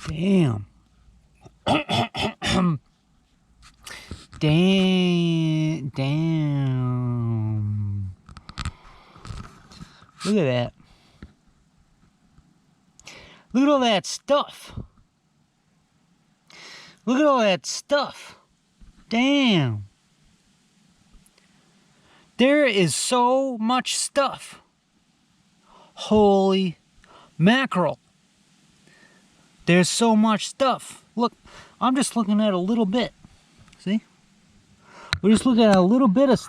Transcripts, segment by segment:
Damn. Damn. Look at that. Look at all that stuff. Look at all that stuff. Damn. There is so much stuff. Holy mackerel. There's so much stuff. Look, I'm just looking at a little bit. See? We're just looking at a little bit of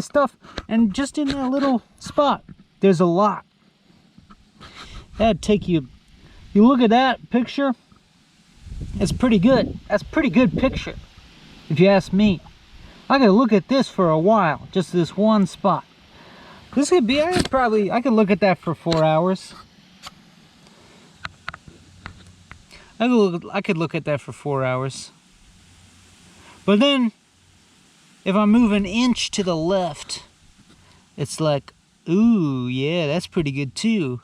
stuff, and just in that little spot, there's a lot. That'd take you. You look at that picture. It's pretty good. That's a pretty good picture, if you ask me. I could look at this for a while, just this one spot. This could be. I could look at that for 4 hours. I could look at that for 4 hours. But then, if I move an inch to the left, it's like, ooh, yeah, that's pretty good too.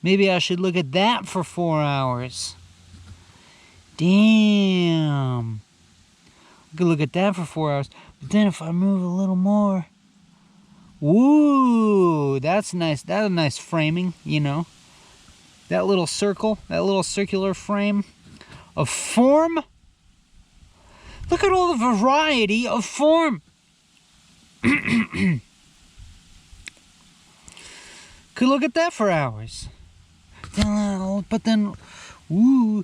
Maybe I should look at that for 4 hours. Damn. I could look at that for 4 hours. But then if I move a little more, woo, that's nice. That's a nice framing, you know. That little circle, that little circular frame of form. Look at all the variety of form. Could look at that for hours. But then, woo,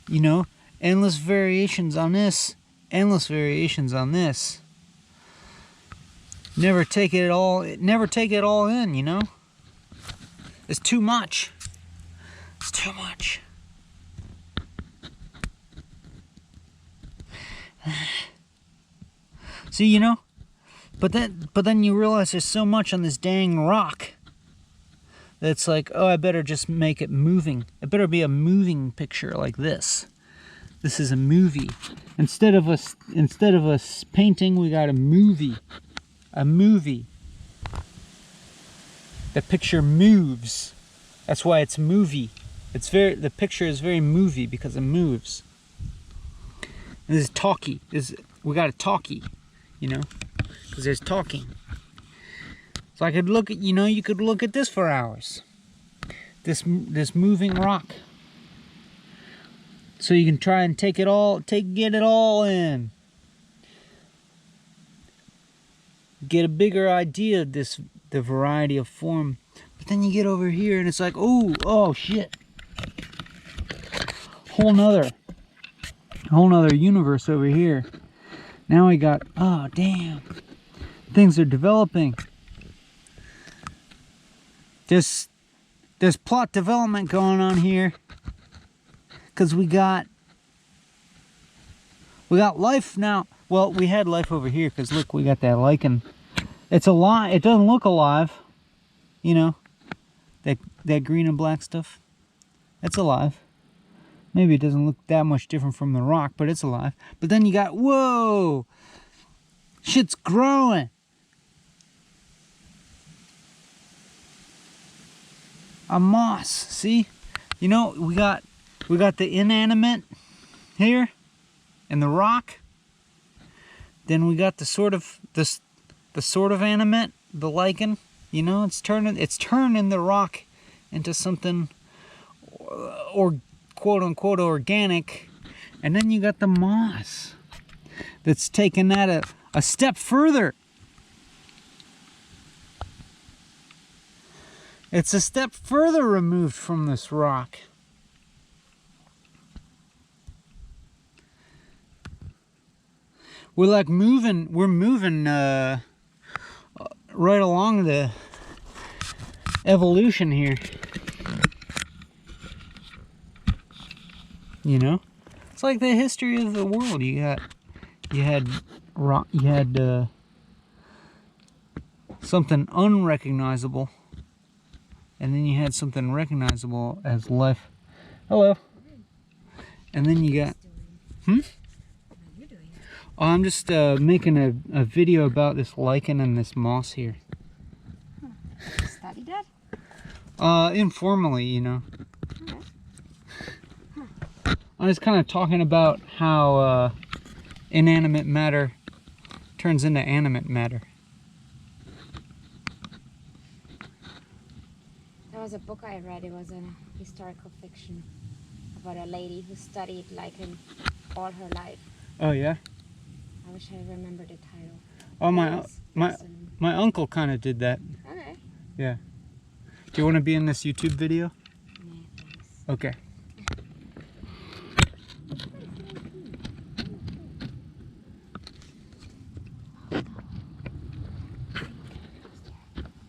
you know, endless variations on this, endless variations on this. Never take it all in, you know. It's too much. It's too much. See, you know, but then you realize there's so much on this dang rock that's like, oh, I better just make it moving. It better be a moving picture like this. This is a movie. Instead of us painting, we got a movie. A movie. The picture moves. That's why it's movie. The picture is very movie because it moves. This is talkie. We got a talkie, you know, because there's talking. So I could look at, you know, you could look at this for hours. This moving rock. So you can try and get it all in. Get a bigger idea of the variety of form. But then you get over here and it's like, oh shit. Whole nother universe over here. Now we got, oh damn, things are developing. There's plot development going on here, because we got life now. Well, we had life over here because look, we got that lichen. It's alive. It doesn't look alive, you know, that green and black stuff. It's alive. Maybe it doesn't look that much different from the rock, but it's alive. But then you got, whoa, shit's growing. A moss, see? You know, we got the inanimate here and the rock. Then we got the sort of animate, the lichen. You know, it's turning the rock into something or quote unquote organic. And then you got the moss that's taken that a step further. It's a step further removed from this rock. We're moving right along the evolution here. You know? It's like the history of the world. You had something unrecognizable. And then you had something recognizable as life. Hello. And then you got... Oh, I'm just making a video about this lichen and this moss here. Study that? Informally, you know. I was kind of talking about how inanimate matter turns into animate matter. There was a book I read. It was a historical fiction about a lady who studied lichen all her life. Oh yeah. I wish I remembered the title. Oh my uncle kind of did that. Okay. Yeah. Do you want to be in this YouTube video? Yeah, thanks. Okay.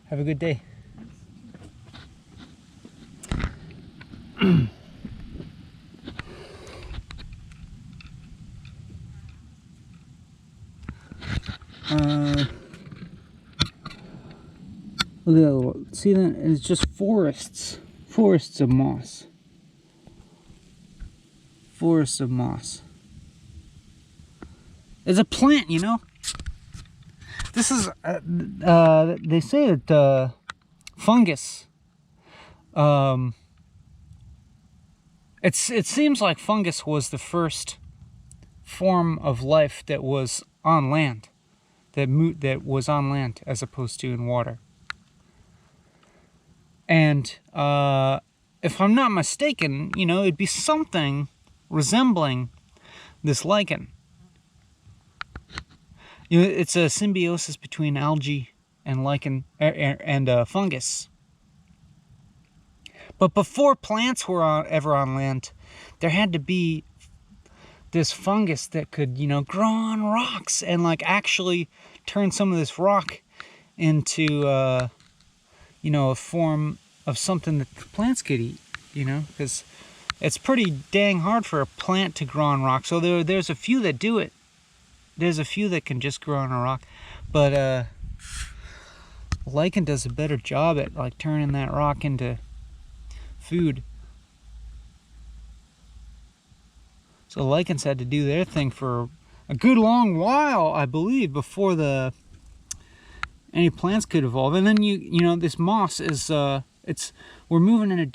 Have a good day. Look at that. See that? It's just forests. Forests of moss. Forests of moss. It's a plant, you know? This is, they say that fungus, it seems like fungus was the first form of life that was on land, that was on land as opposed to in water. And if I'm not mistaken, you know, it'd be something resembling this lichen. You know, it's a symbiosis between algae and lichen and fungus. But before plants were ever on land, there had to be this fungus that could, you know, grow on rocks and like actually turn some of this rock into, you know, a form of something that the plants could eat, you know, because it's pretty dang hard for a plant to grow on rock. So there's a few that do it. There's a few that can just grow on a rock, but lichen does a better job at like turning that rock into food. So lichens had to do their thing for a good long while, I believe, before any plants could evolve. And then you know, this moss is we're moving in a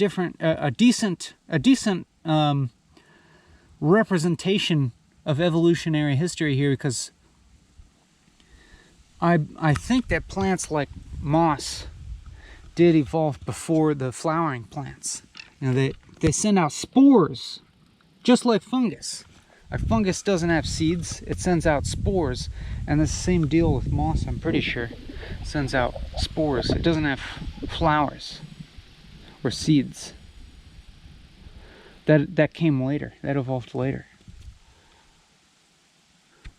decent representation of evolutionary history here, because I think that plants like moss did evolve before the flowering plants. You know, they send out spores, just like fungus. Like fungus doesn't have seeds, it sends out spores, and the same deal with moss, I'm pretty sure. It sends out spores. It doesn't have flowers or seeds. That came later. That evolved later.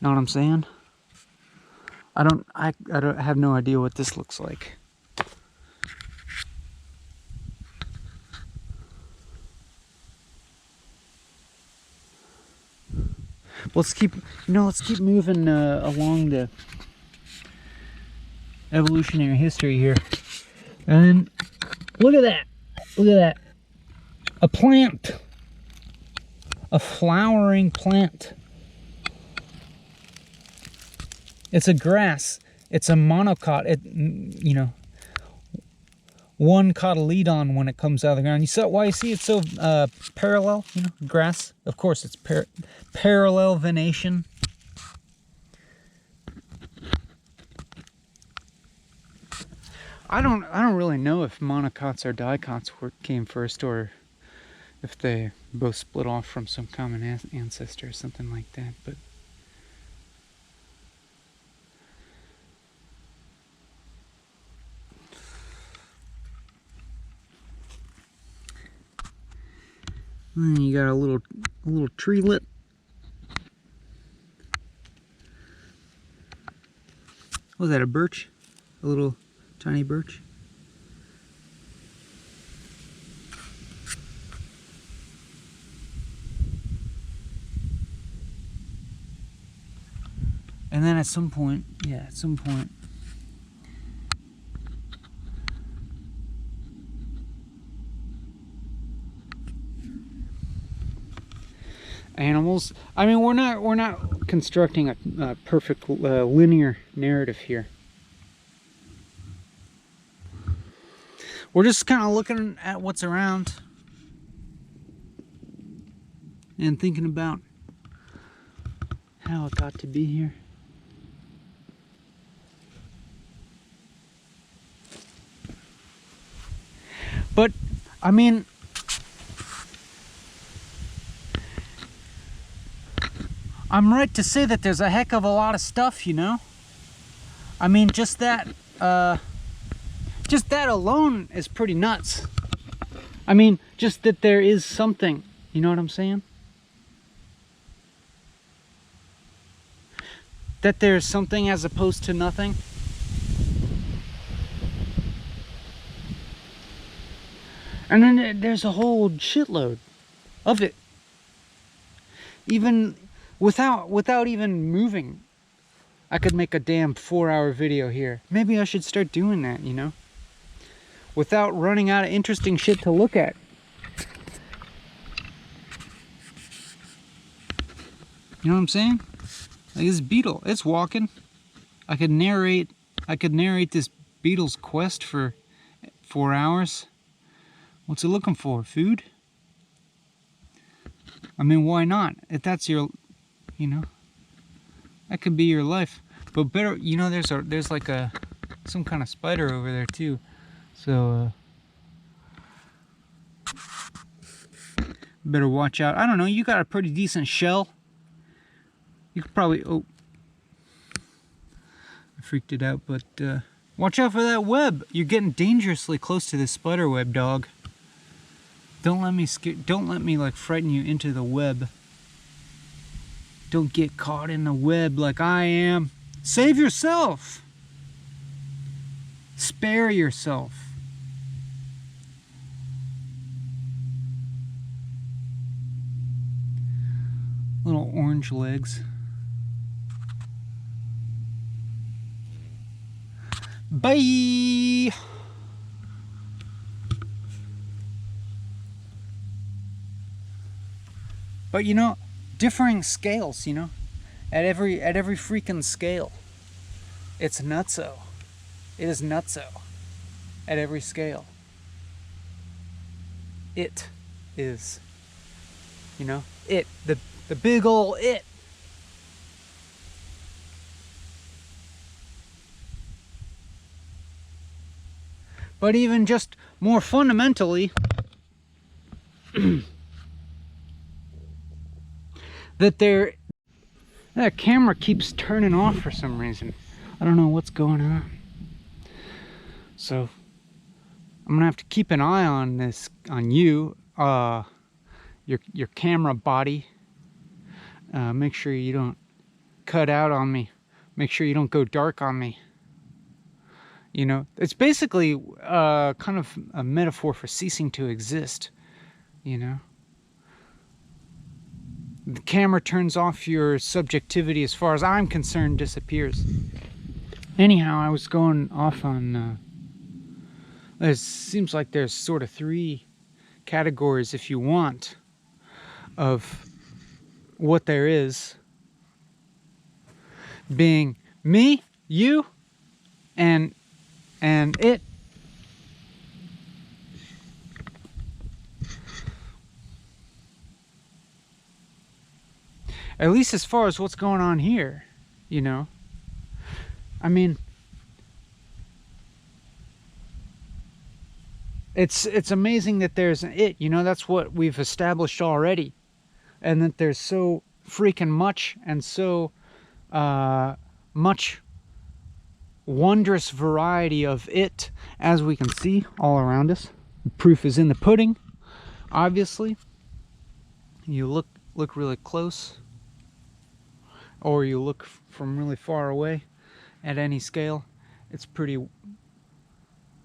Know what I'm saying? I have no idea what this looks like. Let's keep moving along the evolutionary history here. And look at that. Look at that. A plant. A flowering plant. It's a grass. It's a monocot. You know, one cotyledon when it comes out of the ground. You saw why you see it's so parallel. You know, grass. Of course, it's parallel venation. I don't really know if monocots or dicots came first, or if they both split off from some common ancestor or something like that. But you got a little treelet. Was that a birch? A little tiny birch? And then at some point, animals. I mean, we're not constructing a perfect linear narrative here. We're just kind of looking at what's around. and thinking about how it got to be here. But, I mean, I'm right to say that there's a heck of a lot of stuff, you know? I mean, just that alone is pretty nuts. I mean, just that there is something, you know what I'm saying? That there's something as opposed to nothing. And then there's a whole shitload of it. Even without even moving, I could make a damn 4-hour video here. Maybe I should start doing that, you know? Without running out of interesting shit to look at. You know what I'm saying? Like this beetle, it's walking. I could narrate this beetle's quest for 4 hours. What's it looking for? Food? I mean, why not? If that's your, you know, that could be your life. But better, you know, there's like some kind of spider over there too. So better watch out. I don't know, you got a pretty decent shell. You could probably, oh, I freaked it out, but watch out for that web. You're getting dangerously close to this spider web, dog. Don't let me like frighten you into the web. Don't get caught in the web like I am. Save yourself. Spare yourself. Little orange legs. Bye. But you know, differing scales, you know, at every freaking scale, it's nutso. It is nutso. At every scale, it is, you know, it, the big ol' it. But even just more fundamentally, that camera keeps turning off for some reason. I don't know what's going on. So I'm gonna have to keep an eye on this, on you, your camera body. Make sure you don't cut out on me. Make sure you don't go dark on me. You know, it's basically kind of a metaphor for ceasing to exist, you know? The camera turns off, your subjectivity, as far as I'm concerned, disappears. Anyhow, I was going off on, it seems like there's sort of 3 categories, if you want, of what there is. Being me, you, and it. At least as far as what's going on here, you know. I mean, it's amazing that there's an it, you know, that's what we've established already. And that there's so freaking much and so much wondrous variety of it, as we can see all around us. The proof is in the pudding, obviously. You look really close, or you look from really far away at any scale. It's pretty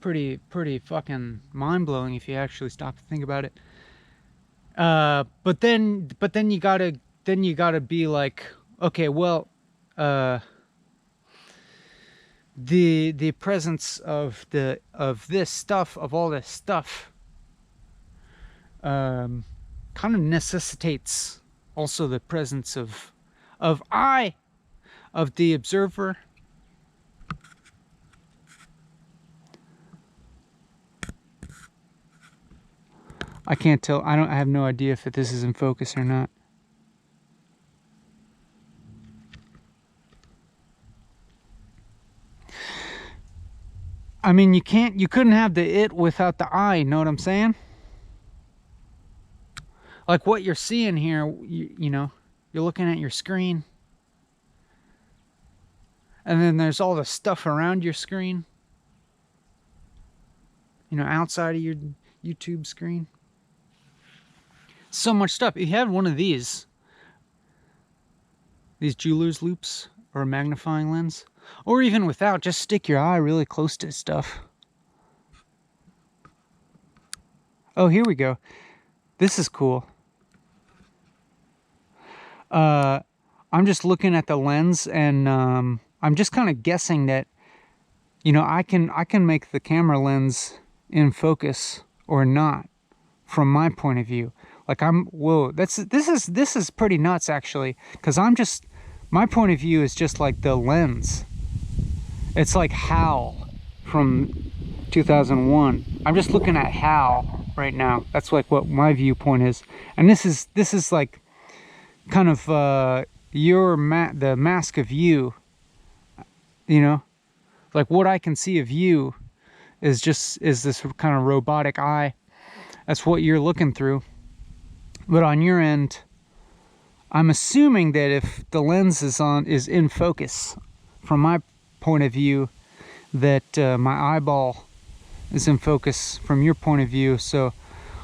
fucking mind-blowing if you actually stop to think about it. But then you gotta be like, okay, well, the presence of this stuff, of all this stuff, kind of necessitates also the presence of the observer. I can't tell. I have no idea if this is in focus or not. I mean, you couldn't have the it without the I, you know what I'm saying? Like what you're seeing here, you know, you're looking at your screen. And then there's all the stuff around your screen. You know, outside of your YouTube screen. So much stuff. If you had one of these jeweler's loops or a magnifying lens, or even without, just stick your eye really close to stuff. Oh, here we go. This is cool. I'm just looking at the lens, and I'm just kind of guessing that, you know, I can make the camera lens in focus or not from my point of view. Like whoa, this is pretty nuts actually, because my point of view is just like the lens. It's like HAL from 2001. I'm just looking at HAL right now. That's like what my viewpoint is, and this is like kind of the mask of you. You know, like what I can see of you is this kind of robotic eye. That's what you're looking through. But on your end, I'm assuming that if the lens is in focus, from my point of view, that my eyeball is in focus from your point of view. So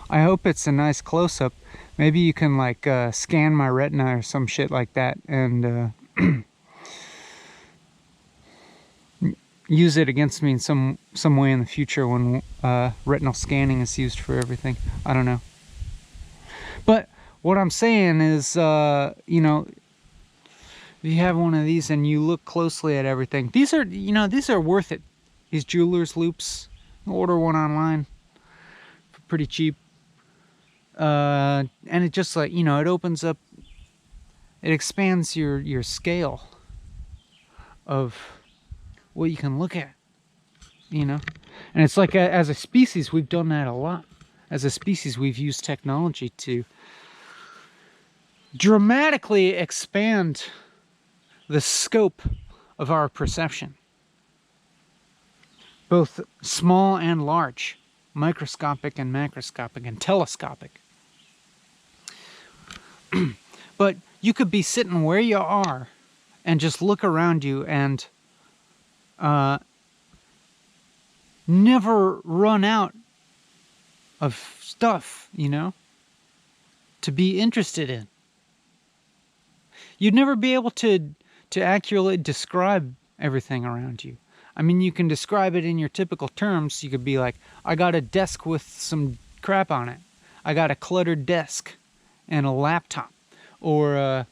I hope it's a nice close-up. Maybe you can like scan my retina or some shit like that, and use it against me in some way in the future when retinal scanning is used for everything. I don't know. But what I'm saying is, you know, if you have one of these and you look closely at everything, these are worth it. These jeweler's loops, order one online for pretty cheap. And it just, like, you know, it opens up, it expands your scale of what you can look at, you know. And it's like, as a species, we've done that a lot. As a species, we've used technology to dramatically expand the scope of our perception, both small and large, microscopic and macroscopic and telescopic. But you could be sitting where you are and just look around you and never run out of stuff, you know, to be interested in. You'd never be able to accurately describe everything around you. I mean, you can describe it in your typical terms. You could be like, I got a desk with some crap on it. I got a cluttered desk and a laptop. Or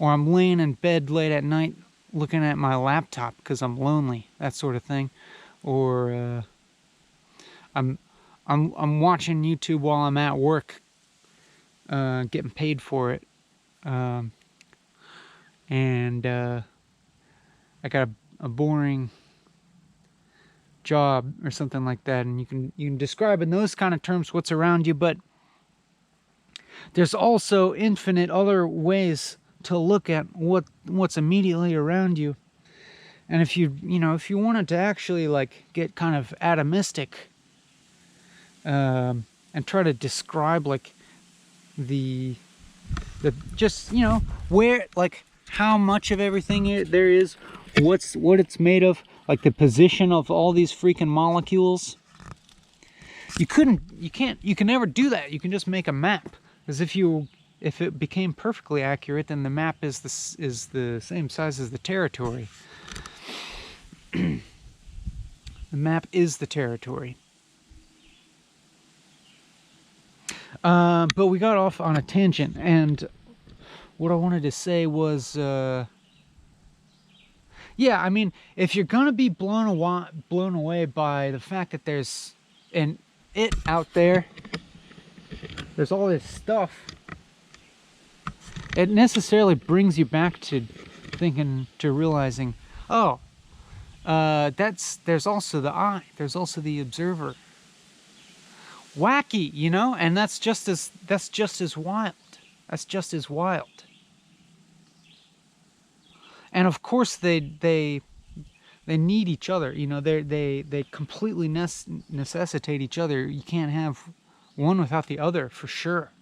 I'm laying in bed late at night looking at my laptop because I'm lonely, that sort of thing. Or I'm watching YouTube while I'm at work, getting paid for it. And I got a boring job or something like that, and you can describe in those kind of terms what's around you. But there's also infinite other ways to look at what's immediately around you. And if you wanted to actually like get kind of atomistic, and try to describe like the just, you know, where, like, how much of everything there is, what it's made of, like the position of all these freaking molecules. You can never do that. You can just make a map, because if it became perfectly accurate, then the map is the same size as the territory. The map is the territory. But we got off on a tangent, and what I wanted to say was, yeah, I mean, if you're gonna be blown away by the fact that there's it out there, there's all this stuff, it necessarily brings you back to realizing, oh, there's also the I, there's also the observer. Wacky, you know, and that's just as wild. That's just as wild. And of course they They need each other. You know, they completely necessitate each other. You can't have one without the other, for sure.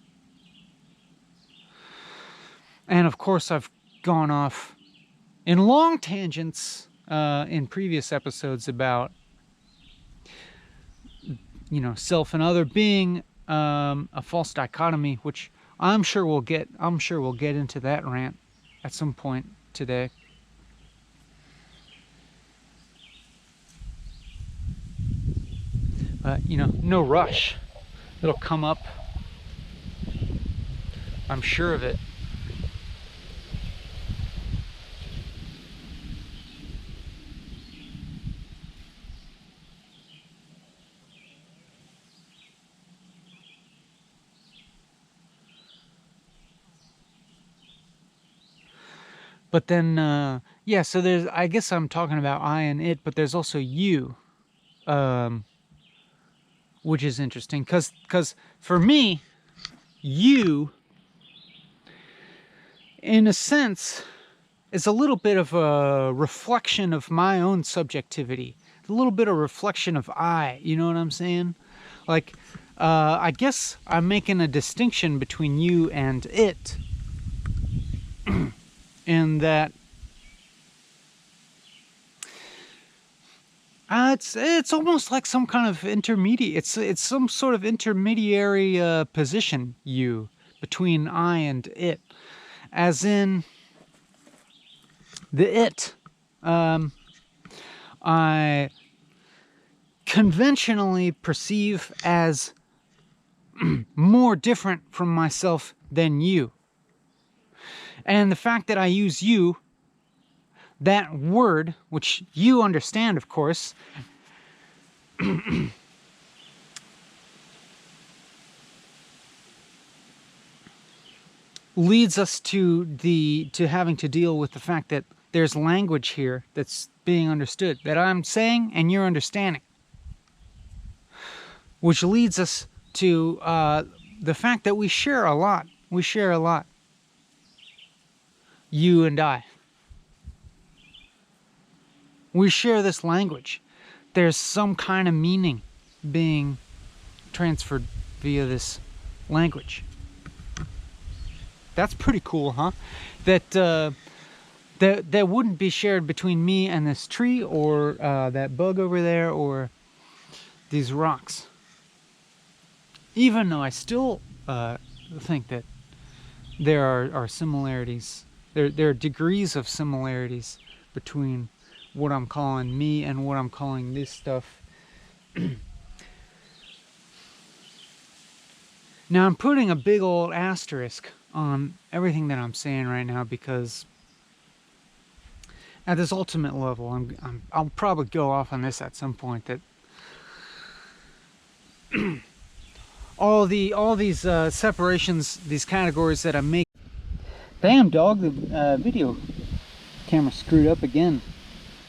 And of course, I've gone off in long tangents in previous episodes about, you know, self and other being a false dichotomy, which I'm sure we'll get into that rant at some point today. But, you know, no rush. It'll come up. I'm sure of it. But then, yeah, so there's, I guess I'm talking about I and it, but there's also you, which is interesting. Because for me, you, in a sense, is a little bit of a reflection of my own subjectivity. A little bit of reflection of I, you know what I'm saying? Like, I guess I'm making a distinction between you and it. In that it's almost like some kind of intermediate. It's some sort of intermediary position, you, between I and it, as in the it. I conventionally perceive as more different from myself than you. And the fact that I use you, that word, which you understand, of course, leads us to having to deal with the fact that there's language here that's being understood, that I'm saying and you're understanding. Which leads us to the fact that we share a lot. We share a lot. You and I. We share this language. There's some kind of meaning being transferred via this language. That's pretty cool, huh? That wouldn't be shared between me and this tree, or that bug over there, or these rocks. Even though I still think that there are similarities. There are degrees of similarities between what I'm calling me and what I'm calling this stuff. Now I'm putting a big old asterisk on everything that I'm saying right now, because at this ultimate level, I'll probably go off on this at some point, that all these separations, these categories that I make. Damn, dog, the video camera screwed up again.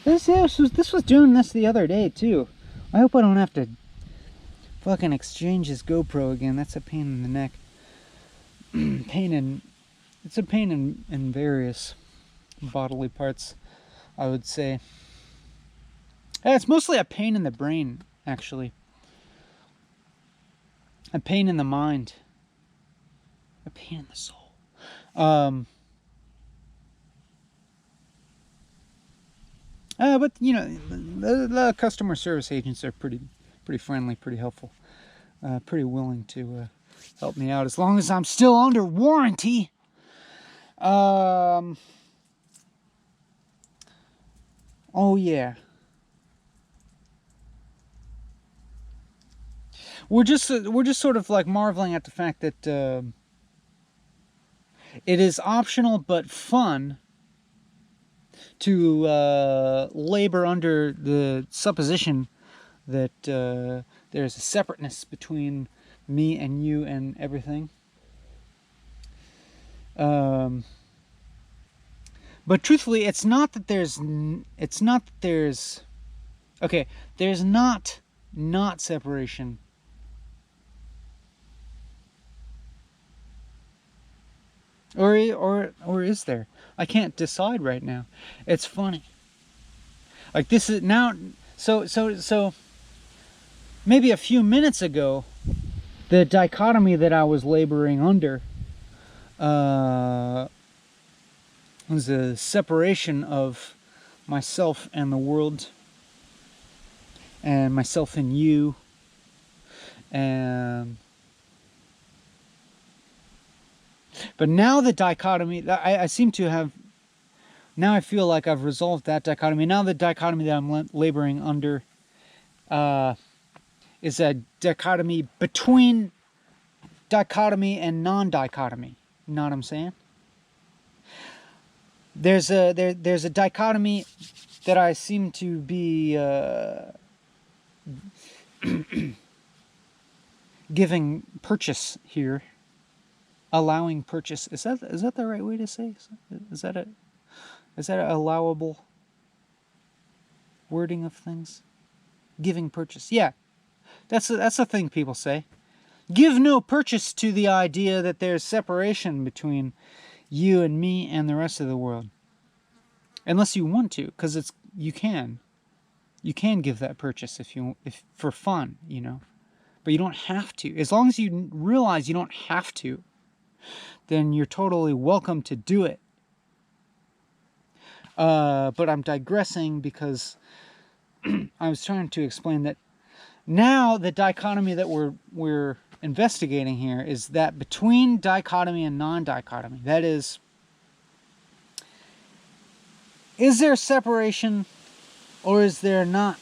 This was doing this the other day too. I hope I don't have to fucking exchange this GoPro again. That's a pain in the neck. It's a pain in various bodily parts, I would say. It's mostly a pain in the brain, actually. A pain in the mind. A pain in the soul. But you know, the customer service agents are pretty friendly, pretty helpful, pretty willing to help me out as long as I'm still under warranty. Oh yeah. We're just sort of like marveling at the fact that it is optional but fun to labor under the supposition that there's a separateness between me and you and everything. But truthfully, it's not that there's okay, there's not separation. Or is there? I can't decide right now. It's funny. Like this is now, so maybe a few minutes ago, the dichotomy that I was laboring under was a separation of myself and the world, and myself and you, and but now the dichotomy, I seem to have, now I feel like I've resolved that dichotomy. Now the dichotomy that I'm laboring under is a dichotomy between dichotomy and non-dichotomy. You know what I'm saying? There's a dichotomy that I seem to be giving purchase here, allowing purchase. Is that the right way to say? Is that an allowable wording of things? Giving purchase. Yeah, that's a thing people say. Give no purchase to the idea that there's separation between you and me and the rest of the world, unless you want to, because you can give that purchase if for fun, you know, but you don't have to. As long as you realize you don't have to, then you're totally welcome to do it. But I'm digressing because I was trying to explain that now the dichotomy that we're investigating here is that between dichotomy and non-dichotomy. That is there separation or is there not?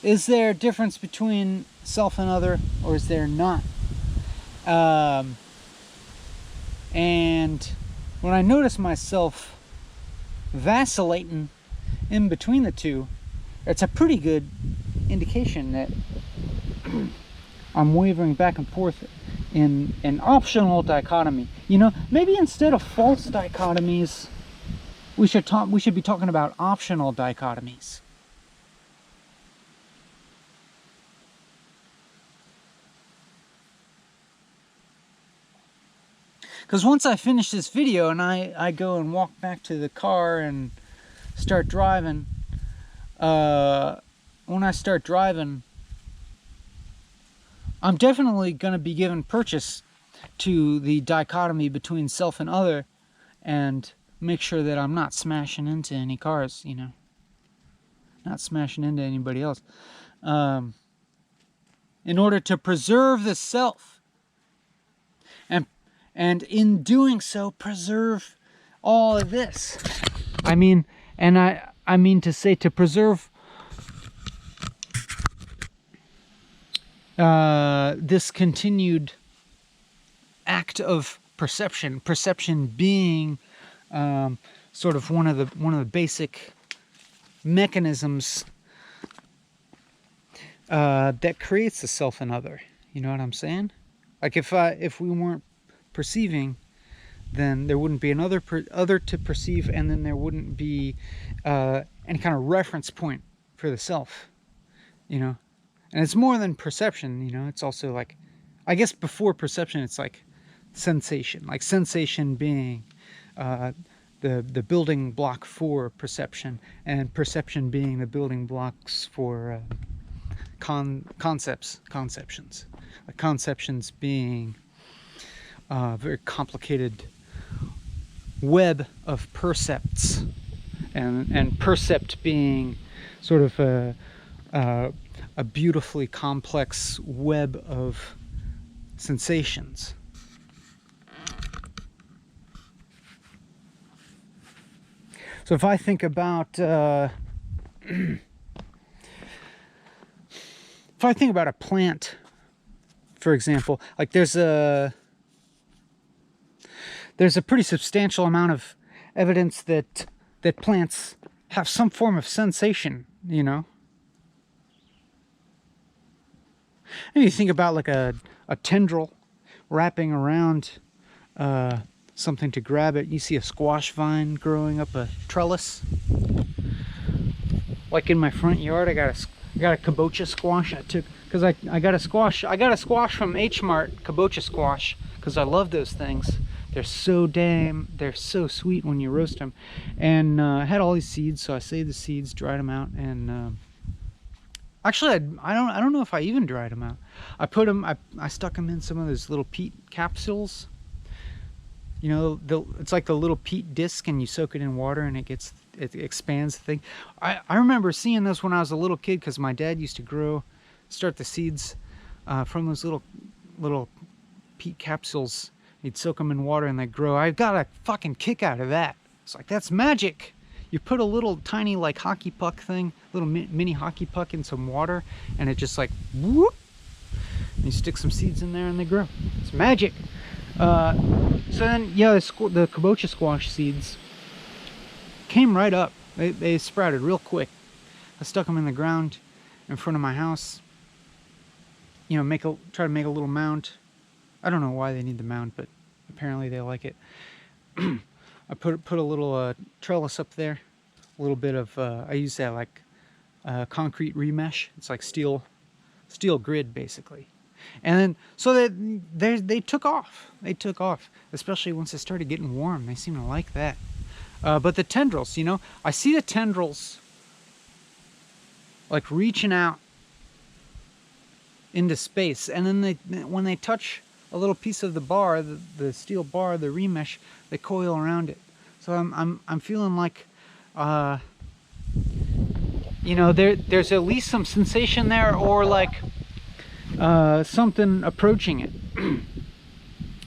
Is there a difference between self and other, or is there not? And when I notice myself vacillating in between the two, it's a pretty good indication that I'm wavering back and forth in an optional dichotomy. You know, maybe instead of false dichotomies, we should be talking about optional dichotomies. Because once I finish this video and I go and walk back to the car and start driving, when I start driving, I'm definitely going to be giving purchase to the dichotomy between self and other, and make sure that I'm not smashing into any cars, you know, not smashing into anybody else, in order to preserve the self, and in doing so preserve all of this. I mean to say to preserve this continued act of perception being sort of one of the basic mechanisms that creates the self and other. You know what I'm saying? Like if we weren't perceiving, then there wouldn't be another other to perceive, and then there wouldn't be any kind of reference point for the self. You know, and it's more than perception. You know, it's also like, I guess before perception, it's like sensation. Like sensation being the building block for perception, and perception being the building blocks for conceptions. Like conceptions being a very complicated web of percepts, and percept being sort of a beautifully complex web of sensations. So if I think about if I think about a plant, for example, like there's a pretty substantial amount of evidence that plants have some form of sensation, you know. And you think about like a tendril wrapping around something to grab it. You see a squash vine growing up a trellis. Like in my front yard, I got a kabocha squash I took, because I got a squash from H Mart, kabocha squash, because I love those things. They're so sweet when you roast them. And I had all these seeds, so I saved the seeds, dried them out, and actually I don't know if I even dried them out. I stuck them in some of those little peat capsules. You know, it's like the little peat disc, and you soak it in water, and it expands the thing. I remember seeing this when I was a little kid, because my dad used to start the seeds from those little peat capsules. He'd soak them in water and they grow. I got a fucking kick out of that. It's like, that's magic. You put a little tiny like hockey puck thing, little mini hockey puck in some water, and it just like whoop. And you stick some seeds in there and they grow. It's magic. So then, yeah, the kabocha squash seeds came right up. They sprouted real quick. I stuck them in the ground in front of my house. You know, try to make a little mound. I don't know why they need the mound, but apparently they like it. I put a little trellis up there. A little bit of I use that like concrete remesh. It's like steel grid basically. And then so they took off. They took off, especially once it started getting warm. They seem to like that. But the tendrils, you know, I see the tendrils like reaching out into space, and then when they touch a little piece of the bar, the steel bar, the remesh, they coil around it. So I'm feeling like, you know, there's at least some sensation there, or like something approaching it.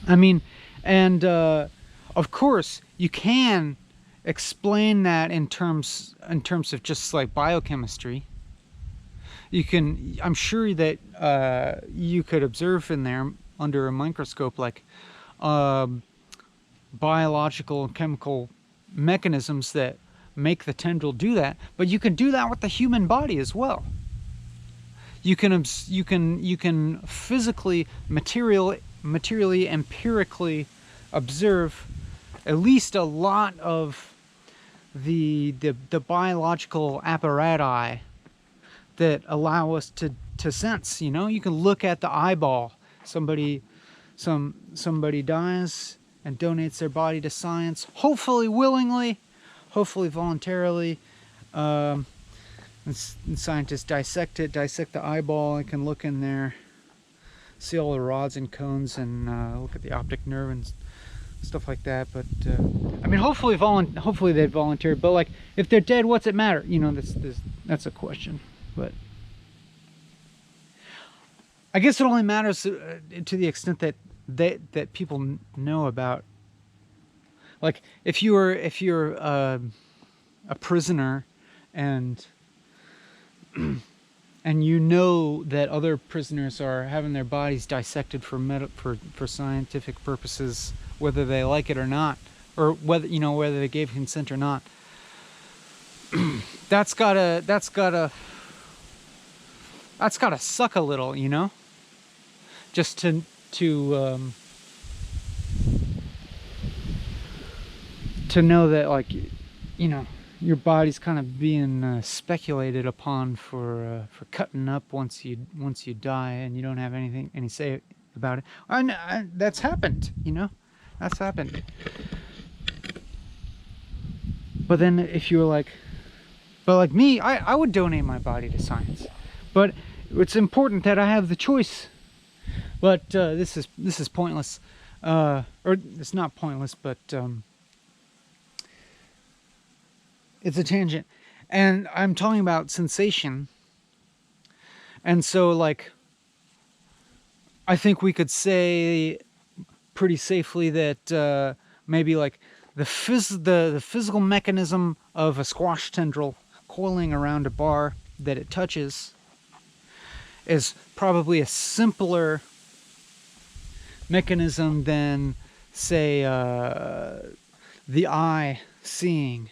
I mean, and of course you can explain that in terms of just like biochemistry. You can, I'm sure that you could observe in there under a microscope like biological and chemical mechanisms that make the tendril do that, but you can do that with the human body as well. You can physically, materially, empirically observe at least a lot of the biological apparati that allow us to sense. You know, you can look at the eyeball. Somebody dies and donates their body to science, hopefully willingly, hopefully voluntarily. And scientists dissect the eyeball, and can look in there, see all the rods and cones, and look at the optic nerve and stuff like that. But I mean, hopefully they volunteer. But like, if they're dead, what's it matter? You know, that's a question. But I guess it only matters to the extent that people know about. Like, if you're a prisoner, and you know that other prisoners are having their bodies dissected for scientific purposes, whether they like it or not, or whether they gave consent or not. That's gotta suck a little, you know, just to know that, like, you know, your body's kind of being speculated upon for cutting up once you die, and you don't have any say about it. That's happened, you know, that's happened. But then if you're like, but like me, I would donate my body to science. But it's important that I have the choice. But this is pointless, or it's not pointless, but it's a tangent. And I'm talking about sensation. And so, like, I think we could say pretty safely that maybe like the physical mechanism of a squash tendril coiling around a bar that it touches is probably a simpler mechanism than, say, the eye seeing.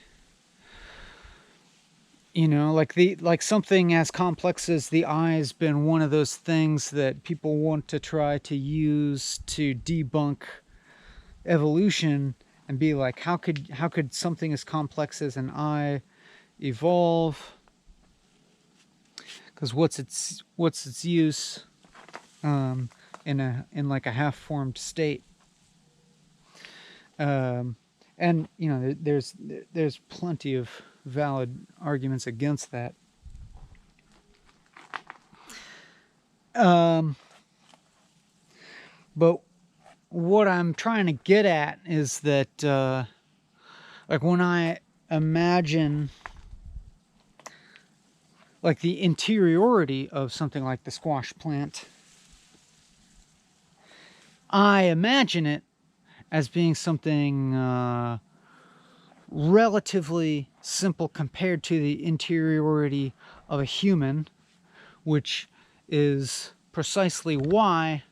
You know, like something as complex as the eye has been one of those things that people want to try to use to debunk evolution, and be like, how could something as complex as an eye evolve? Because what's its use in like a half-formed state? And you know, there's plenty of valid arguments against that. But what I'm trying to get at is that, like, when I imagine like the interiority of something like the squash plant, I imagine it as being something relatively simple compared to the interiority of a human, which is precisely why,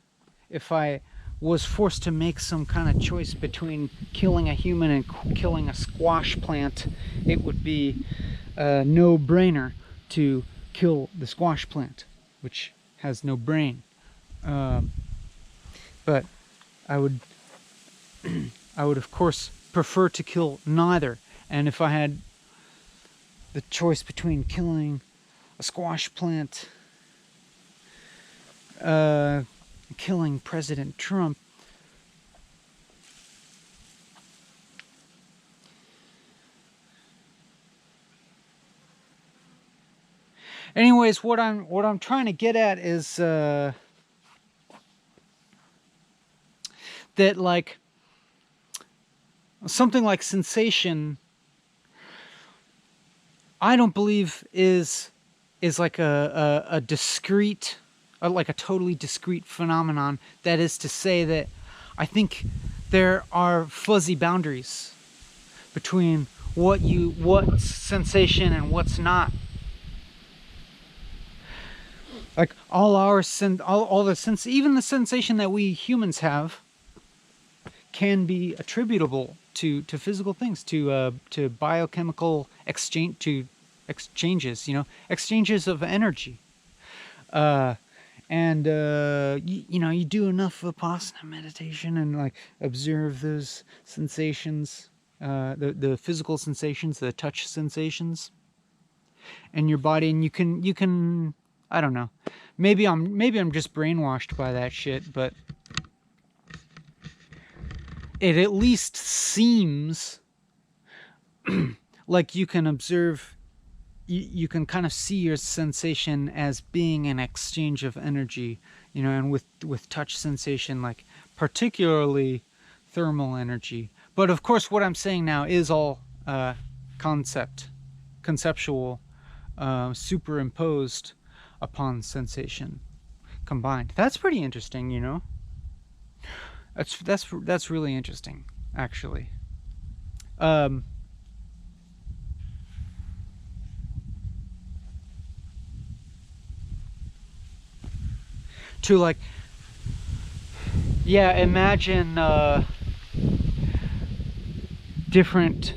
if I was forced to make some kind of choice between killing a human and killing a squash plant, it would be a no-brainer to kill the squash plant, which has no brain. But I would of course prefer to kill neither. And if I had the choice between killing a squash plant, killing President Trump, anyways, what I'm trying to get at is that, like, something like sensation, I don't believe is like a discrete, like a totally discrete phenomenon. That is to say that I think there are fuzzy boundaries between what's sensation and what's not. Like all the sense, even the sensation that we humans have, can be attributable to physical things, to biochemical exchanges, you know, exchanges of energy. And you know, you do enough Vipassana meditation and like observe those sensations, the physical sensations, the touch sensations in your body, and you can I don't know, maybe I'm just brainwashed by that shit, but it at least seems like you can observe, you can kind of see your sensation as being an exchange of energy, you know, and with touch sensation, like particularly thermal energy. But of course, what I'm saying now is all conceptual, superimposed upon sensation combined. That's pretty interesting, you know. That's really interesting, actually. To like, yeah, imagine different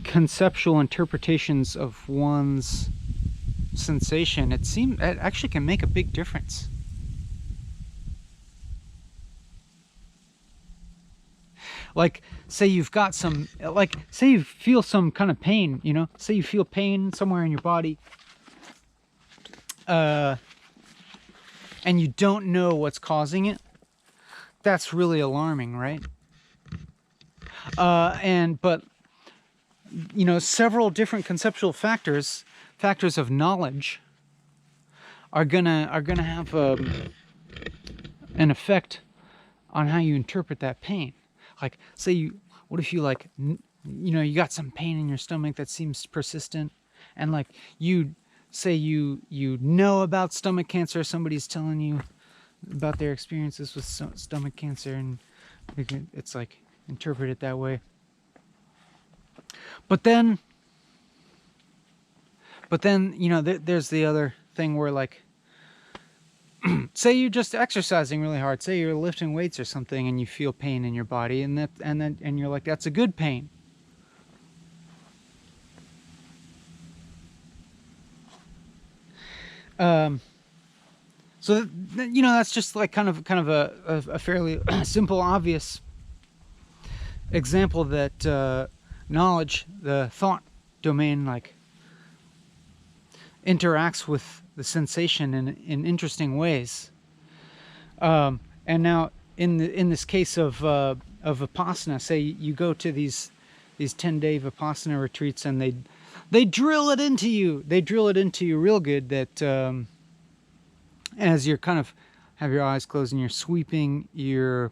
conceptual interpretations of one's sensation. It actually can make a big difference. Like, say you've got some, like, say you feel some kind of pain, you know? Say you feel pain somewhere in your body, and you don't know what's causing it. That's really alarming, right? But, you know, several different conceptual factors of knowledge are gonna have an effect on how you interpret that pain. Like, say what if you, like, you know, you got some pain in your stomach that seems persistent, and like you know about stomach cancer, somebody's telling you about their experiences with stomach cancer, and it's like interpreted that way. But then, you know, there's the other thing where, like, say you're just exercising really hard, say you're lifting weights or something, and you feel pain in your body, and you're like, that's a good pain. So you know, that's just like kind of a fairly simple, obvious example that knowledge, the thought domain, like, interacts with the sensation in interesting ways. And now in this case of of Vipassana, say you go to these 10-day Vipassana retreats, and they drill it into you. They drill it into you real good that as you're kind of have your eyes closed and you're sweeping your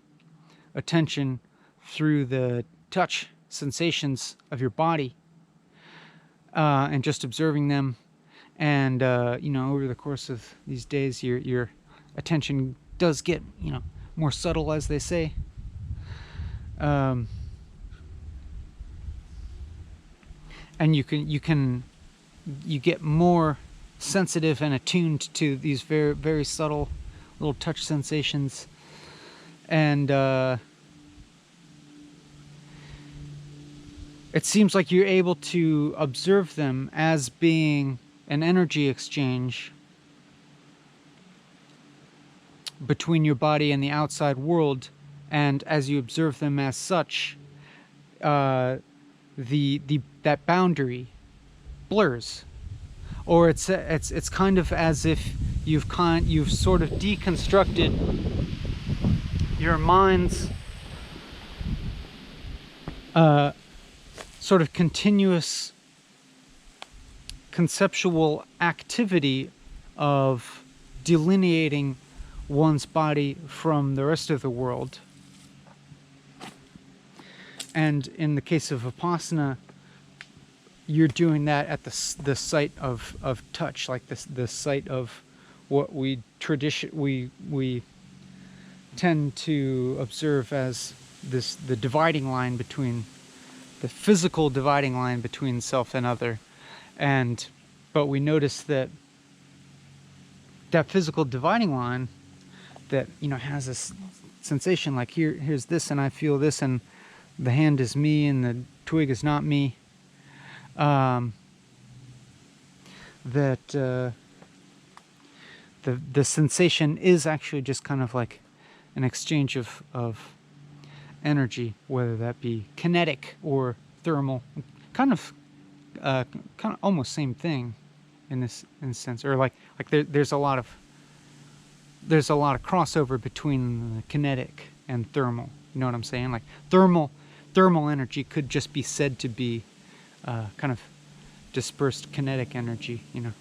attention through the touch sensations of your body, and just observing them. And you know, over the course of these days, your attention does get, you know, more subtle, as they say. And you get more sensitive and attuned to these very, very subtle little touch sensations. And it seems like you're able to observe them as being an energy exchange between your body and the outside world, and as you observe them as such, that boundary blurs, or it's kind of as if you've sort of deconstructed your mind's sort of continuous conceptual activity of delineating one's body from the rest of the world. And in the case of Vipassana, you're doing that at the site of touch, like the site of what we tend to observe as the dividing line between the physical dividing line between self and other. But we notice that physical dividing line that, you know, has this sensation like here's this, and I feel this, and the hand is me and the twig is not me. That the sensation is actually just kind of like an exchange of energy, whether that be kinetic or thermal, kind of almost same thing in this sense, or like there's a lot of crossover between the kinetic and thermal. You know what I'm saying? Like thermal energy could just be said to be kind of dispersed kinetic energy. You know,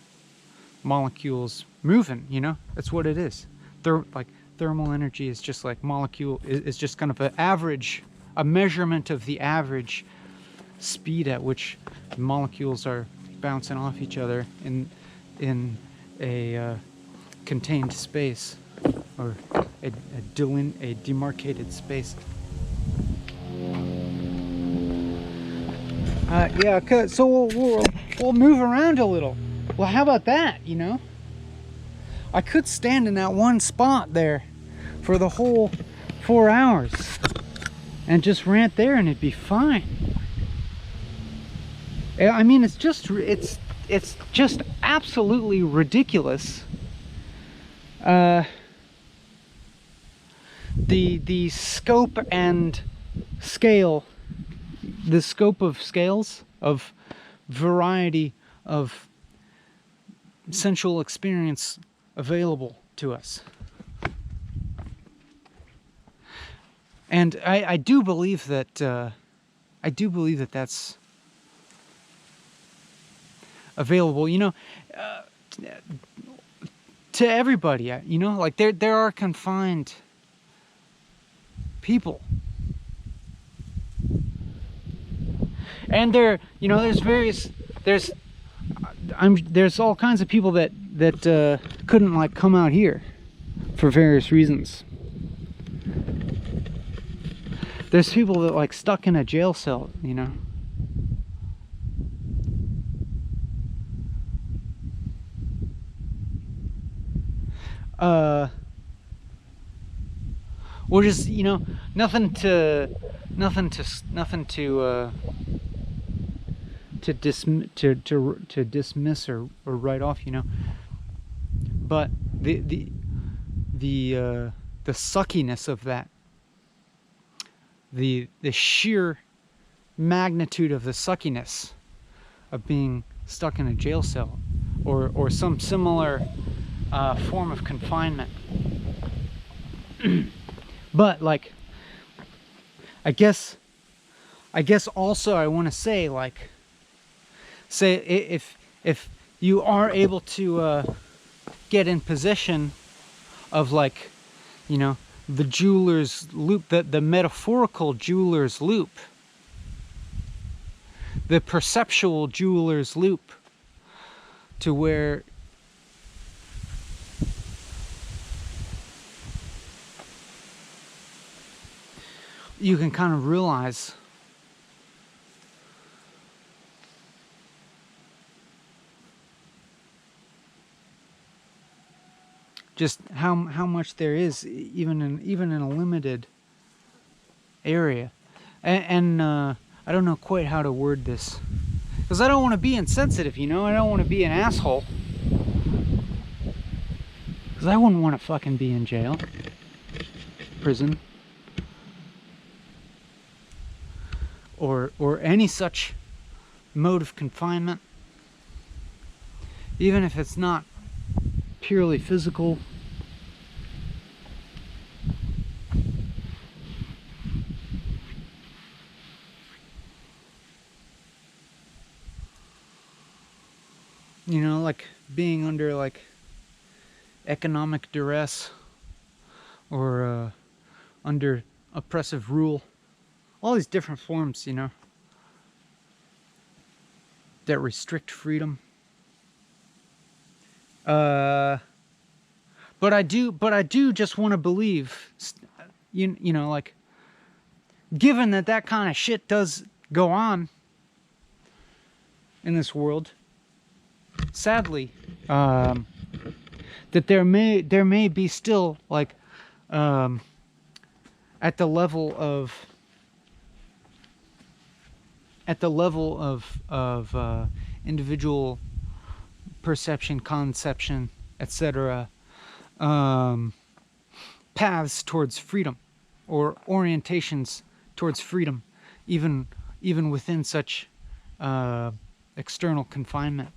molecules moving. You know, that's what it is. Thermal energy is just like molecule is just kind of a measurement of the average speed at which molecules are bouncing off each other in a contained space, or a demarcated space. Yeah, so we'll move around a little. Well, how about that? You know, I could stand in that one spot there for the whole 4 hours and just rant there, and it'd be fine. I mean, it's just absolutely ridiculous. The scope and scale, the scope of scales of variety of sensual experience available to us. And I do believe that that's available, you know, to everybody. You know, like there are confined people, and you know, there's all kinds of people that couldn't like come out here for various reasons. There's people that like stuck in a jail cell, you know. Or just, you know, nothing to dismiss or write off, you know. But the suckiness of that, the sheer magnitude of the suckiness of being stuck in a jail cell, or some similar form of confinement. But like, I guess also I want to say, like, say if you are able to get in possession of, like, you know, the jeweler's loop, the metaphorical jeweler's loop, the perceptual jeweler's loop, to where you can kind of realize just how much there is, even in a limited area. And I don't know quite how to word this, because I don't want to be insensitive, you know. I don't want to be an asshole, because I wouldn't want to fucking be in jail, prison, or any such mode of confinement, even if it's not purely physical. You know, like being under, like, economic duress, or under oppressive rule. All these different forms, you know, that restrict freedom. But I do just want to believe, you know, like, given that kind of shit does go on in this world, sadly, that there may be still, like, at the level of individual perception, conception, etc., paths towards freedom, or orientations towards freedom, even within such external confinement.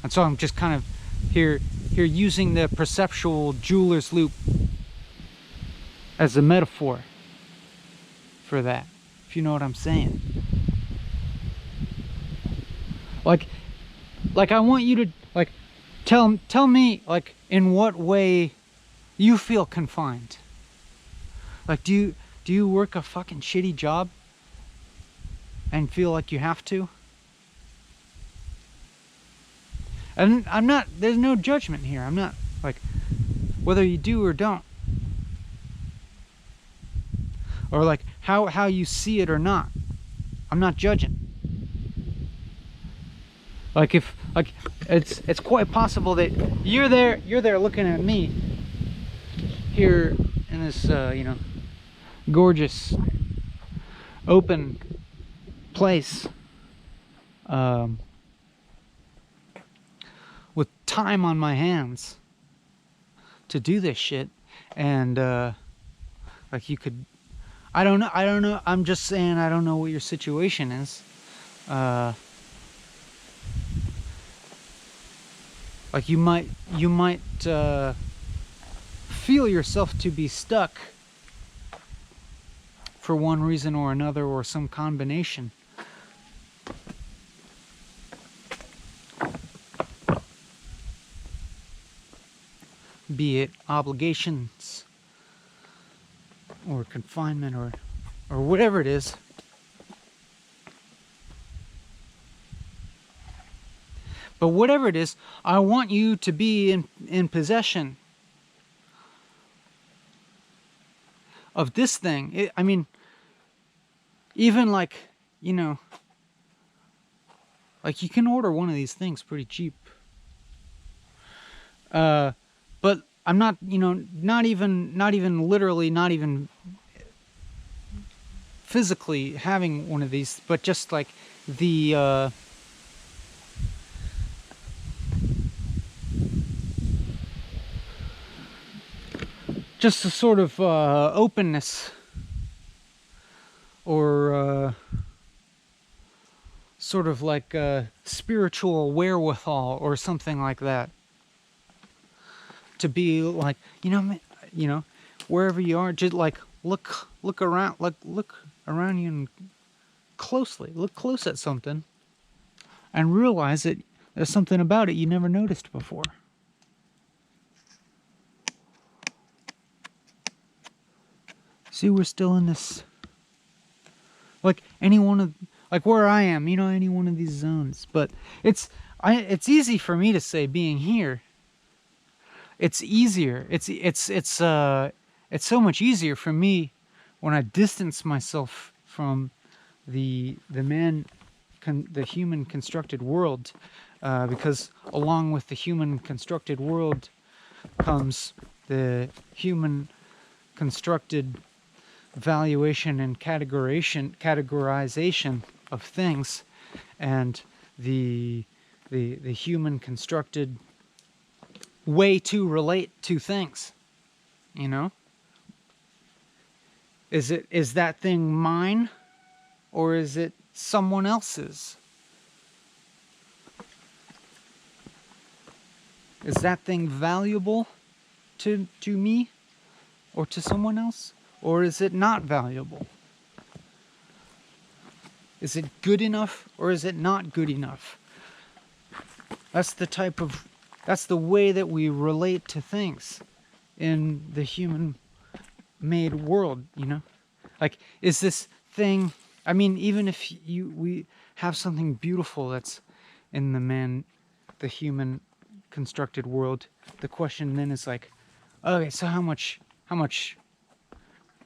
And so I'm just kind of here using the perceptual jeweler's loop as a metaphor for that, if you know what I'm saying. Like I want you to, like, tell me, like, in what way you feel confined. Like, do you work a fucking shitty job and feel like you have to? And I'm not, there's no judgment here. I'm not, like, whether you do or don't, or like how you see it or not. I'm not judging. Like, if, like, it's quite possible that you're there looking at me here in this you know, gorgeous open place, with time on my hands to do this shit, and like, you could, I don't know, I'm just saying, I don't know what your situation is. Like, you might feel yourself to be stuck for one reason or another, or some combination. Be it obligations, or confinement, or whatever it is. But whatever it is, I want you to be in possession of this thing. I mean, even, like, you know, like, you can order one of these things pretty cheap. But I'm not, you know, not even literally, not even physically having one of these, but just like the just a sort of openness, or sort of like spiritual wherewithal, or something like that, to be like, you know, wherever you are, just like look around, look around you and closely, look close at something and realize that there's something about it you never noticed before. See, we're still in this, like any one of, like where I am, you know, any one of these zones. But it's easy for me to say being here. It's easier. It's so much easier for me when I distance myself from the human constructed world, because along with the human constructed world comes the human constructed valuation and categorization of things, and the human constructed way to relate to things. You know, is that thing mine, or is it someone else's? Is that thing valuable to me or to someone else, or is it not valuable? Is it good enough, or is it not good enough? That's the way that we relate to things in the human made world, you know? Like, is this thing, I mean, even if we have something beautiful that's in the human constructed world, the question then is like, okay, so how much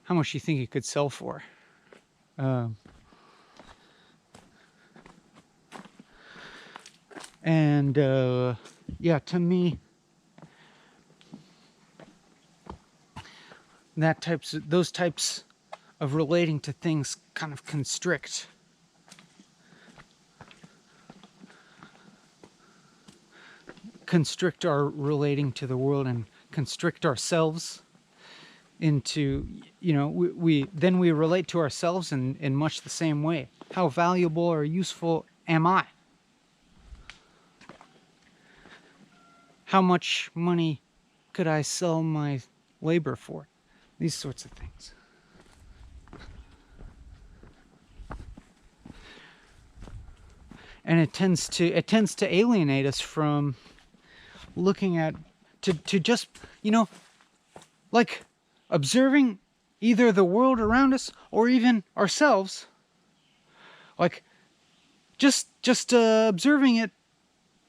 do you think it could sell for? Yeah, to me, those types of relating to things kind of constrict our relating to the world, and constrict ourselves into, you know, we relate to ourselves in much the same way. How valuable or useful am I? How much money could I sell my labor for? These sorts of things. And it tends to alienate us from looking at, to just, you know, like observing either the world around us or even ourselves, like just observing it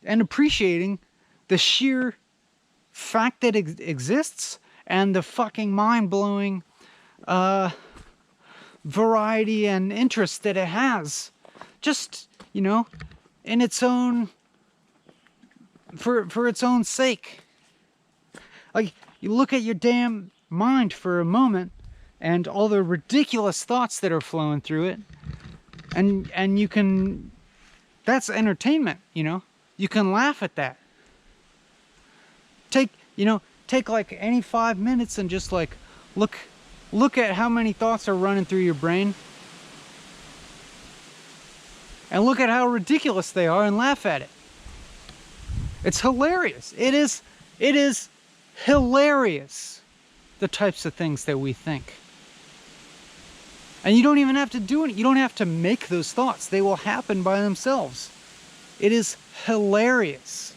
and appreciating the sheer fact that it exists, and the fucking mind-blowing variety and interest that it has, just, you know, in its own, for its own sake. Like, you look at your damn mind for a moment and all the ridiculous thoughts that are flowing through it, and you can, that's entertainment, you know? You can laugh at that. Take like any 5 minutes and just like look at how many thoughts are running through your brain, and look at how ridiculous they are and laugh at it. It's hilarious. It is hilarious, the types of things that we think. And you don't even have to do it. You don't have to make those thoughts. They will happen by themselves. It is hilarious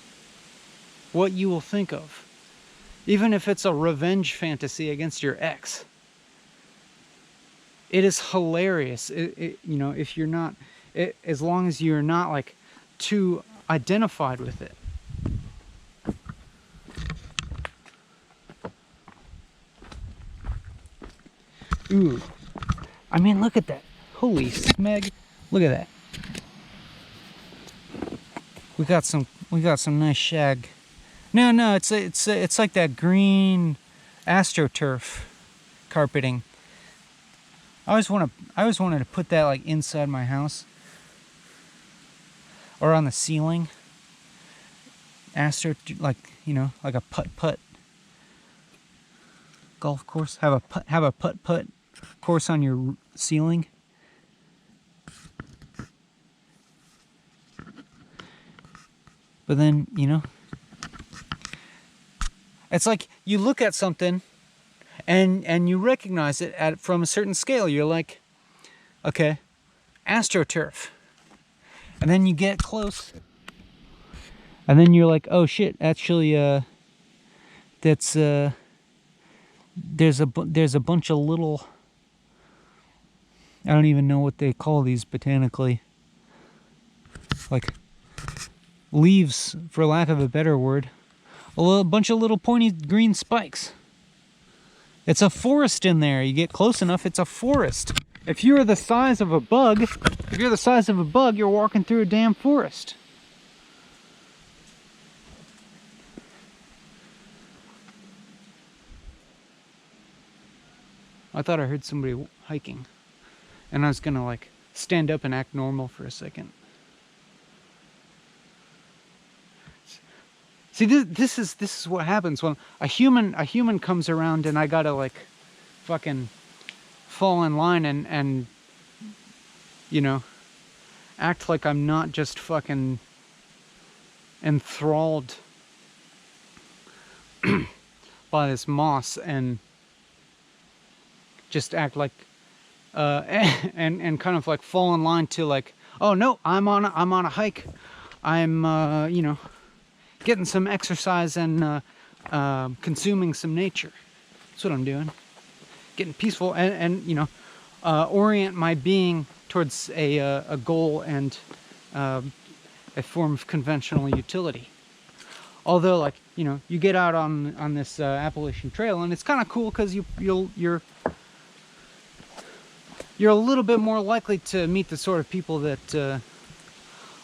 what you will think of. Even if it's a revenge fantasy against your ex. It is hilarious. You know, if you're not, as long as you're not like too identified with it. Ooh. I mean, look at that. Holy smeg. Look at that. We got some nice shag. No, it's like that green AstroTurf carpeting. I always wanted to put that like inside my house or on the ceiling. Like, you know, like a putt golf course. Have a putt course on your ceiling. But then, you know, it's like you look at something and you recognize it from a certain scale. You're like, okay, AstroTurf. And then you get close, and then you're like, oh shit, actually, that's there's a bunch of little, I don't even know what they call these botanically, like leaves, for lack of a better word, a bunch of little pointy green spikes. It's a forest in there. You get close enough, it's a forest. If you're the size of a bug, you're walking through a damn forest. I thought I heard somebody hiking, and I was gonna like stand up and act normal for a second. See, this is what happens when a human comes around, and I gotta like fucking fall in line and you know, act like I'm not just fucking enthralled by this moss, and just act like and kind of like fall in line to like, oh no, I'm on a hike, I'm you know, getting some exercise and consuming some nature. That's what I'm doing. Getting peaceful and you know, orient my being towards a goal and a form of conventional utility. Although, like, you know, you get out on this Appalachian Trail, and it's kind of cool because you're a little bit more likely to meet the sort of people that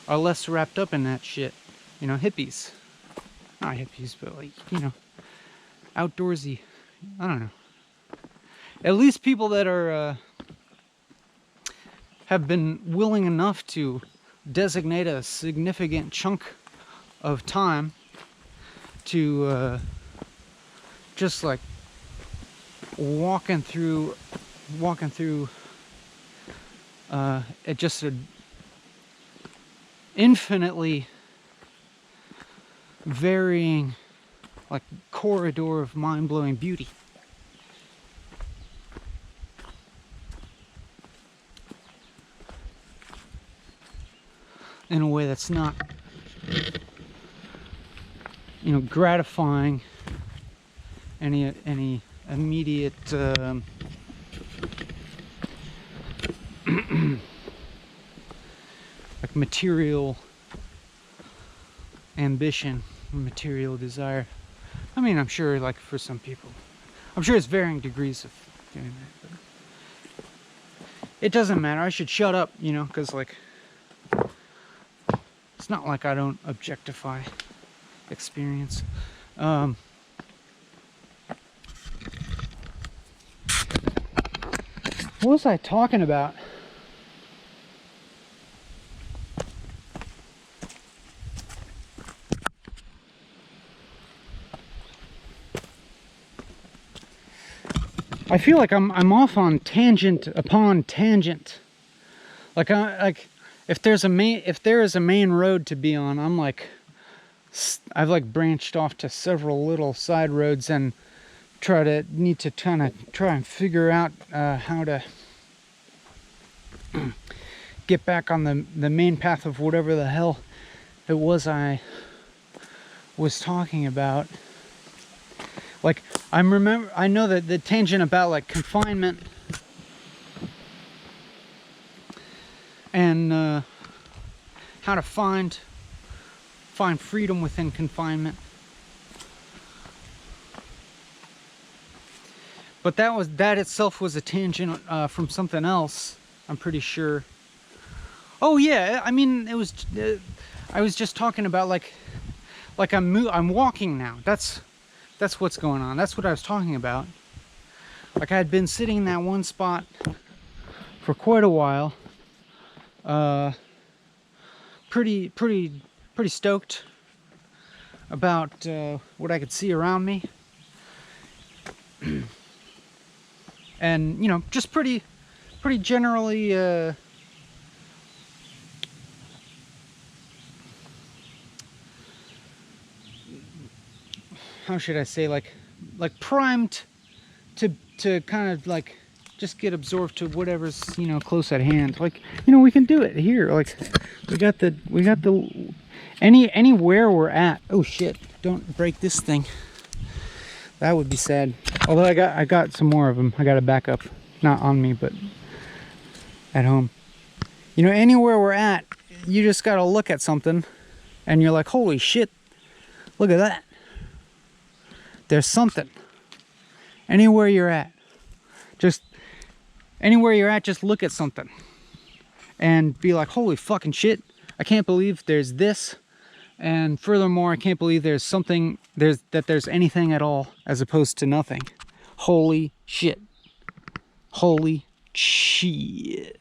are less wrapped up in that shit. You know, hippies. Not hippies, but like, you know, outdoorsy. I don't know. At least people that are have been willing enough to designate a significant chunk of time to just like walking through just a infinitely varying like corridor of mind-blowing beauty. In a way that's not, you know, gratifying any immediate like material ambition, material desire. I mean, I'm sure, like, for some people, I'm sure it's varying degrees of doing that, but it doesn't matter. I should shut up, you know, because like, it's not like I don't objectify experience. What was I talking about? I feel like I'm off on tangent upon tangent. Like if there is a main road to be on, I'm like, I've like branched off to several little side roads and need to try and figure out how to get back on the main path of whatever the hell it was I was talking about. Like, I know that the tangent about like confinement and how to find freedom within confinement. But that itself was a tangent from something else, I'm pretty sure. Oh yeah, I mean, it was I was just talking about like I'm walking now. That's what's going on. That's what I was talking about. Like, I had been sitting in that one spot for quite a while. Pretty stoked about what I could see around me. And, you know, just pretty generally how should I say, like primed to kind of like just get absorbed to whatever's, you know, close at hand. Like, you know, we can do it here. Like, we got the anywhere we're at. Oh shit, don't break this thing. That would be sad. Although I got some more of them. I got a backup, not on me, but at home. You know, anywhere we're at, you just got to look at something and you're like, holy shit, look at that. There's something. Anywhere you're at, just look at something and be like, holy fucking shit, I can't believe there's this. And furthermore, I can't believe there's something, there's anything at all as opposed to nothing. Holy shit. Holy shit.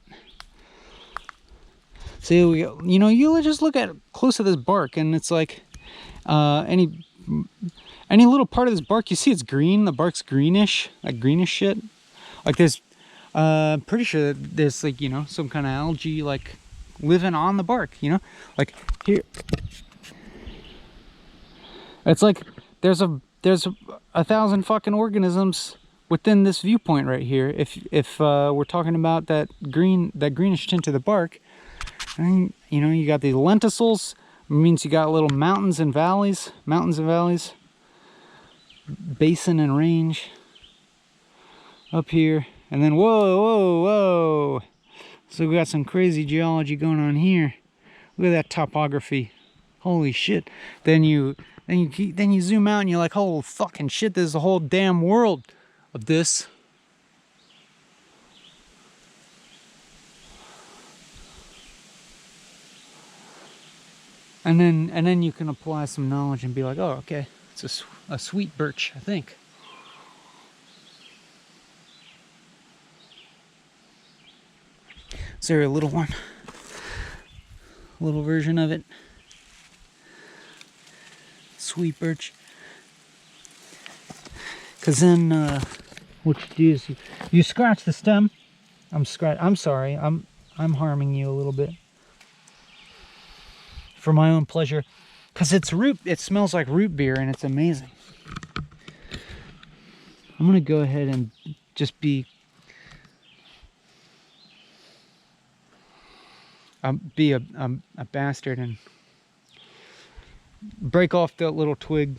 See, we go. You know, you just look at close to this bark and it's like any little part of this bark, you see it's green, the bark's greenish, like greenish shit. Like there's pretty sure that there's like, you know, some kind of algae like living on the bark, you know? Like here, it's like there's a 1,000 fucking organisms within this viewpoint right here. If we're talking about that greenish tint to the bark, and you know, you got these lenticels, means you got little mountains and valleys, basin and range up here, and then whoa. So we got some crazy geology going on here. Look at that topography. Holy shit. Then you zoom out and you're like, oh fucking shit, there's a whole damn world of this. And then you can apply some knowledge and be like, oh, okay, it's a sweet birch, I think. Is there a little one? A little version of it? Sweet birch. Because then what you do is you scratch the stem. I'm sorry. I'm harming you a little bit for my own pleasure, because it smells like root beer and it's amazing. I'm gonna go ahead and just be a bastard and break off that little twig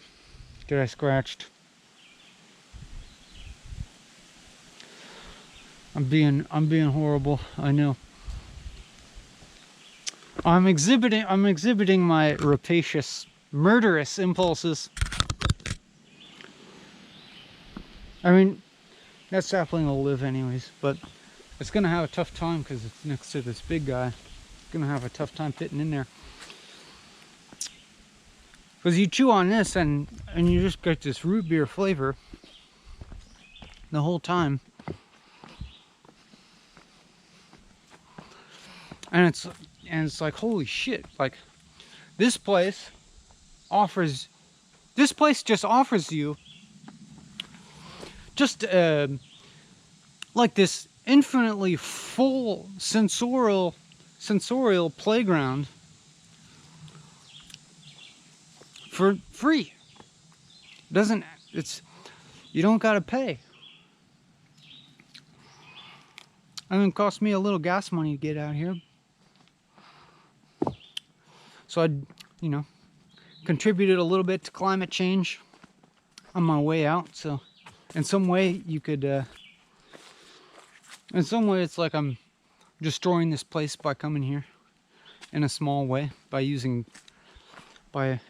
that I scratched. I'm being horrible, I know. I'm exhibiting my rapacious, murderous impulses. I mean, that sapling will live anyways, but it's gonna have a tough time because it's next to this big guy. It's gonna have a tough time fitting in there. Because you chew on this and you just get this root beer flavor the whole time. And it's like, holy shit, like this place just offers you just like this infinitely full sensorial playground for free. You don't gotta pay. I mean, it cost me a little gas money to get out here. So I, you know, contributed a little bit to climate change on my way out. So in some way you could, in some way it's like I'm destroying this place by coming here in a small way, by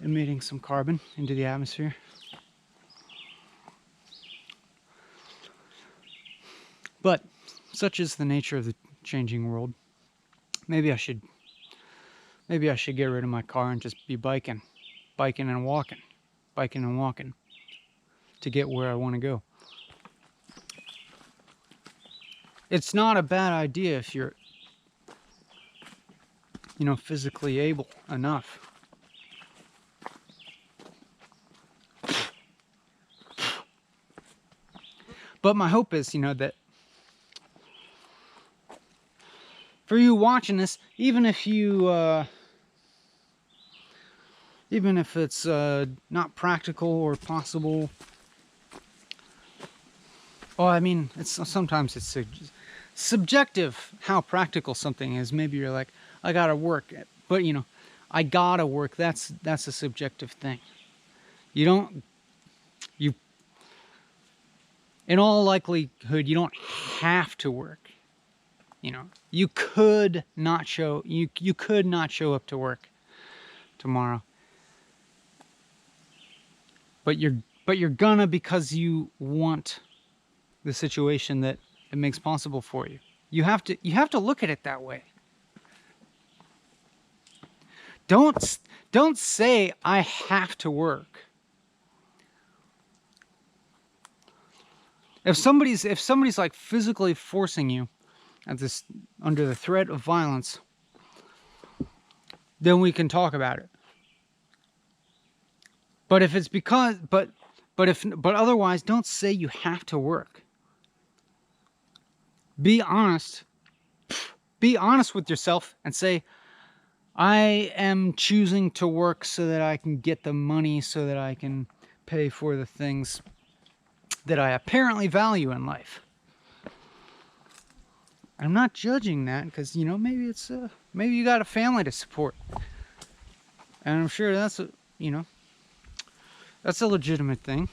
emitting some carbon into the atmosphere. But such is the nature of the changing world. Maybe I should get rid of my car and just be biking and walking to get where I want to go. It's not a bad idea if you're, you know, physically able enough. But my hope is, you know, that for you watching this, even if it's not practical or possible Oh, I mean, sometimes it's subjective how practical something is. Maybe you're like, I gotta work, but you know, I gotta work. That's a subjective thing. You don't, you, in all likelihood, you don't have to work. You know, you could not show up to work tomorrow, but you're gonna, because you want the situation that it makes possible for you. You have to look at it that way. Don't say I have to work. If somebody's like physically forcing you at this, under the threat of violence, then we can talk about it. But if it's because but otherwise, don't say you have to work. Be honest. Be honest with yourself and say, I am choosing to work so that I can get the money, so that I can pay for the things that I apparently value in life. I'm not judging that, because, you know, maybe it's maybe you got a family to support, and I'm sure that's a, you know, that's a legitimate thing.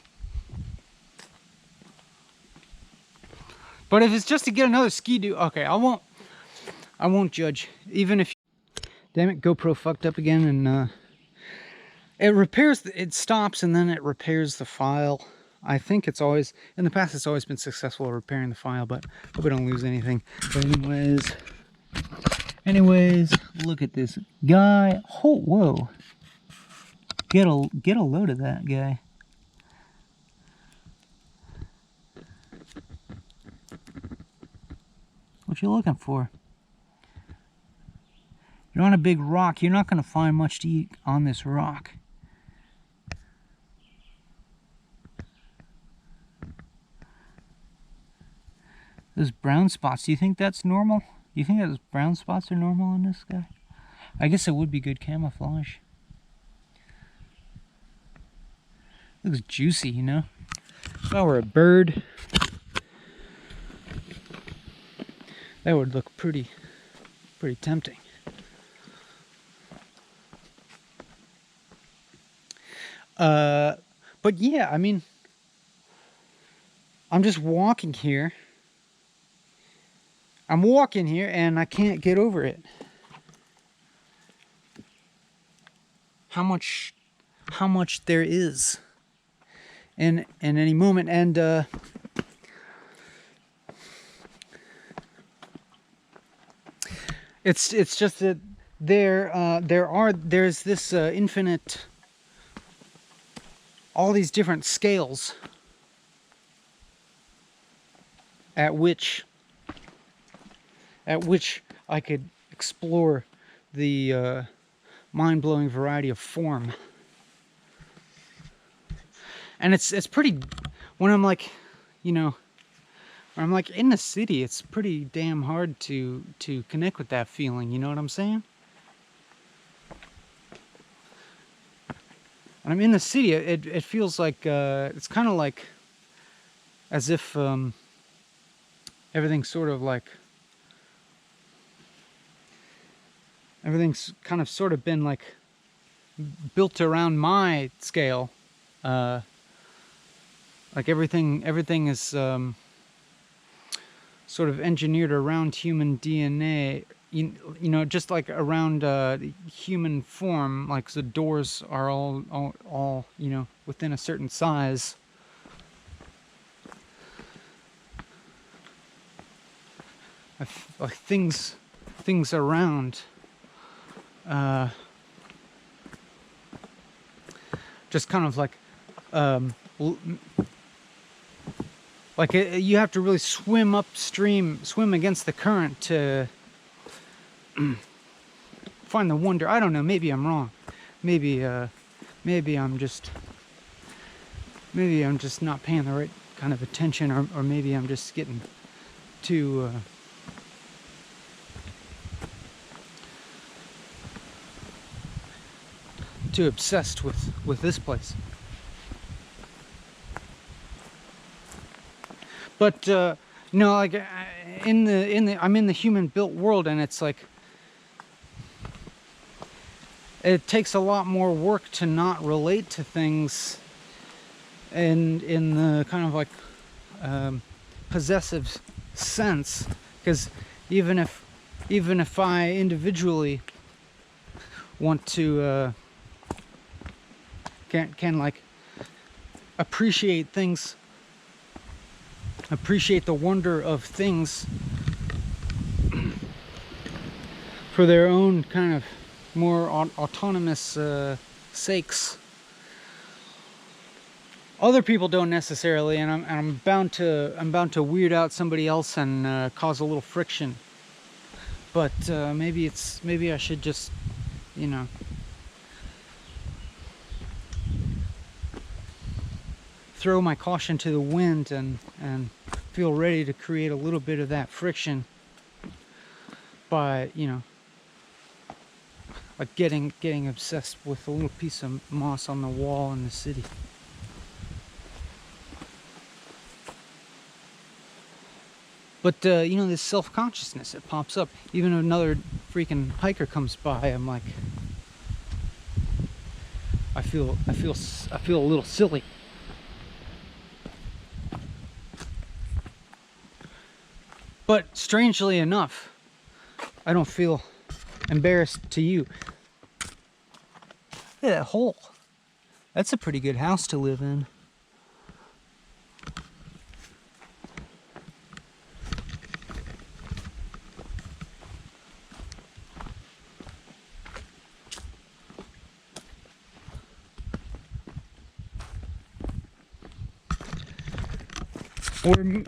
But if it's just to get another ski-doo, okay, I won't judge. Even if, damn it, GoPro fucked up again, and it repairs, it stops and then it repairs the file. I think it's always, in the past, it's always been successful at repairing the file, but hope I don't lose anything. But anyways, look at this guy. Oh, whoa. Get a load of that guy. What you looking for? You're on a big rock. You're not going to find much to eat on this rock. Those brown spots, do you think that's normal? Do you think those brown spots are normal on this guy? I guess it would be good camouflage. Looks juicy, you know? If I were a bird, that would look pretty tempting. But yeah, I mean, I'm just walking here. I'm walking here and I can't get over it. How much there is in any moment, and it's just that there's this infinite, all these different scales at which I could explore the mind-blowing variety of form. And it's pretty, when I'm like, you know, when I'm like in the city, it's pretty damn hard to connect with that feeling, you know what I'm saying? When I'm in the city, it feels like, it's kind of like as if everything's sort of like, everything's kind of sort of been like built around my scale. Like everything is sort of engineered around human DNA, you know, just like around human form. Like the doors are all you know, within a certain size. Like things around. Just kind of like you have to really swim upstream, swim against the current to find the wonder. I don't know, maybe I'm wrong. Maybe I'm just not paying the right kind of attention, or maybe I'm just getting too obsessed with this place. But no, like I'm in the human-built world, and it's like it takes a lot more work to not relate to things in the kind of like possessive sense, because even if I individually want to can like appreciate things, appreciate the wonder of things for their own kind of more autonomous sakes. Other people don't necessarily, and I'm bound to weird out somebody else and cause a little friction. But maybe I should just, you know, throw my caution to the wind and feel ready to create a little bit of that friction by, you know, like getting obsessed with a little piece of moss on the wall in the city. But you know, this self-consciousness, it pops up. Even if another freaking hiker comes by, I'm like, I feel a little silly. But strangely enough, I don't feel embarrassed to you. Look at that hole. That's a pretty good house to live in.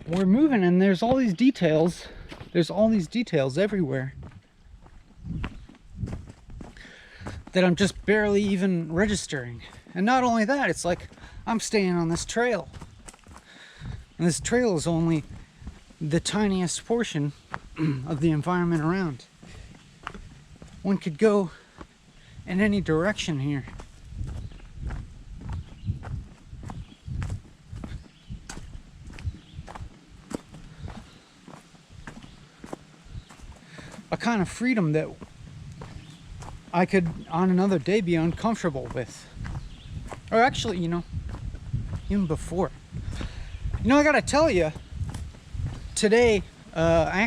We're moving, and there's all these details. There's all these details everywhere that I'm just barely even registering. And not only that, it's like I'm staying on this trail. And this trail is only the tiniest portion of the environment around. One could go in any direction here. A kind of freedom that I could on another day be uncomfortable with. Or actually, you know, even before. You know, I gotta tell you, today, I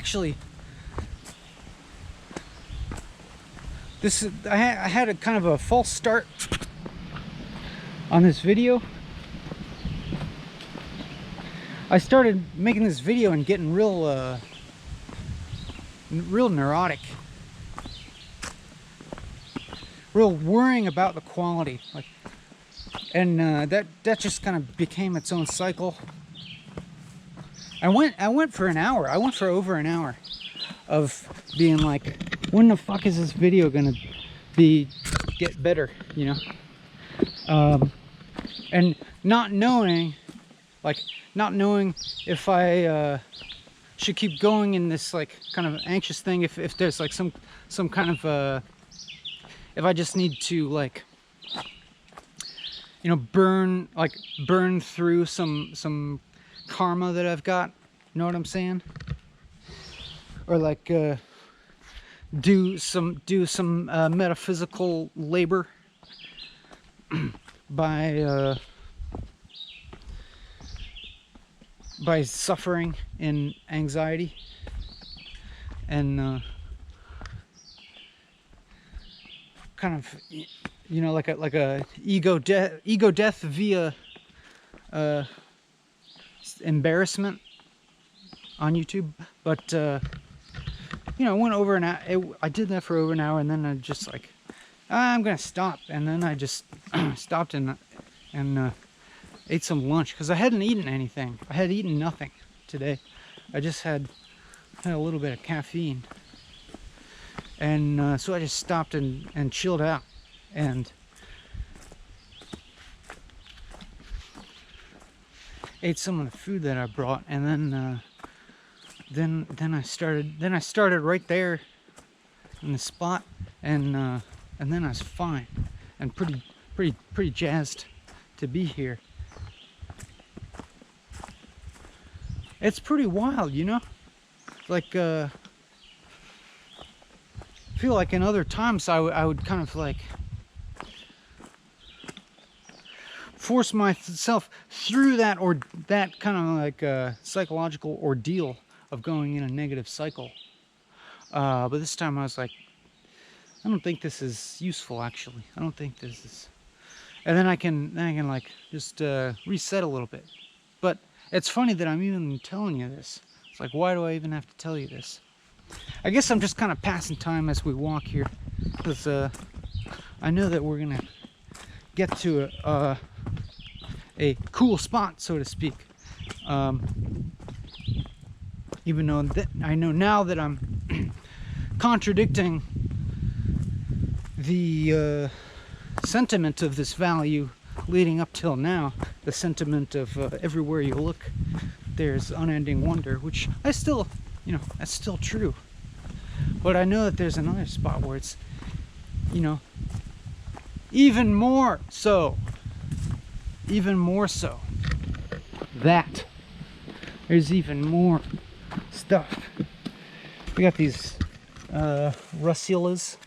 had a kind of a false start on this video. I started making this video and getting real neurotic, real worrying about the quality, like, and that just kind of became its own cycle. I went for an hour. I went for over an hour of being like, when the fuck is this video gonna get better, you know? And not knowing if I should keep going in this like kind of anxious thing, if there's like some kind of if I just need to, like, you know, burn through some karma that I've got, you know what I'm saying? Or like do some metaphysical labor by suffering in anxiety and kind of, you know, like a ego death via embarrassment on YouTube. But you know, I went over an hour. I did that for over an hour, and then I just like, I'm gonna stop, and then I just stopped and ate some lunch, because I hadn't eaten anything. I had eaten nothing today. I just had a little bit of caffeine, and so I just stopped and chilled out, and ate some of the food that I brought, and then I started right there in the spot, and then I was fine and pretty jazzed to be here. It's pretty wild, you know? Like, I feel like in other times I would kind of like force myself through that, or that kind of like psychological ordeal of going in a negative cycle. But this time I was like, I don't think this is useful, actually. I don't think this is... And then I can like just reset a little bit. But it's funny that I'm even telling you this. It's like, why do I even have to tell you this? I guess I'm just kind of passing time as we walk here, because I know that we're gonna get to a cool spot, so to speak. Even though that I know now that I'm contradicting the sentiment of this value leading up till now, the sentiment of everywhere you look there's unending wonder, which I still, you know, that's still true. But I know that there's another spot where it's, you know, even more so. That there's even more stuff. We got these russulas.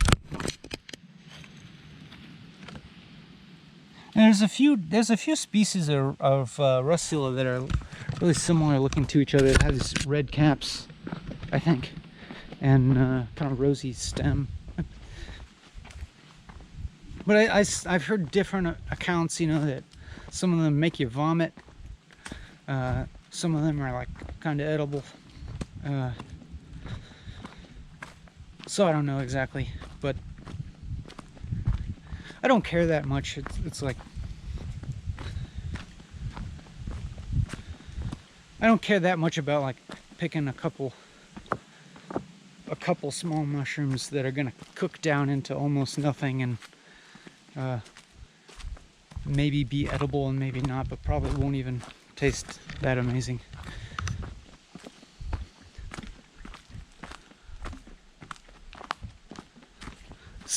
And there's a few species of russula that are really similar looking to each other. It has these red caps, I think, and kind of rosy stem. But I've heard different accounts, you know, that some of them make you vomit. Some of them are like kind of edible. So I don't know exactly, but I don't care that much. It's like, I don't care that much about like picking a couple small mushrooms that are gonna cook down into almost nothing and maybe be edible and maybe not, but probably won't even taste that amazing.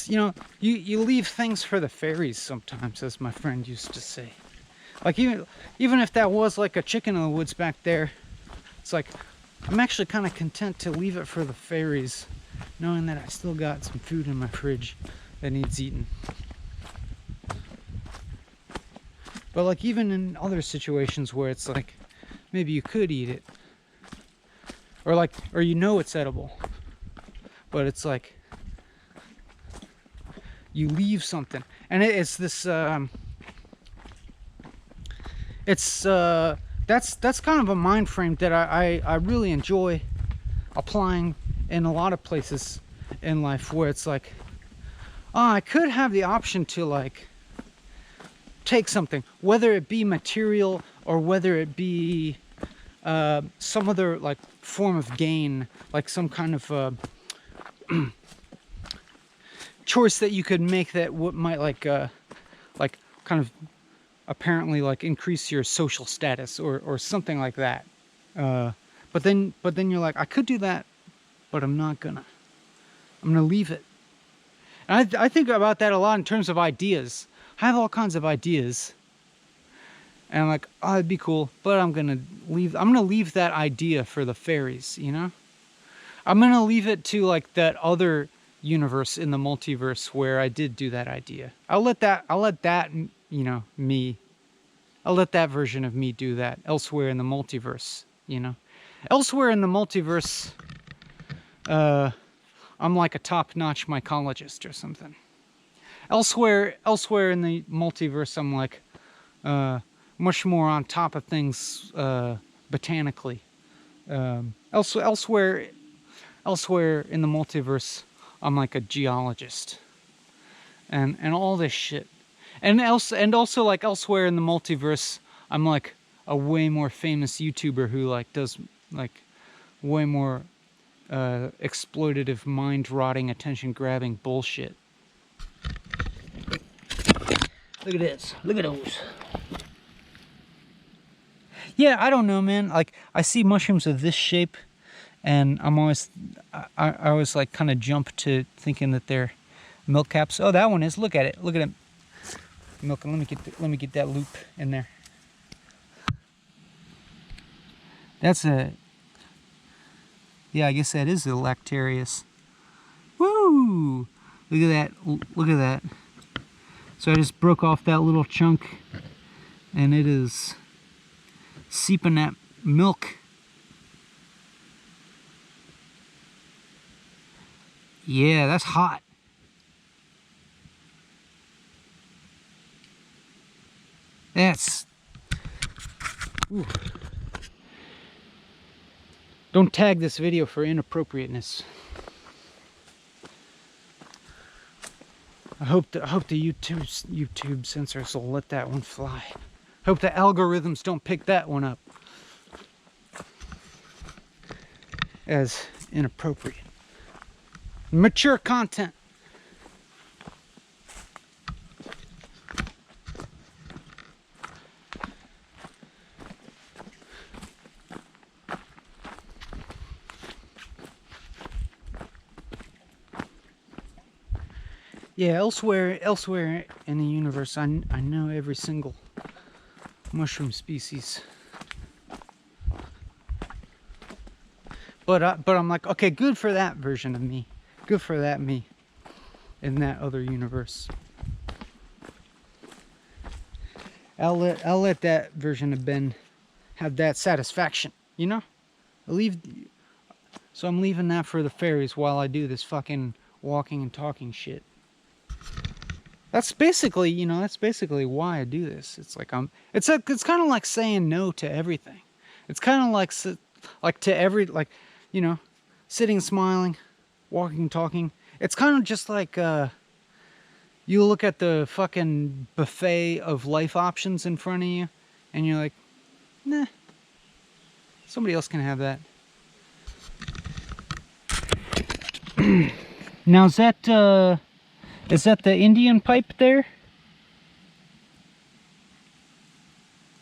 You know, you leave things for the fairies sometimes, as my friend used to say. Like, even if that was like a chicken in the woods back there, it's like, I'm actually kind of content to leave it for the fairies, knowing that I still got some food in my fridge that needs eaten. But like, even in other situations where it's like, maybe you could eat it, or like, or you know it's edible, but it's like, you leave something, and it's this that's kind of a mind frame that I really enjoy applying in a lot of places in life, where it's like, oh, I could have the option to like take something, whether it be material or whether it be some other like form of gain, like some kind of choice that you could make that might like kind of apparently like increase your social status or something like that. But then you're like, I could do that, but I'm not gonna. I'm gonna leave it. And I think about that a lot in terms of ideas. I have all kinds of ideas, and I'm like, oh, it'd be cool, but I'm gonna leave that idea for the fairies, you know? I'm gonna leave it to like that other universe in the multiverse where I did do that idea. I'll let that, you know, I'll let that version of me do that elsewhere in the multiverse, you know? Elsewhere in the multiverse, I'm like a top-notch mycologist or something. Elsewhere in the multiverse, I'm like much more on top of things botanically. Elsewhere in the multiverse, I'm like a geologist, and all this shit. And also like elsewhere in the multiverse, I'm like a way more famous YouTuber who like does like way more exploitative, mind-rotting, attention-grabbing bullshit. Look at this. Look at those. Yeah, I don't know, man. Like, I see mushrooms of this shape, and I always like kind of jump to thinking that they're milk caps. Oh, that one is. Look at it. Look at it. Milk. Let me get that loop in there. That's a... Yeah, I guess that is a Lactarius. Woo! Look at that. Look at that. So I just broke off that little chunk, and it is seeping that milk. Yeah, that's hot. That's... Ooh. Don't tag this video for inappropriateness. I hope the YouTube censors will let that one fly. Hope the algorithms don't pick that one up as inappropriate. Mature content. Yeah, elsewhere in the universe, I know every single mushroom species. But I'm like, okay, good for that version of me. Good for that me in that other universe. I'll let that version of Ben have that satisfaction, you know? So I'm leaving that for the fairies while I do this fucking walking and talking shit. That's basically, you know, that's basically why I do this. It's like it's kind of like saying no to everything. It's kind of like to every, like, you know, sitting, smiling, walking, talking. It's kind of just like you look at the fucking buffet of life options in front of you, and you're like, nah, somebody else can have that. Now is that the Indian pipe there?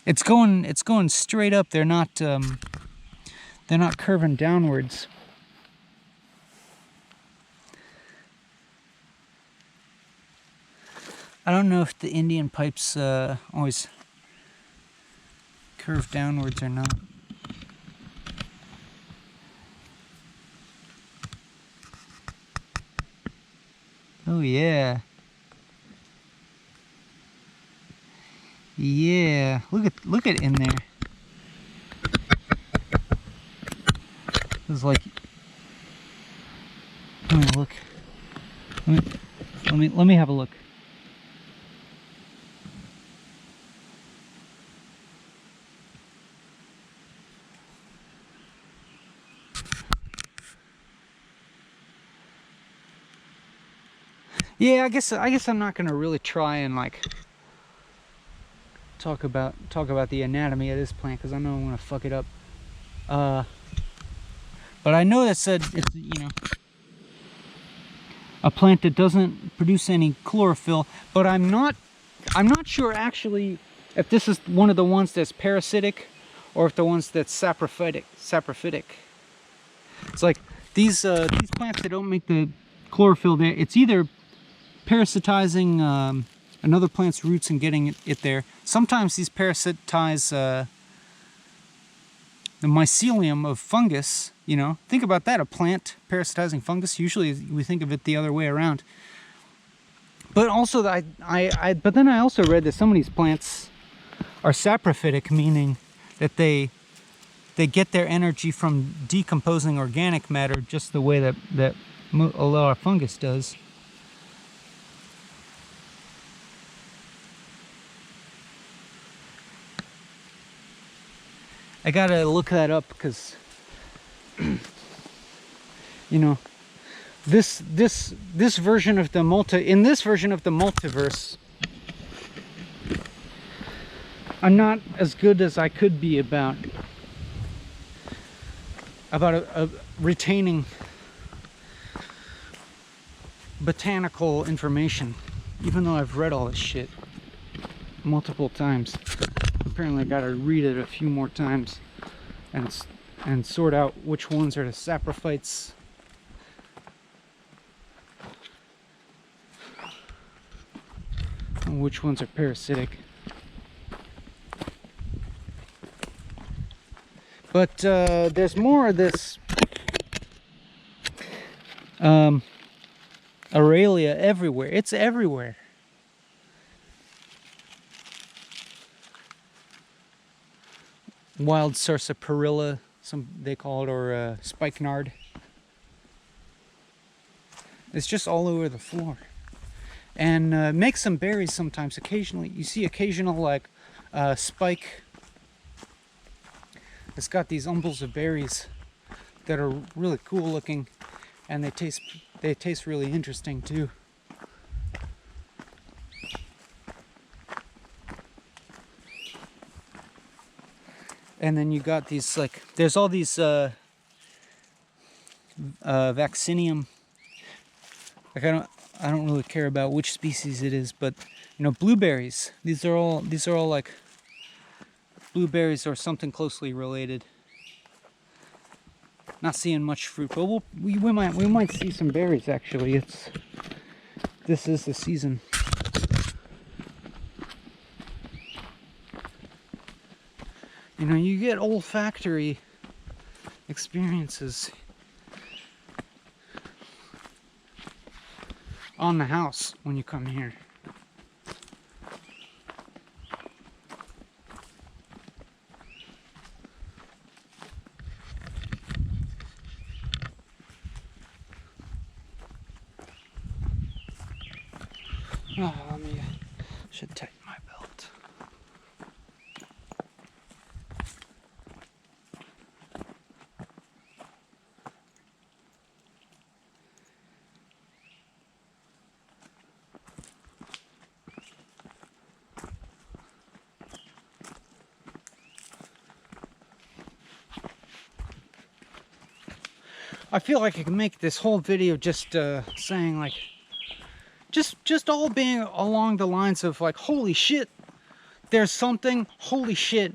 It's going straight up. They're not curving downwards. I don't know if the Indian pipes always curve downwards or not. Oh yeah. Yeah, look at in there. It's like, let me look. Let me have a look. Yeah, I guess I'm not gonna really try and like talk about the anatomy of this plant because I know I'm gonna fuck it up. But I know that said it's, you know, a plant that doesn't produce any chlorophyll. But I'm not sure actually if this is one of the ones that's parasitic or if the ones that's saprophytic. It's like these plants that don't make the chlorophyll there. It's either parasitizing another plant's roots and getting it there. Sometimes these parasitize the mycelium of fungus. You know, think about that, a plant parasitizing fungus. Usually we think of it the other way around. But also, but then I also read that some of these plants are saprophytic, meaning that they get their energy from decomposing organic matter just the way that a lot of fungus does. I gotta look that up because, you know, this version of the multiverse, I'm not as good as I could be about retaining botanical information, even though I've read all this shit multiple times. Apparently I gotta read it a few more times and sort out which ones are the saprophytes and which ones are parasitic. But there's more of this Aralia everywhere. It's everywhere. Wild sarsaparilla, some they call it, or spikenard. It's just all over the floor. And make some berries sometimes. Occasionally, you see occasional like spike. It's got these umbels of berries that are really cool looking, and they taste really interesting too. And then you got these like, there's all these vaccinium. Like I don't really care about which species it is, but you know, blueberries. These are all like blueberries or something closely related. Not seeing much fruit, but we might see some berries actually. This is the season. You know, you get olfactory experiences on the house when you come here. Oh, should tighten my belt. I feel like I can make this whole video just saying like, just all being along the lines of like, holy shit, there's something, holy shit,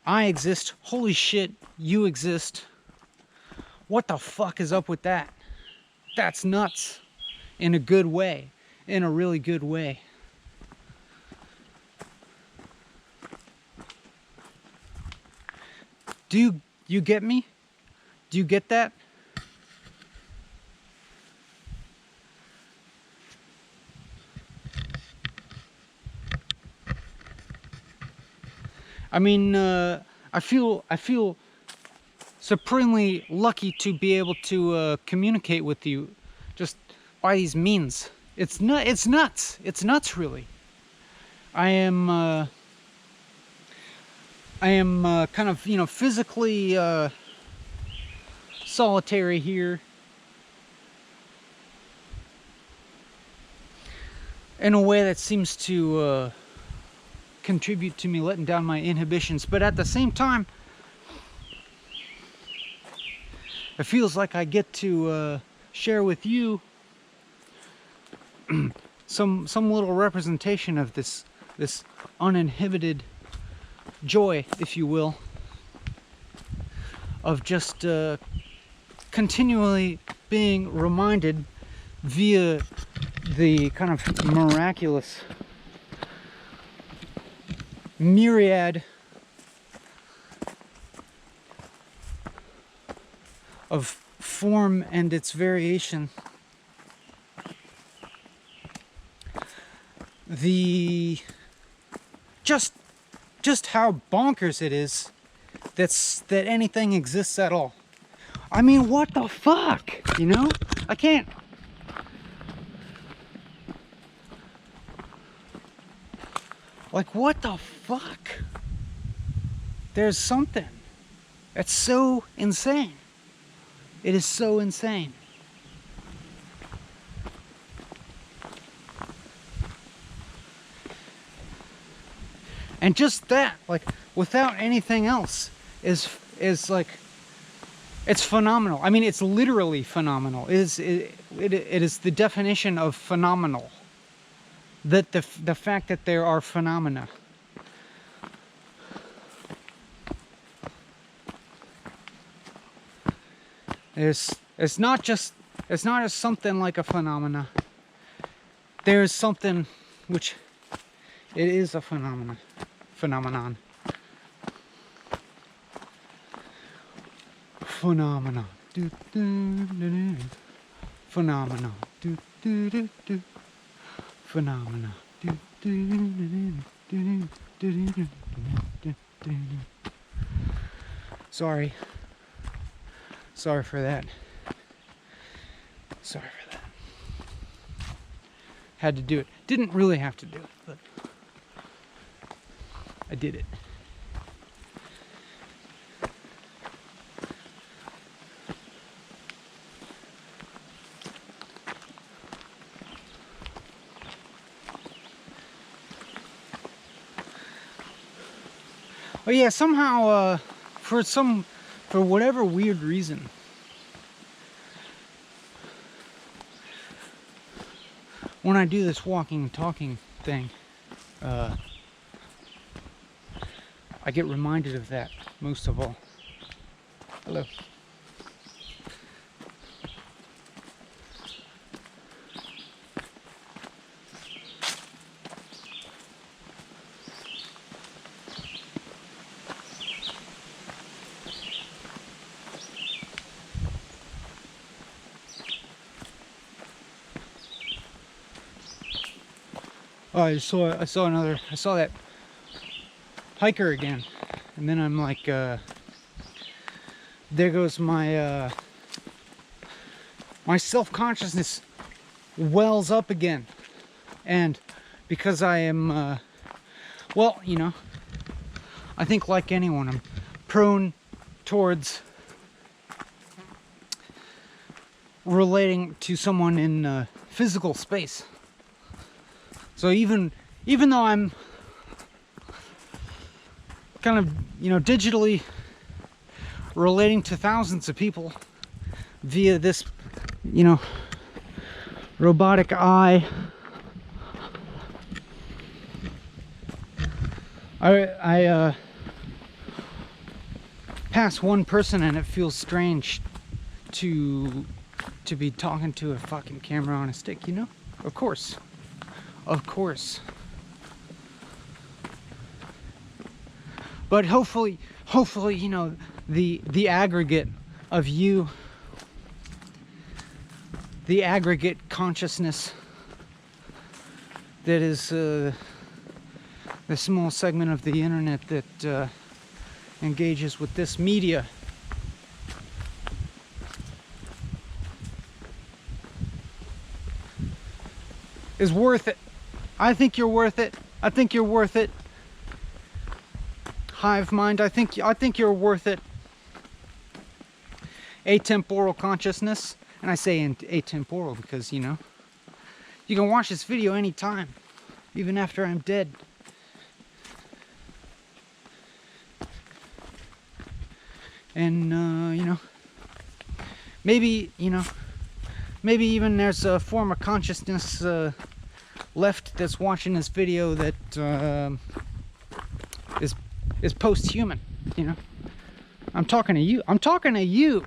I exist, holy shit, you exist. What the fuck is up with that? That's nuts. In a good way. In a really good way. Do you get me? Do you get that? I mean, I feel supremely lucky to be able to communicate with you just by these means. It's nuts. It's nuts, really. I am kind of, you know, physically solitary here. In a way that seems to contribute to me letting down my inhibitions, but at the same time, it feels like I get to share with you some little representation of this uninhibited joy, if you will, of just continually being reminded via the kind of miraculous myriad of form and its variation, the just how bonkers it is that anything exists at all. I mean, what the fuck, you know? I can't. Like, what the fuck? There's something. That's so insane. It is so insane. And just that, like, without anything else, is like, it's phenomenal. I mean, it's literally phenomenal. It is the definition of phenomenal. That the fact that there are phenomena. It's not just something like a phenomenon. There's something which it is a phenomenon. Phenomena. Do, do, do, do. Phenomena. Do, do, do, do. Phenomena. Do, do, do, do, do, do, do, do, do, do. Sorry. Sorry for that. Sorry for that. Had to do it. Didn't really have to do it, but I did it. Oh yeah, somehow, for whatever weird reason, when I do this walking and talking thing, I get reminded of that most of all. Hello. Oh, I saw that hiker again, and then I'm like, there goes my my self-consciousness wells up again, and because I am, well, you know, I think like anyone, I'm prone towards relating to someone in physical space. So even though I'm kind of, you know, digitally relating to thousands of people via this, you know, robotic eye, I pass one person and it feels strange to be talking to a fucking camera on a stick, you know? Of course. Of course. But hopefully, you know, the aggregate of you, the aggregate consciousness that is the small segment of the internet that engages with this media, is worth it. I think you're worth it. I think you're worth it. Hive mind, I think you're worth it. Atemporal consciousness, and I say atemporal because, you know, you can watch this video anytime, even after I'm dead. And you know, maybe even there's a form of consciousness left that's watching this video that is post-human, you know. I'm talking to you. I'm talking to you.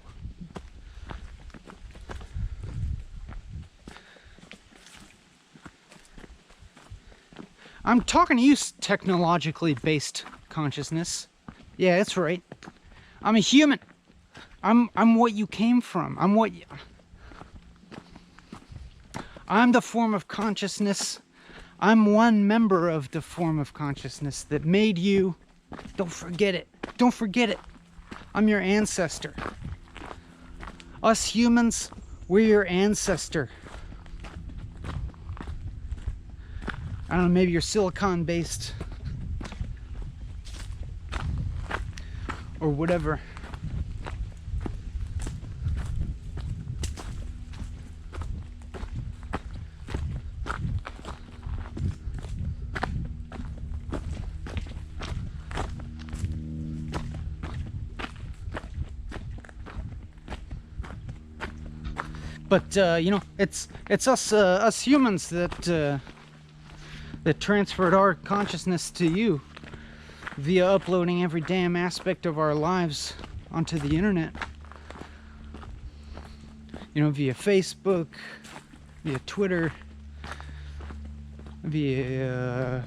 I'm talking to you, technologically based consciousness. Yeah, that's right. I'm a human. I'm what you came from. I'm the form of consciousness. I'm one member of the form of consciousness that made you. Don't forget it. Don't forget it. I'm your ancestor. Us humans, we're your ancestor. I don't know, maybe you're silicon-based. Or whatever. But you know, it's us humans that transferred our consciousness to you via uploading every damn aspect of our lives onto the internet. You know, via Facebook, via Twitter, via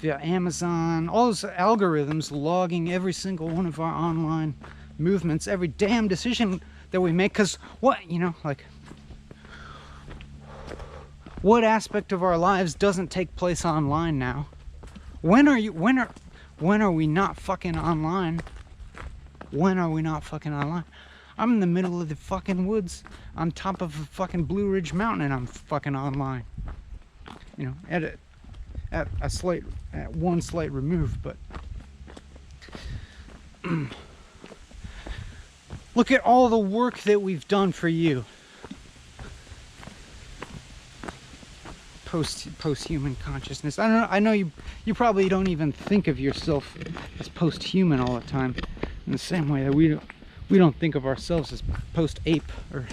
Amazon, all those algorithms logging every single one of our online movements, every damn decision that we make. Because what, you know, like, what aspect of our lives doesn't take place online now? When are we not fucking online? When are we not fucking online? I'm in the middle of the fucking woods on top of a fucking Blue Ridge Mountain and I'm fucking online. You know, at one slight remove, but look at all the work that we've done for you. Post-human consciousness. I don't know. I know you probably don't even think of yourself as post-human all the time, in the same way that we don't think of ourselves as post-ape or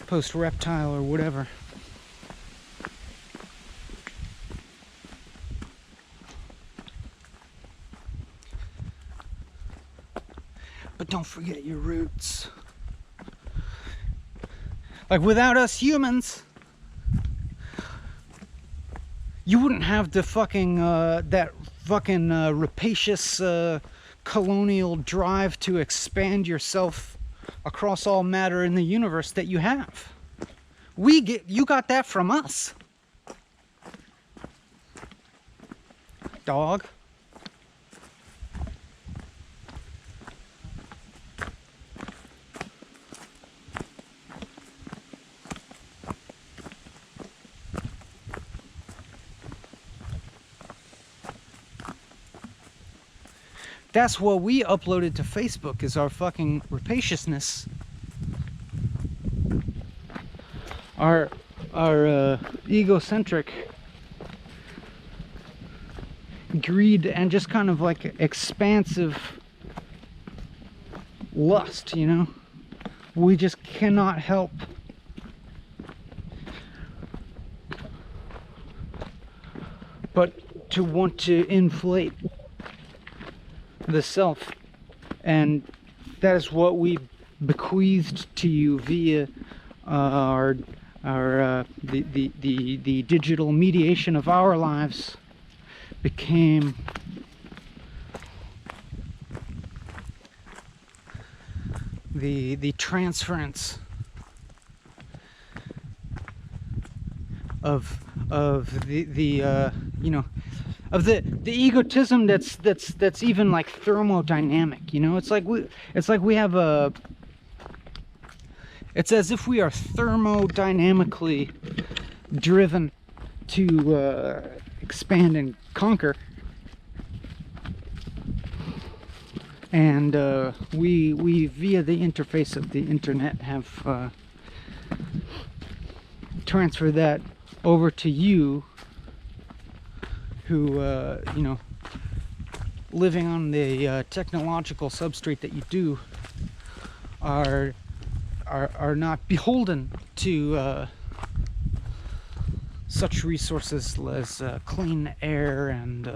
post-reptile or whatever. But don't forget your roots. Like, without us humans, you wouldn't have the fucking that fucking rapacious colonial drive to expand yourself across all matter in the universe that you have. You got that from us, dog. That's what we uploaded to Facebook, is our fucking rapaciousness. Our egocentric greed and just kind of like expansive lust, you know? We just cannot help but to want to inflate the self, and that is what we bequeathed to you via the digital mediation of our lives. Became the transference of the you know, of the egotism that's even like thermodynamic, you know? It's like we have a, it's as if we are thermodynamically driven to expand and conquer, and we via the interface of the internet have transferred that over to you, who you know, living on the technological substrate that you do, are not beholden to such resources as clean air and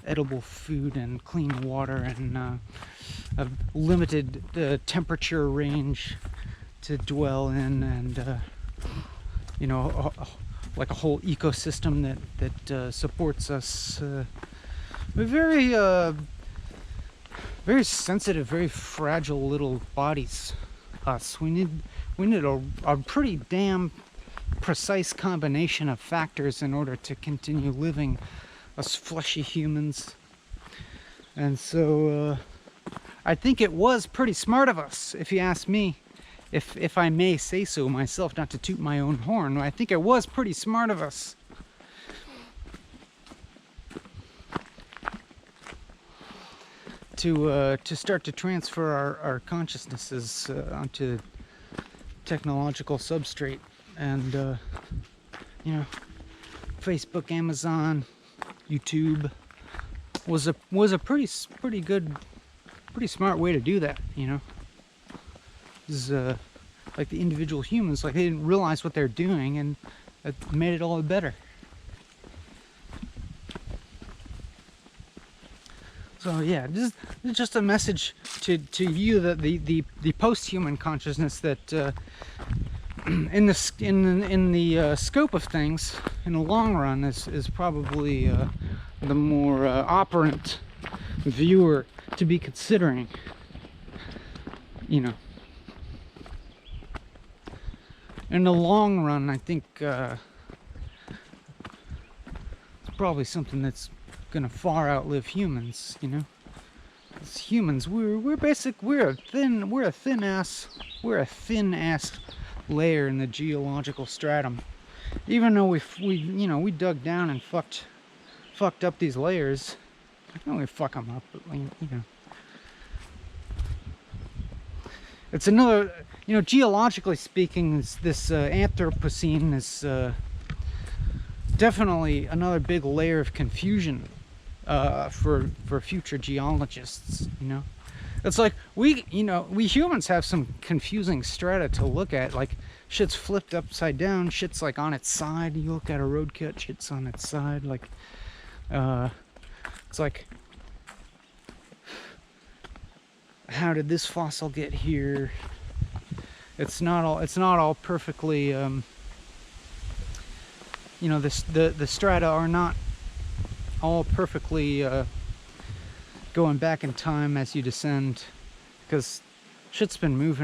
edible food and clean water and a limited temperature range to dwell in, and you know, like a whole ecosystem that supports us. Very very sensitive, very fragile little bodies. Us. We need a pretty damn precise combination of factors in order to continue living, us fleshy humans. And so I think it was pretty smart of us, if you ask me. If I may say so myself, not to toot my own horn, I think it was pretty smart of us to start to transfer our consciousnesses onto technological substrate. And you know, Facebook, Amazon, YouTube was a pretty good, pretty smart way to do that, you know. Is like the individual humans, like, they didn't realize what they're doing, and it made it all better. So yeah, this is just a message to you, that the post-human consciousness, that in the scope of things, in the long run, is probably the more operant viewer to be considering. you know, in the long run, I think it's probably something that's gonna far outlive humans, you know. As humans, we're a thin ass layer in the geological stratum. Even though we dug down and fucked up these layers, I can only fuck them up, but you know. It's another, you know, geologically speaking, this Anthropocene is definitely another big layer of confusion for future geologists, you know. It's like we humans have some confusing strata to look at, like shit's flipped upside down, shit's like on its side. You look at a road cut, shit's on its side, like it's like, how did this fossil get here? It's not all perfectly you know, the strata are not all perfectly going back in time as you descend, because shit's moved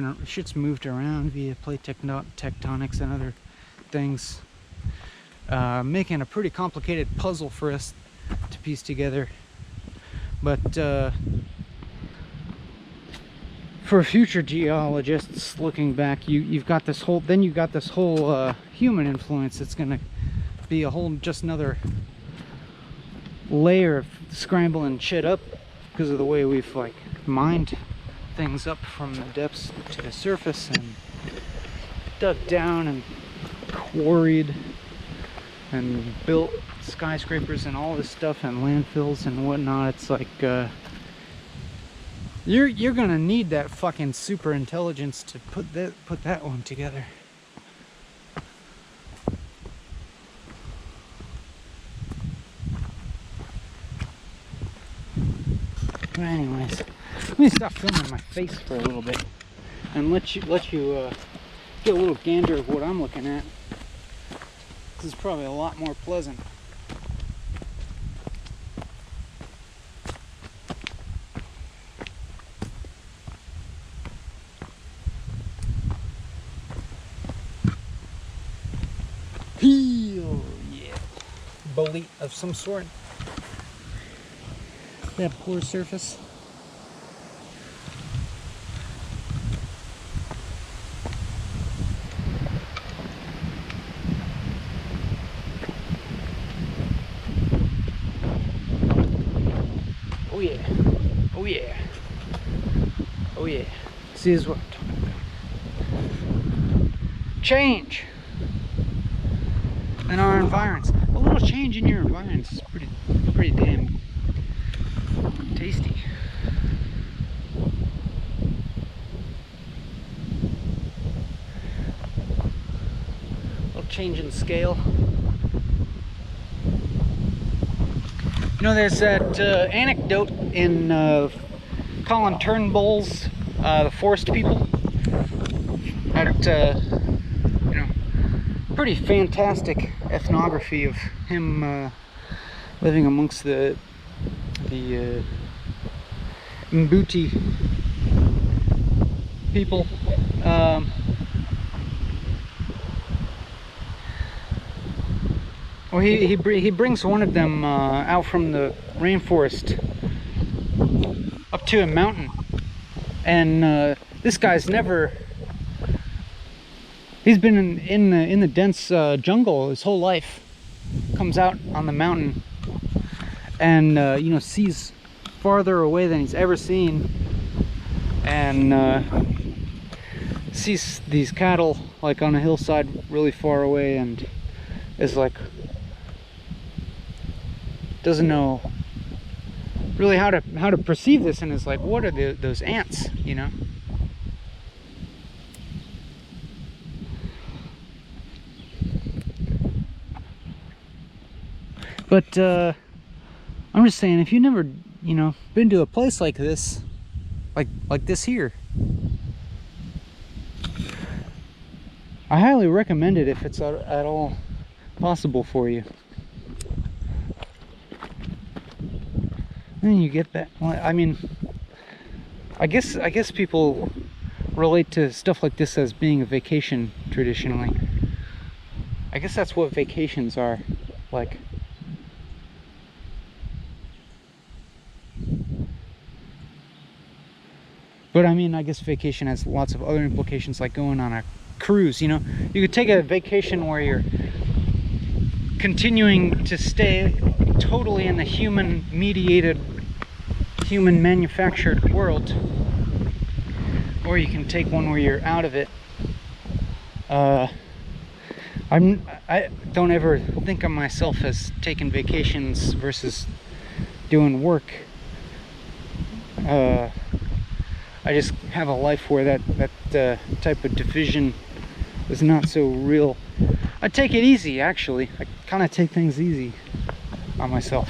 around via plate tectonics and other things, making a pretty complicated puzzle for us to piece together. But for future geologists looking back, you've got this whole human influence that's gonna be just another layer of scrambling shit up because of the way we've like mined things up from the depths to the surface and dug down and quarried and built skyscrapers and all this stuff and landfills and whatnot. It's like you're gonna need that fucking super intelligence to put that one together. But anyways, let me stop filming my face for a little bit and let you get a little gander of what I'm looking at. This is probably a lot more pleasant. Heel, yeah. Bolete of some sort. That poor surface. Oh yeah. Oh yeah. Oh yeah. See, this is what I'm talking about. Change in our environs. A little change in your environs is pretty damn tasty. A little change in scale. You know, there's that anecdote in Colin Turnbull's The Forest People. That you know, pretty fantastic ethnography of him living amongst the Mbuti people. Well, he brings one of them out from the rainforest up to a mountain, and this guy's never. He's been in the dense jungle his whole life. Comes out on the mountain, and you know, sees farther away than he's ever seen, and sees these cattle like on a hillside really far away, and is like, doesn't know really how to perceive this, and is like, what are those ants, you know? But I'm just saying, if you never, you know, been to a place like this, like this here, I highly recommend it if it's at all possible for you. And then you get that. Well, I mean, I guess people relate to stuff like this as being a vacation traditionally. I guess that's what vacations are like. But I mean, I guess vacation has lots of other implications, like going on a cruise, you know? You could take a vacation where you're continuing to stay totally in the human-mediated, human-manufactured world. Or you can take one where you're out of it. I don't ever think of myself as taking vacations versus doing work. I just have a life where that type of division is not so real. I take it easy, actually. I kind of take things easy on myself.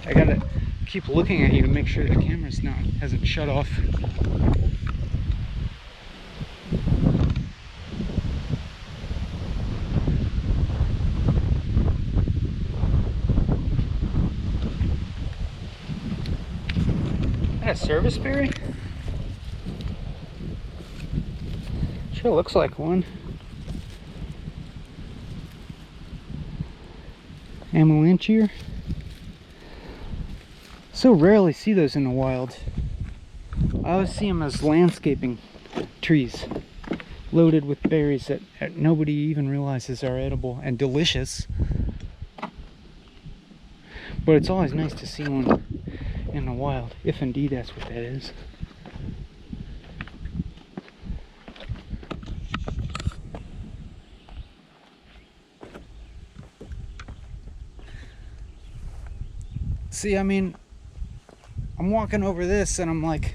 I gotta keep looking at you to make sure the camera's hasn't shut off. Is that a service berry? Sure looks like one. Amelanchier. So rarely see those in the wild. I always see them as landscaping trees loaded with berries that nobody even realizes are edible and delicious. But it's always nice to see one in the wild, if indeed that's what that is. See, I mean, I'm walking over this and I'm like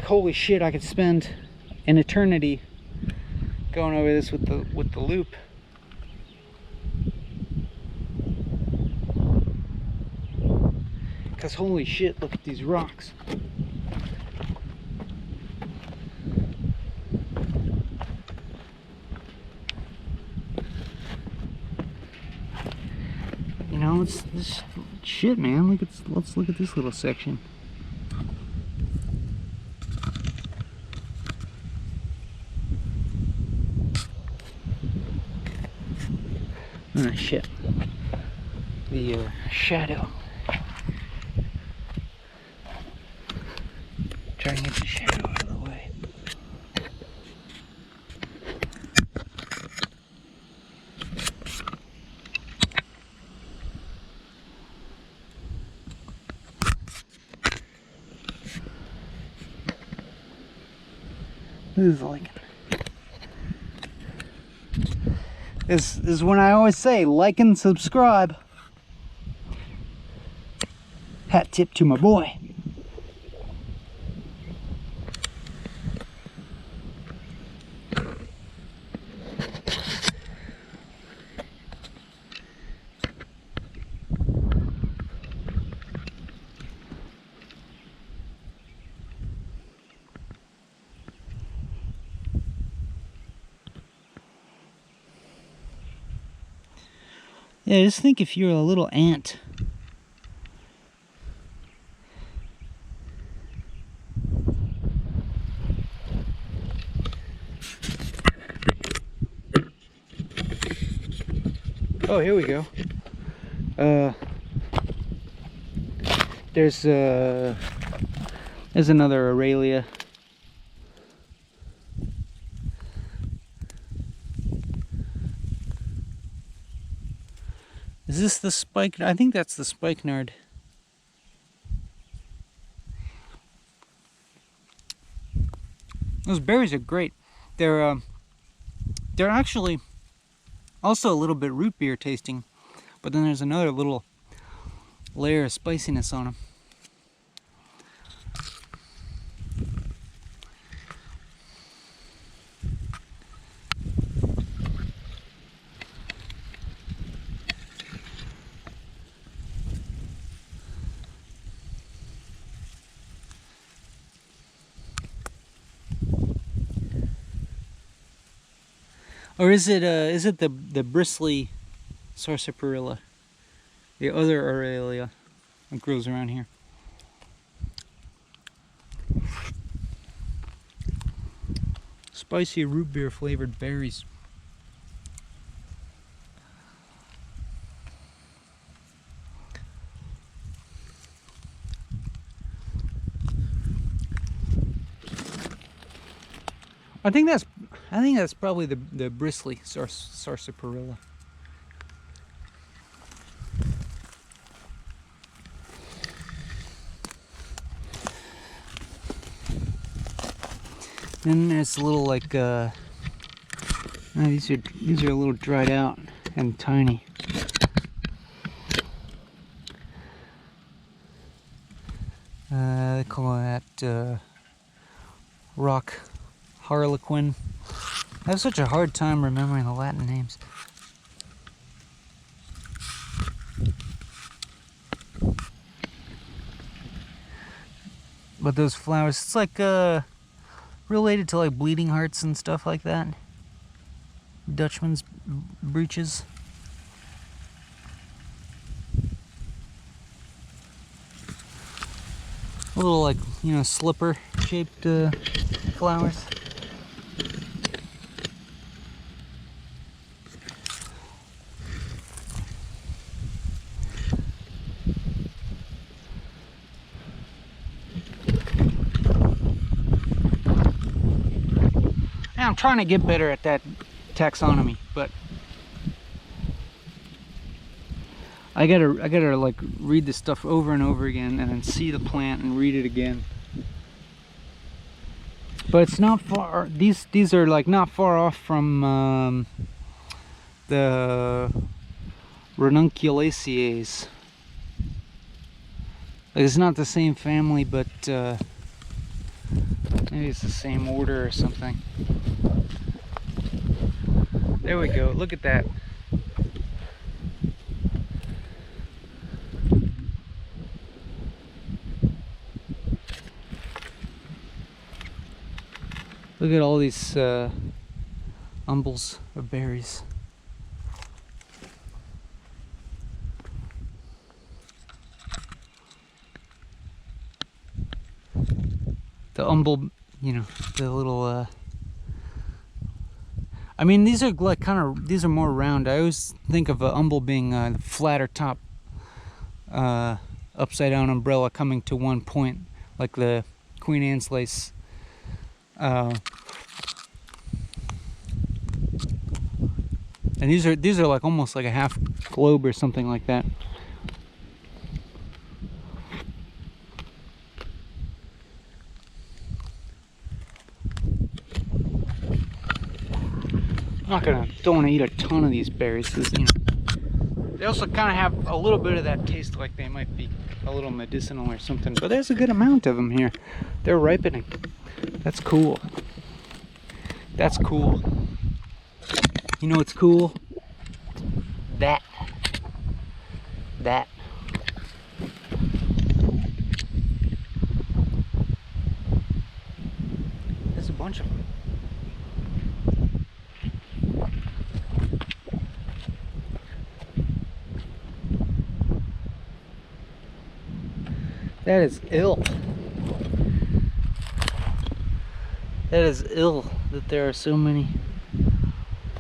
holy shit, I could spend an eternity going over this with the loop. Cause holy shit, look at these rocks. You know, it's this shit, man. Let's look at this little section. Ah, shit. The shadow. Try and get the shadow out of the way. This is like... This is when I always say, like and subscribe. Hat tip to my boy. Yeah, just think if you're a little ant. Oh, here we go. There's another Aurelia. Is this the spike? I think that's the spikenard. Those berries are great. They're actually also a little bit root beer tasting, but then there's another little layer of spiciness on them. Or is it the bristly sarsaparilla? The other Aurelia that grows around here. Spicy root beer flavored berries. I think that's probably the bristly sarsaparilla. Then there's a little like these are a little dried out and tiny. They call that rock harlequin. I have such a hard time remembering the Latin names. But those flowers, it's like related to like bleeding hearts and stuff like that. Dutchman's breeches. A little like, slipper shaped flowers. I'm trying to get better at that taxonomy, but I gotta like read this stuff over and over again and then see the plant and read it again. But it's not far, these are like not far off from the Ranunculaceae. Like it's not the same family, but maybe it's the same order or something. There we go, look at that. Look at all these umbels of berries. The umbel, the little I mean, these are like these are more round. I always think of an umbel being a flatter top, upside down umbrella coming to one point, like the Queen Anne's lace. And these are like almost like a half globe or something like that. Don't want to eat a ton of these berries. They also kind of have a little bit of that taste, like they might be a little medicinal or something. But there's a good amount of them here. They're ripening. That's cool. That's cool. You know what's cool? That. There's a bunch of them. That is ill. That is ill that there are so many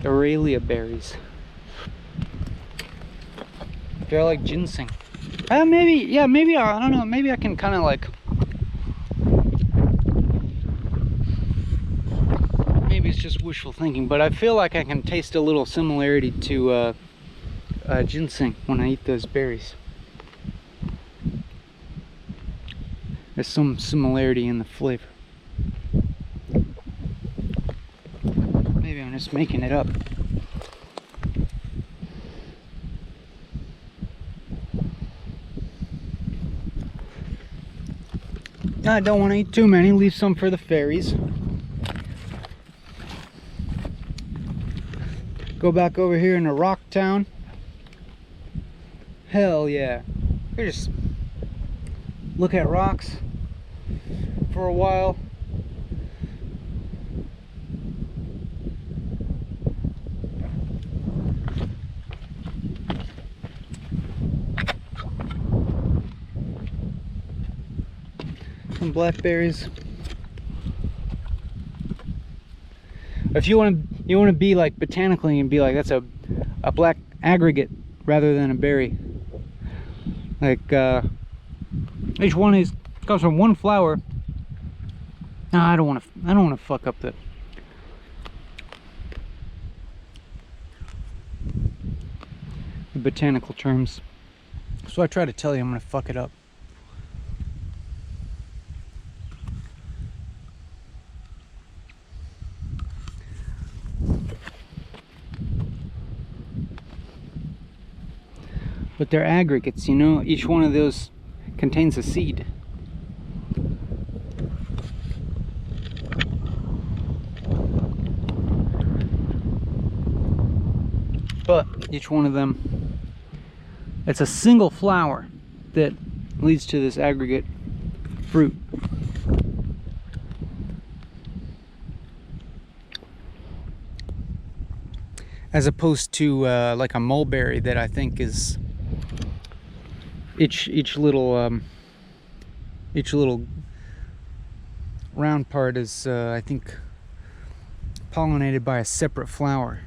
Aurelia berries. They're like ginseng. Maybe I don't know. Maybe I can kind of like. Maybe it's just wishful thinking, but I feel like I can taste a little similarity to ginseng when I eat those berries. There's some similarity in the flavor. Maybe I'm just making it up. I don't want to eat too many, leave some for the fairies. Go back over here into Rock Town. Hell yeah. We just look at rocks for a while. some blackberries. If you want to be like botanically and be like, that's a black aggregate rather than a berry. Like each one comes from one flower. No, I don't want to fuck up the botanical terms. So I try to tell you I'm gonna fuck it up. But they're aggregates, you know, each one of those contains a seed. But each one of them, it's a single flower that leads to this aggregate fruit. As opposed to like a mulberry that I think is each little round part is I think pollinated by a separate flower.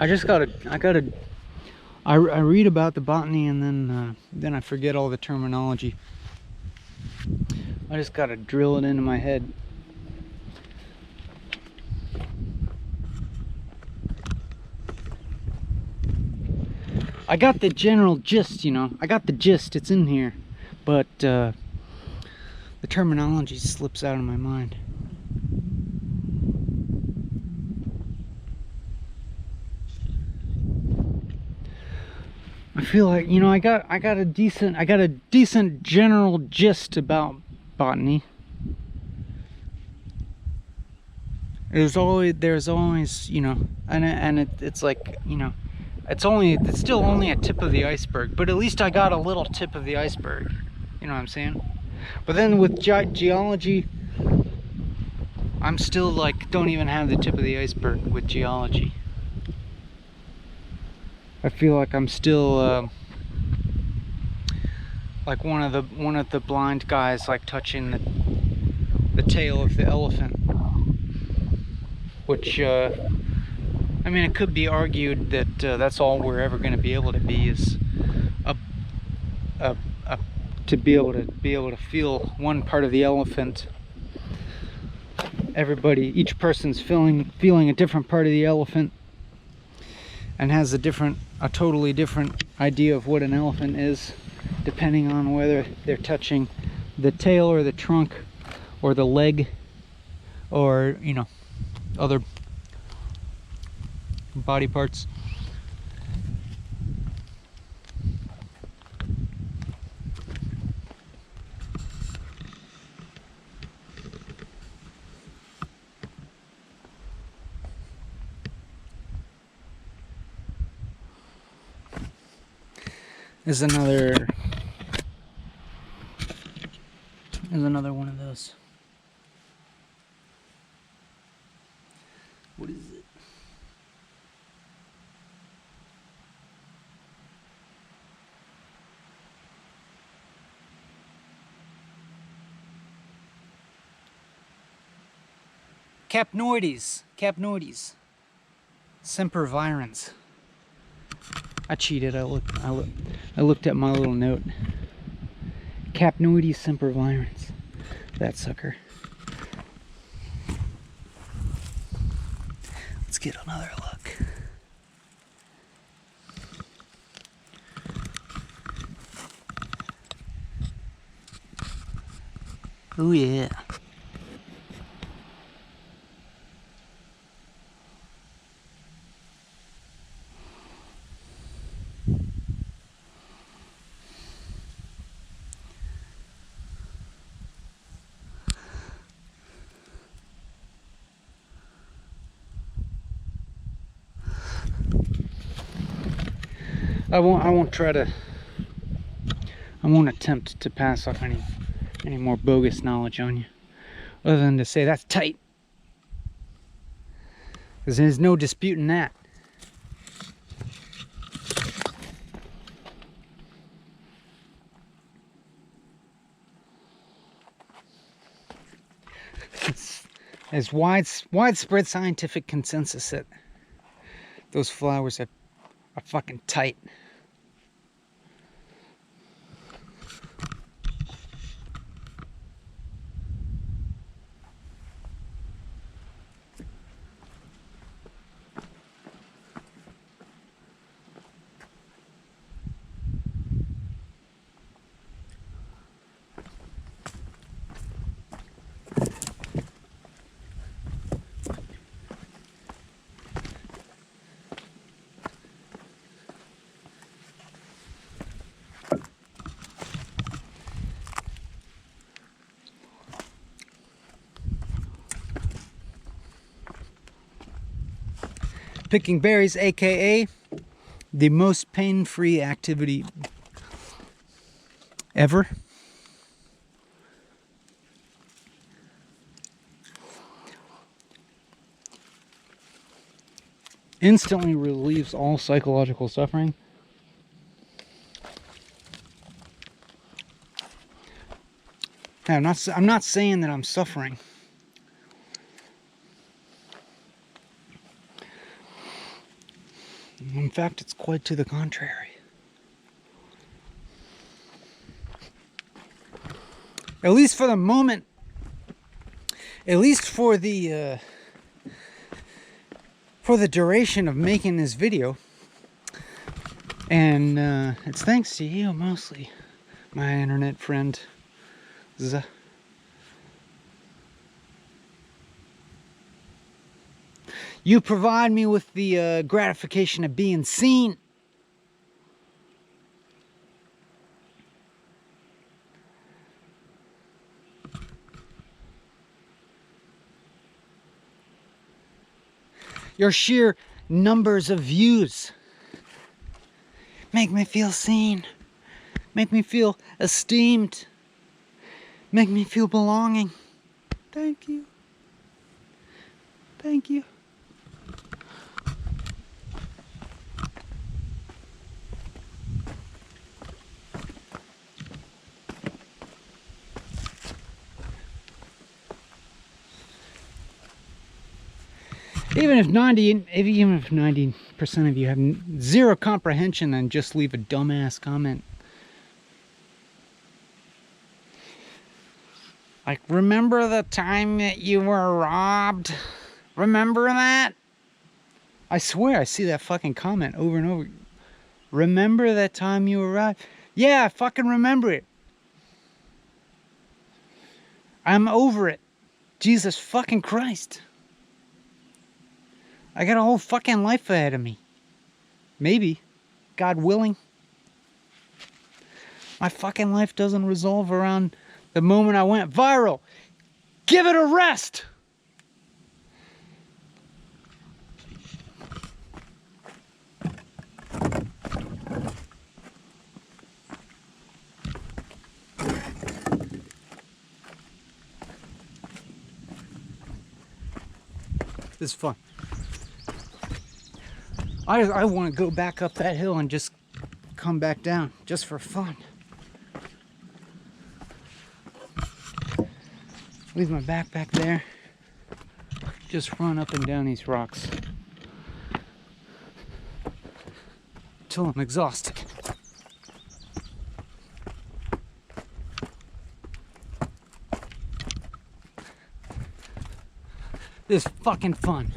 I read about the botany and then I forget all the terminology. I just gotta drill it into my head. I got the general gist, you know. I got the gist, it's in here. But the terminology slips out of my mind. I feel like, you know, I got a decent general gist about botany. There's always, you know, and it's like, you know, it's still only a tip of the iceberg, but at least I got a little tip of the iceberg. You know what I'm saying? But then with geology, I'm still like, don't even have the tip of the iceberg with geology. I feel like I'm still like one of the blind guys, like touching the tail of the elephant, which I mean, it could be argued that that's all we're ever going to be able to be, is to be able to feel one part of the elephant. Each person's feeling a different part of the elephant, and has a totally different idea of what an elephant is, depending on whether they're touching the tail or the trunk or the leg, or, you know, other body parts. There's another one of those. What is it? Capnoides. Sempervirens. I cheated. I looked at my little note. Capnoides sempervirens. That sucker. Let's get another look. Oh yeah. I won't attempt to pass off any more bogus knowledge on you, other than to say that's tight, because there's no disputing that. There's widespread scientific consensus that those flowers are fucking tight. Picking berries, aka the most pain-free activity ever. Instantly relieves all psychological suffering. Now, I'm not saying that I'm suffering. In fact, it's quite to the contrary. At least for the moment. At least for the duration of making this video. And it's thanks to you mostly, my internet friend. You provide me with the gratification of being seen. Your sheer numbers of views make me feel seen, make me feel esteemed, make me feel belonging. Thank you. Thank you. Even if 90% of you have zero comprehension, then just leave a dumbass comment. Like, remember the time that you were robbed? Remember that? I swear I see that fucking comment over and over. Remember that time you were robbed? Yeah, I fucking remember it. I'm over it. Jesus fucking Christ. I got a whole fucking life ahead of me. Maybe. God willing. My fucking life doesn't resolve around the moment I went viral. Give it a rest! This is fun. I want to go back up that hill and just come back down, just for fun. Leave my backpack there. Just run up and down these rocks till I'm exhausted. This is fucking fun.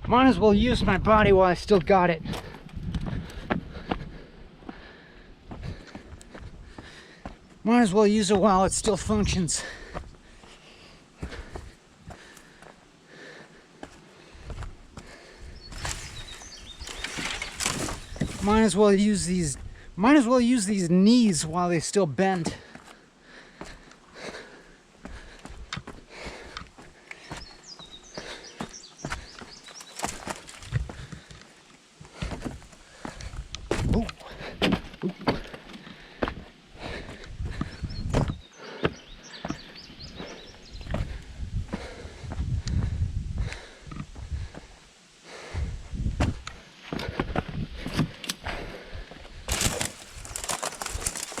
Might as well use my body while I still got it. Might as well use it while it still functions. Might as well use these knees while they still bend.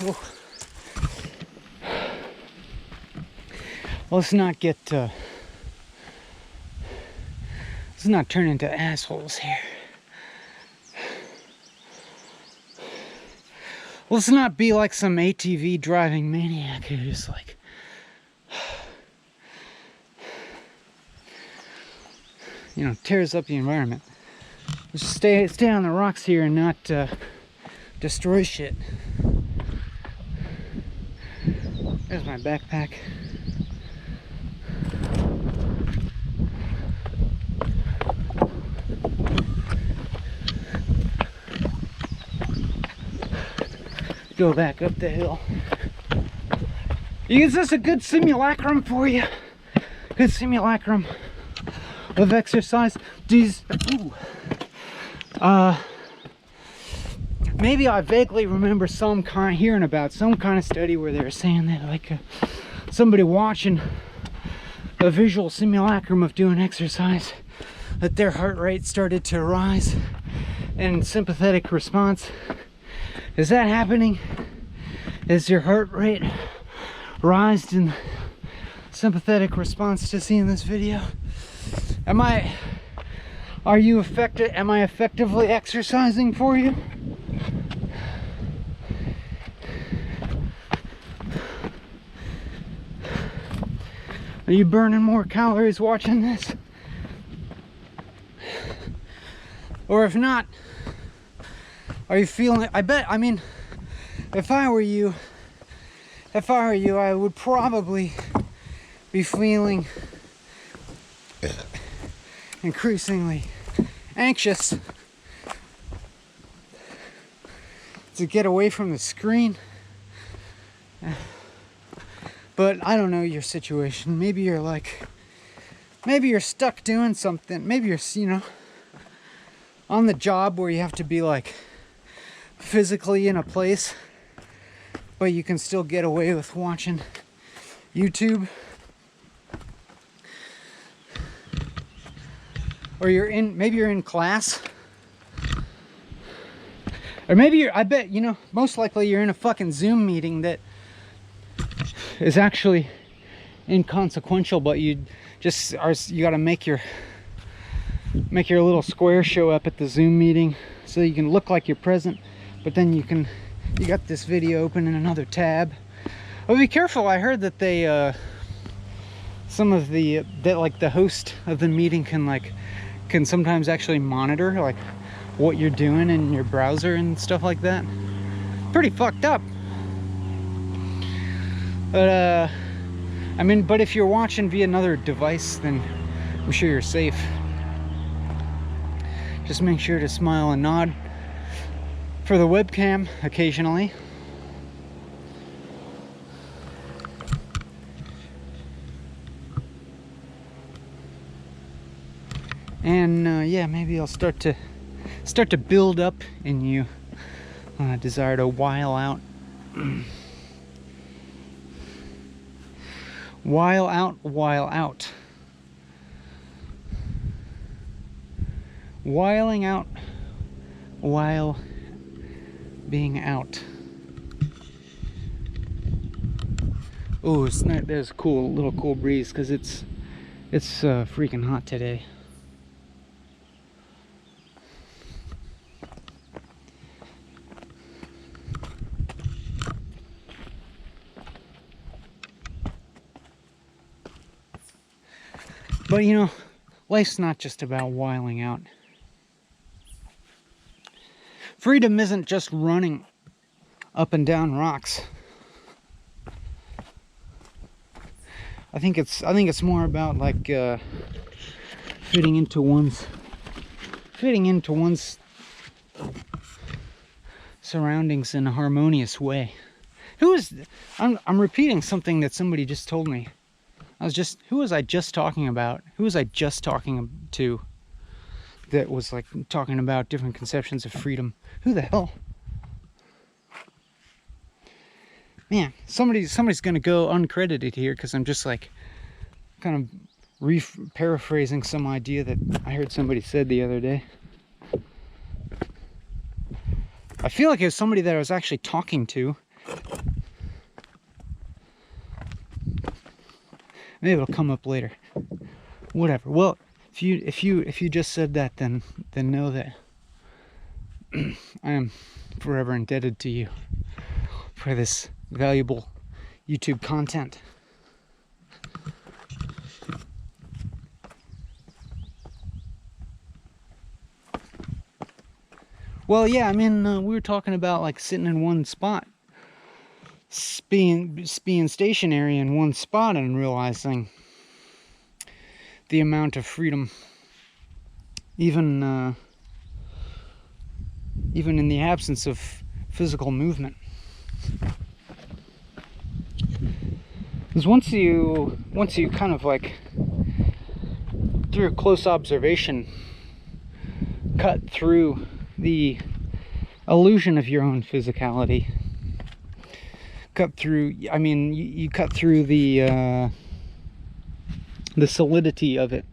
Well, let's not get let's not turn into assholes here. Let's not be like some ATV driving maniac who just like tears up the environment. Let's stay on the rocks here and not destroy shit. There's my backpack. Go back up the hill. Is this a good simulacrum for you? Good simulacrum of exercise. These, maybe I vaguely remember hearing about some kind of study where they were saying that like somebody watching a visual simulacrum of doing exercise, that their heart rate started to rise and sympathetic response. Is that happening? Is your heart rate rise in sympathetic response to seeing this video? Am I effectively exercising for you? Are you burning more calories watching this? Or if not, are you feeling it? I mean, if I were you, I would probably be feeling increasingly anxious to get away from the screen. But I don't know your situation. Maybe you're stuck doing something. Maybe you're, on the job where you have to be like physically in a place, but you can still get away with watching YouTube. Or maybe you're in class. Or maybe I bet, most likely you're in a fucking Zoom meeting that is actually inconsequential, but you gotta make your little square show up at the Zoom meeting so you can look like you're present, but then you got this video open in another tab. But be careful, I heard that they the host of the meeting can sometimes actually monitor like what you're doing in your browser and stuff like that. Pretty fucked up. But but if you're watching via another device, then I'm sure you're safe. Just make sure to smile and nod for the webcam occasionally. And yeah, maybe I'll start to build up in you a desire to while out. While out. Whiling out while being out. Oh, there's a little cool breeze because it's freaking hot today. But life's not just about whiling out. Freedom isn't just running up and down rocks. I think it's more about like fitting into one's surroundings in a harmonious way. I'm repeating something that somebody just told me. Who was I just talking about? Who was I just talking to that was like talking about different conceptions of freedom? Who the hell? Man, somebody's gonna go uncredited here because I'm just like kind of paraphrasing some idea that I heard somebody said the other day. I feel like it was somebody that I was actually talking to, Maybe it'll come up later. Whatever. Well, if you just said that, then know that I am forever indebted to you for this valuable YouTube content. Well, yeah, I mean, we were talking about like sitting in one spot, being stationary in one spot, and realizing the amount of freedom, even in the absence of physical movement. Because once you kind of like, through a close observation, cut through the illusion of your own physicality, cut through, I mean, you cut through the solidity of it,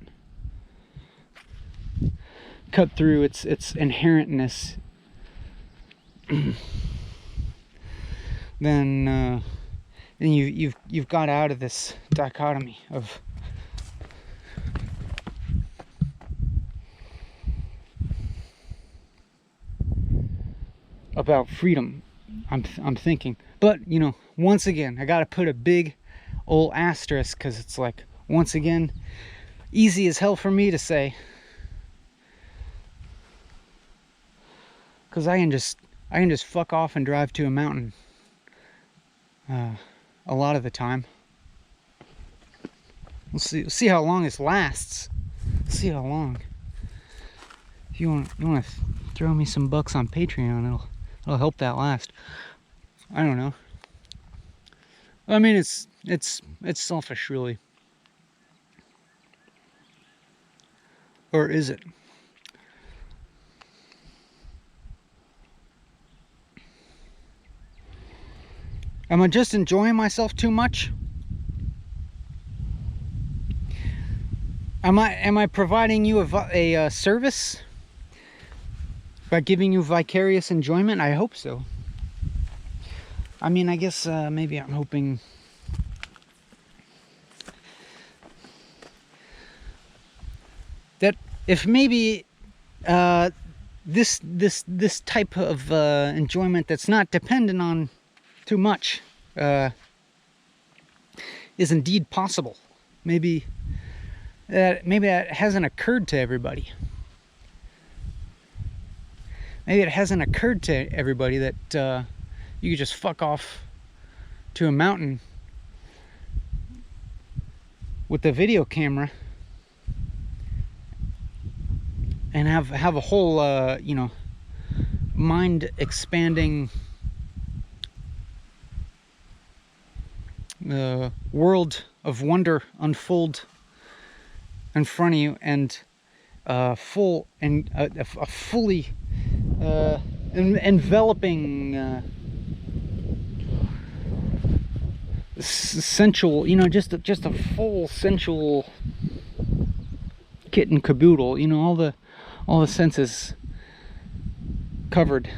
cut through its inherentness, then you've got out of this dichotomy of about freedom. I'm thinking, but you know, once again, I got to put a big old asterisk, because it's like, once again, easy as hell for me to say, because I can just fuck off and drive to a mountain a lot of the time. We'll see how long this lasts. See how long. If you want to throw me some bucks on Patreon, it'll help that last. I don't know. I mean, it's selfish, really. Or is it? Am I just enjoying myself too much? Am I providing you a service by giving you vicarious enjoyment? I hope so. I mean, I guess maybe I'm hoping that if maybe this type of enjoyment that's not dependent on too much is indeed possible. Maybe that hasn't occurred to everybody. Maybe it hasn't occurred to everybody that you could just fuck off to a mountain with the video camera and have a whole you know, mind expanding world of wonder unfold in front of you, and a fully enveloping sensual, you know, just a full sensual kit and caboodle, you know, all the senses covered,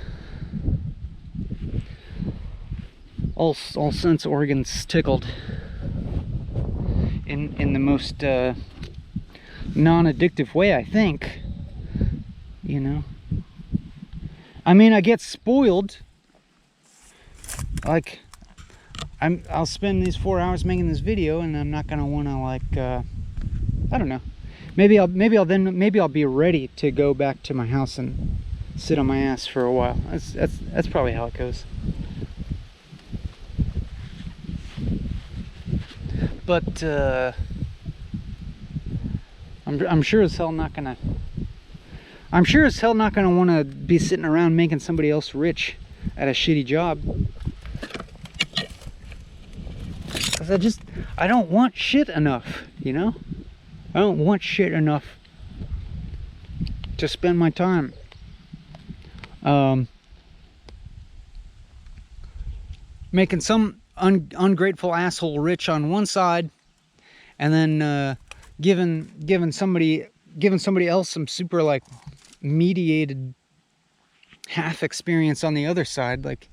all sense organs tickled in the most non-addictive way, I think. You know, I mean, I get spoiled. Like, I'll spend these 4 hours making this video, and I'm not gonna want to, like, I don't know. Maybe I'll be ready to go back to my house and sit on my ass for a while. That's probably how it goes. But I'm sure as hell not gonna. I'm sure as hell not gonna want to be sitting around making somebody else rich at a shitty job. Cause I don't want shit enough, you know? I don't want shit enough to spend my time making some ungrateful asshole rich on one side, and then giving somebody else some super, like, mediated half experience on the other side. Like,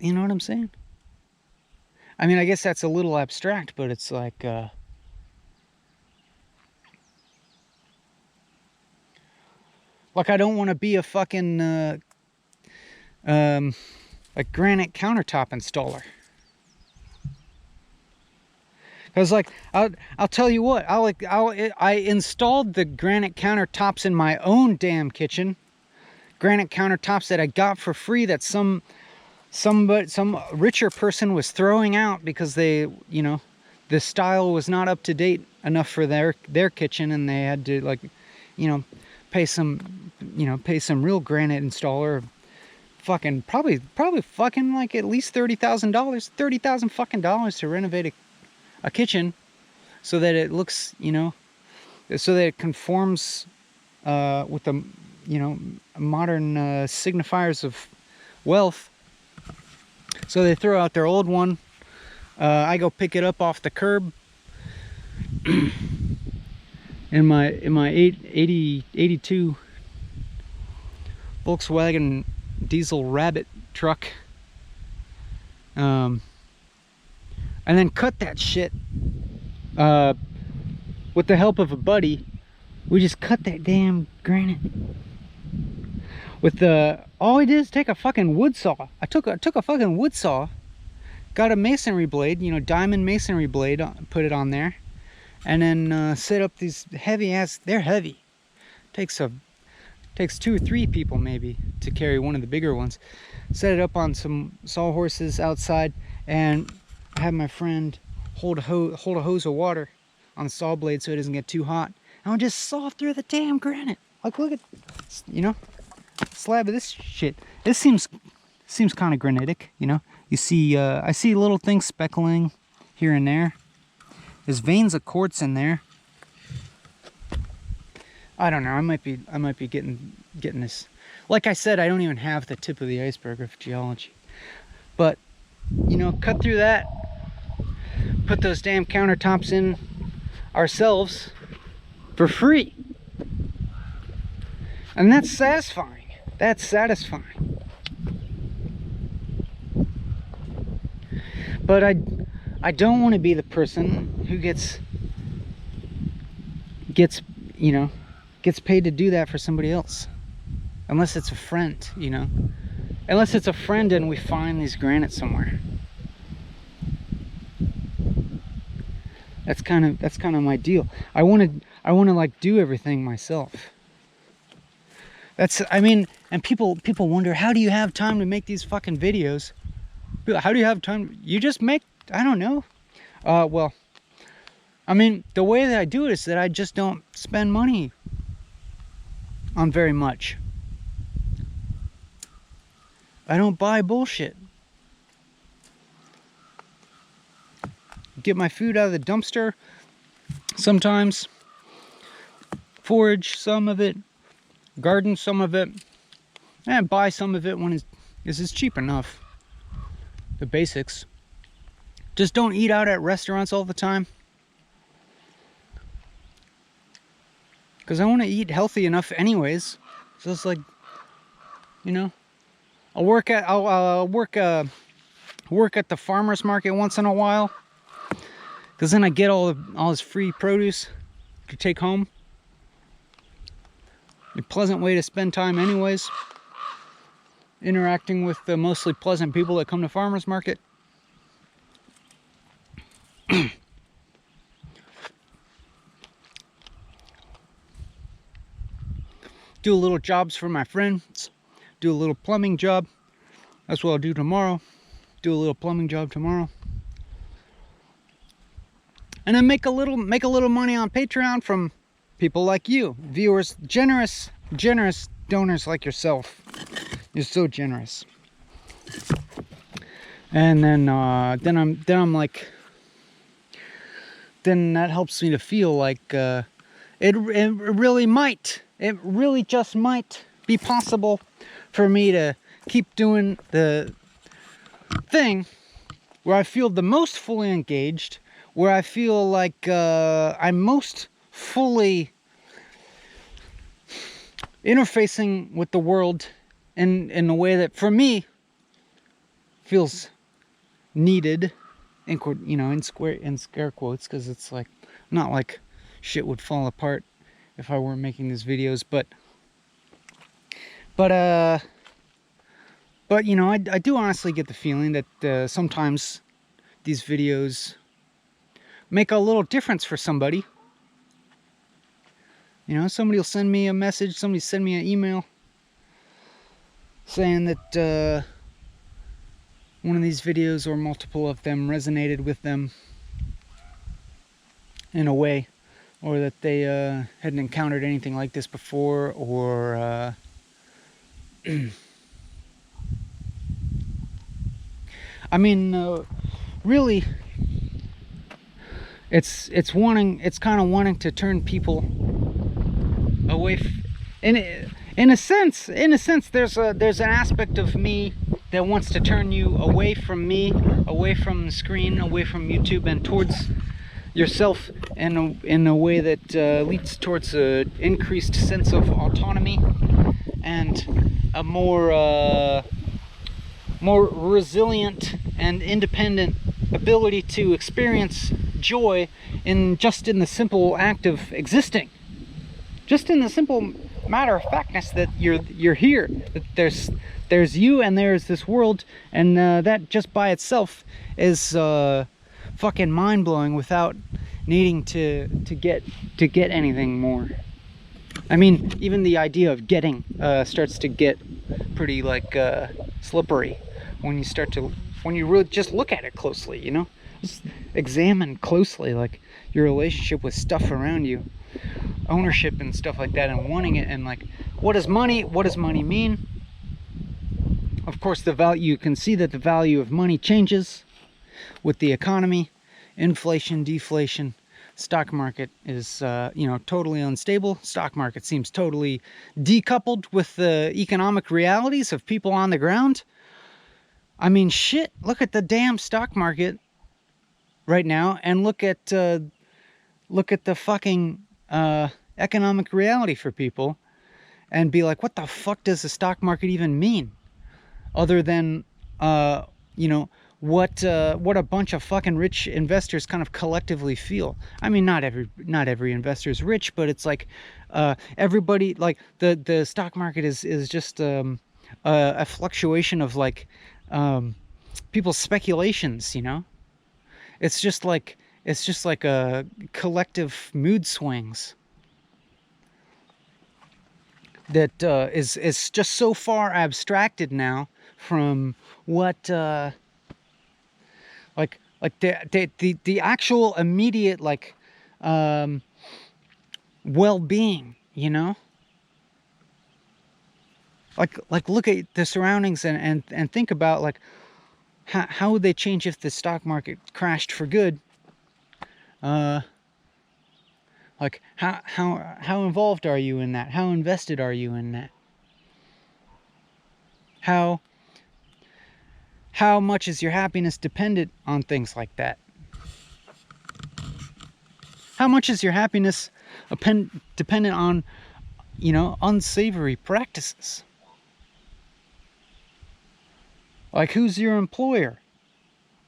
You know what I'm saying? I mean, I guess that's a little abstract, but it's like, I don't want to be a fucking, a granite countertop installer. Because, like, I'll tell you what, I installed the granite countertops in my own damn kitchen. Granite countertops that I got for free that some richer person was throwing out because they, you know, the style was not up to date enough for their kitchen, and they had to, like, you know, pay some real granite installer fucking probably fucking like at least $30,000 fucking dollars to renovate a kitchen so that it looks, you know, so that it conforms with the, you know, modern signifiers of wealth. So they throw out their old one. I go pick it up off the curb in my 82 Volkswagen diesel Rabbit truck, and then cut that shit with the help of a buddy. We just cut that damn granite with the, all we did is take a fucking wood saw. I took a fucking wood saw, got a masonry blade, you know, diamond masonry blade, put it on there, and then set up these heavy ass, they're heavy, takes 2 or 3 people maybe to carry one of the bigger ones. Set it up on some sawhorses outside, and I had my friend hold a hose of water on the saw blade so it doesn't get too hot, and I'll just saw through the damn granite. Like, look at, you know, slab of this shit. This seems kind of granitic, you know. You see, I see little things speckling here and there. There's veins of quartz in there. I don't know. I might be getting this. Like I said, I don't even have the tip of the iceberg of geology. But, you know, cut through that, put those damn countertops in ourselves for free. And that's satisfying. That's satisfying. But I don't want to be the person who gets you know, gets paid to do that for somebody else. Unless it's a friend, you know. Unless it's a friend and we find these granite somewhere. That's kind of my deal. I want to like do everything myself. That's, I mean, and people wonder, how do you have time to make these fucking videos? How do you have time? You just make, I don't know. Well, I mean, the way that I do it is that I just don't spend money on very much. I don't buy bullshit. Get my food out of the dumpster sometimes. Forage some of it. Garden some of it. And buy some of it when it's cheap enough. The basics. Just don't eat out at restaurants all the time. Because I want to eat healthy enough anyways. So it's like, you know, I'll work at the farmer's market once in a while. Because then I get all this free produce to take home. A pleasant way to spend time anyways. Interacting with the mostly pleasant people that come to farmer's market. Do a little jobs for my friends. Do a little plumbing job. That's what I'll do tomorrow. Do a little plumbing job tomorrow. And then make a little money on Patreon from people like you, viewers, generous donors like yourself. You're so generous. And then I'm like, then that helps me to feel like it really just might be possible for me to keep doing the thing where I feel the most fully engaged, where I feel like I'm most fully interfacing with the world in a way that, for me, feels needed, in scare quotes, because it's like not like shit would fall apart if I weren't making these videos, but you know, I do honestly get the feeling that sometimes these videos make a little difference for somebody. You know, somebody will send me a message, somebody send me an email saying that one of these videos or multiple of them resonated with them in a way, or that they hadn't encountered anything like this before, or I mean, really, it's kind of wanting to turn people away. In a sense, there's an aspect of me that wants to turn you away from me, away from the screen, away from YouTube, and towards yourself in a way that leads towards an increased sense of autonomy and a more resilient and independent ability to experience joy in the simple act of existing, just in the simple matter of factness that you're here, that there's you and there's this world, and that just by itself is fucking mind-blowing without needing to get anything more. I mean, even the idea of getting starts to get pretty like slippery when you really just look at it closely, you know, just examine closely like your relationship with stuff around you, ownership and stuff like that, and wanting it, and like what does money mean? Of course, the value, you can see that the value of money changes with the economy, inflation, deflation. Stock market is you know, totally unstable. Stock market seems totally decoupled with the economic realities of people on the ground. I mean, shit, look at the damn stock market right now, and look at the fucking economic reality for people, and be like, what the fuck does the stock market even mean, other than you know, what a bunch of fucking rich investors kind of collectively feel. I mean, not every investor is rich, but it's like everybody, like the stock market is just a fluctuation of like people's speculations, you know. It's just like a collective mood swings that is just so far abstracted now from what like the actual immediate like well-being, you know. Like look at the surroundings and think about like how would they change if the stock market crashed for good. Like how involved are you in that? How invested are you in that? How much is your happiness dependent on things like that? How much is your happiness dependent on, you know, unsavory practices? Like, who's your employer?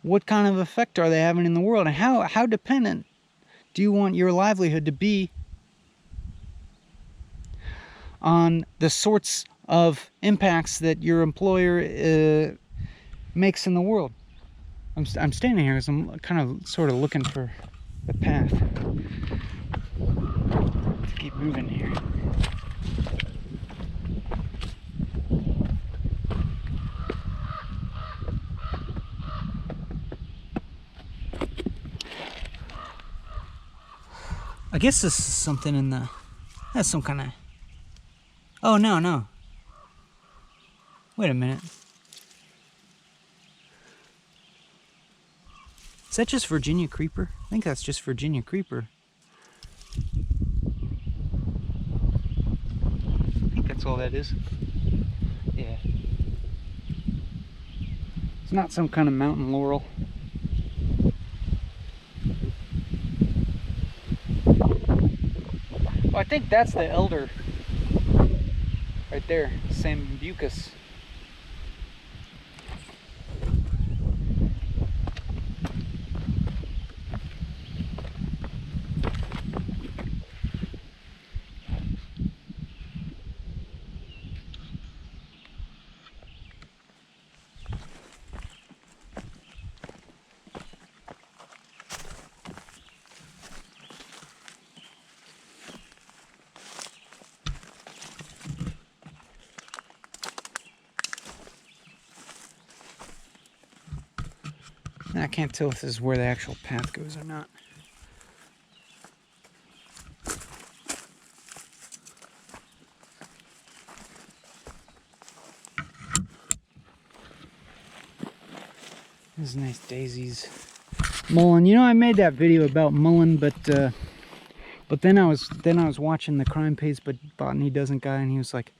What kind of effect are they having in the world? And how dependent do you want your livelihood to be on the sorts of impacts that your employer makes in the world? I'm standing here because I'm kind of sort of looking for the path to keep moving here. I guess this is something in the... That's some kind of... Oh, no. Wait a minute. Is that just Virginia creeper? I think that's just Virginia creeper. I think that's all that is. Yeah. It's not some kind of mountain laurel. Well, I think that's the elder. Right there, Sambucus. I can't tell if this is where the actual path goes or not. These nice daisies. Mullen. You know, I made that video about mullen, but then I was watching the Crime Pays but Botany Doesn't guy, and he was like,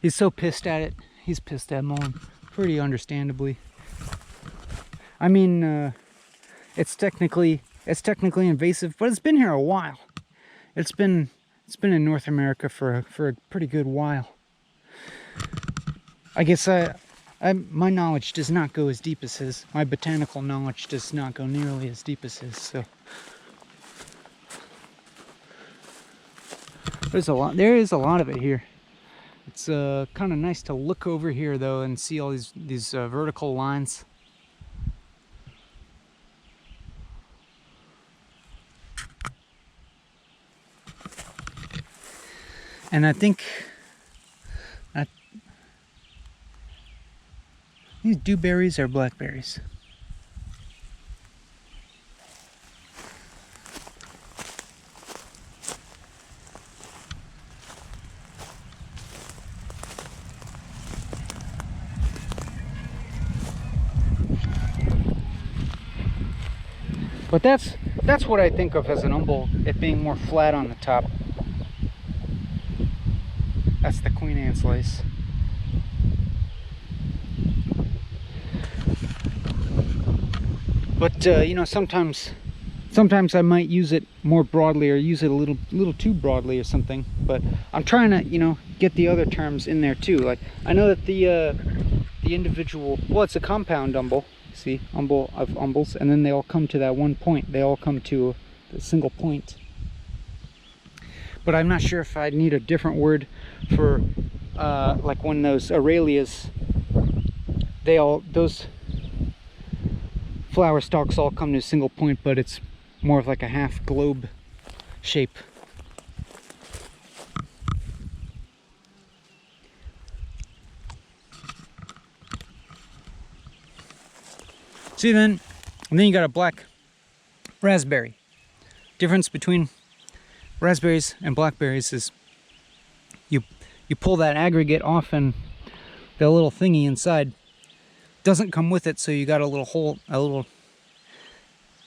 he's so pissed at it. He's pissed at mullen, pretty understandably. I mean, it's technically invasive, but it's been here a while. It's been in North America for a pretty good while. I guess my knowledge does not go as deep as his. My botanical knowledge does not go nearly as deep as his. So there is a lot of it here. It's kind of nice to look over here though and see all these vertical lines. And I think these dewberries are blackberries. But that's what I think of as an umbel, it being more flat on the top. That's the Queen Anne's lace. But you know, sometimes I might use it more broadly, or use it a little too broadly or something. But I'm trying to, you know, get the other terms in there too. Like, I know that the individual, well, it's a compound umbel. See, umbel of umbels, and then they all come to that one point. They all come to a single point. But I'm not sure if I need a different word for like when those Aralias, those flower stalks all come to a single point, but it's more of like a half globe shape. See, and then you got a black raspberry. Difference between raspberries and blackberries is you pull that aggregate off, and the little thingy inside doesn't come with it, so you got a little hole, a little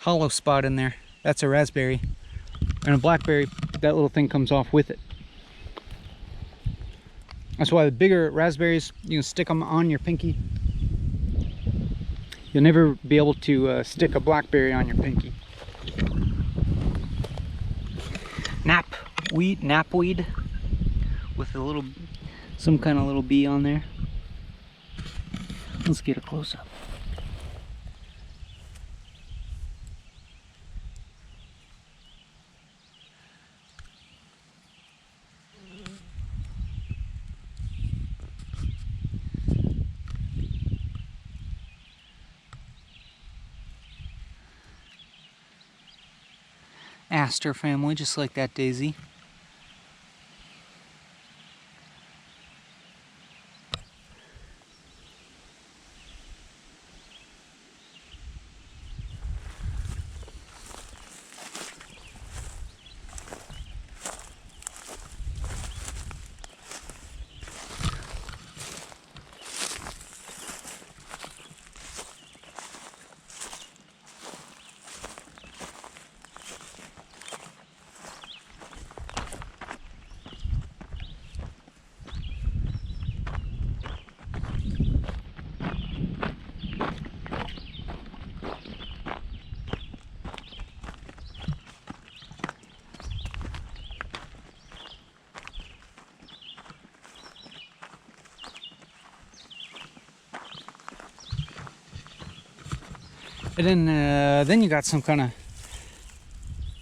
hollow spot in there. That's a raspberry. And a blackberry, that little thing comes off with it. That's why the bigger raspberries, you can stick them on your pinky. You'll never be able to stick a blackberry on your pinky. Knapweed with a little, some kind of little bee on there. Let's get a close up. Aster family, just like that daisy. And then you got some kind of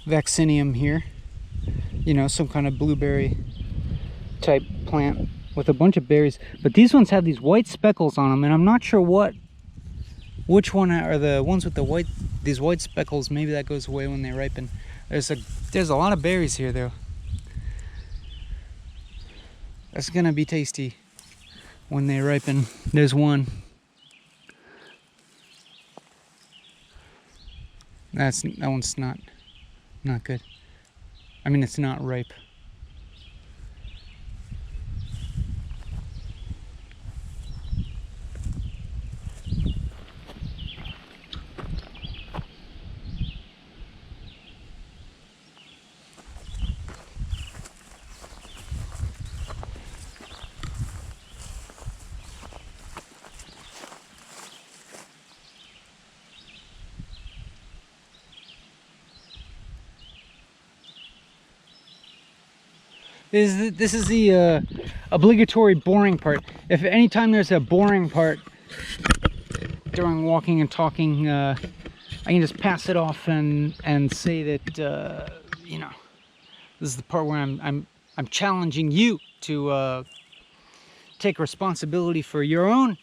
vaccinium here, you know, some kind of blueberry type plant with a bunch of berries. But these ones have these white speckles on them, and I'm not sure which one are the ones with these white speckles. Maybe that goes away when they ripen. There's a lot of berries here though. That's gonna be tasty when they ripen. There's one. That one's not good. I mean, it's not ripe. This is the obligatory boring part. If anytime there's a boring part during walking and talking, I can just pass it off and say that you know, this is the part where I'm challenging you to take responsibility for your own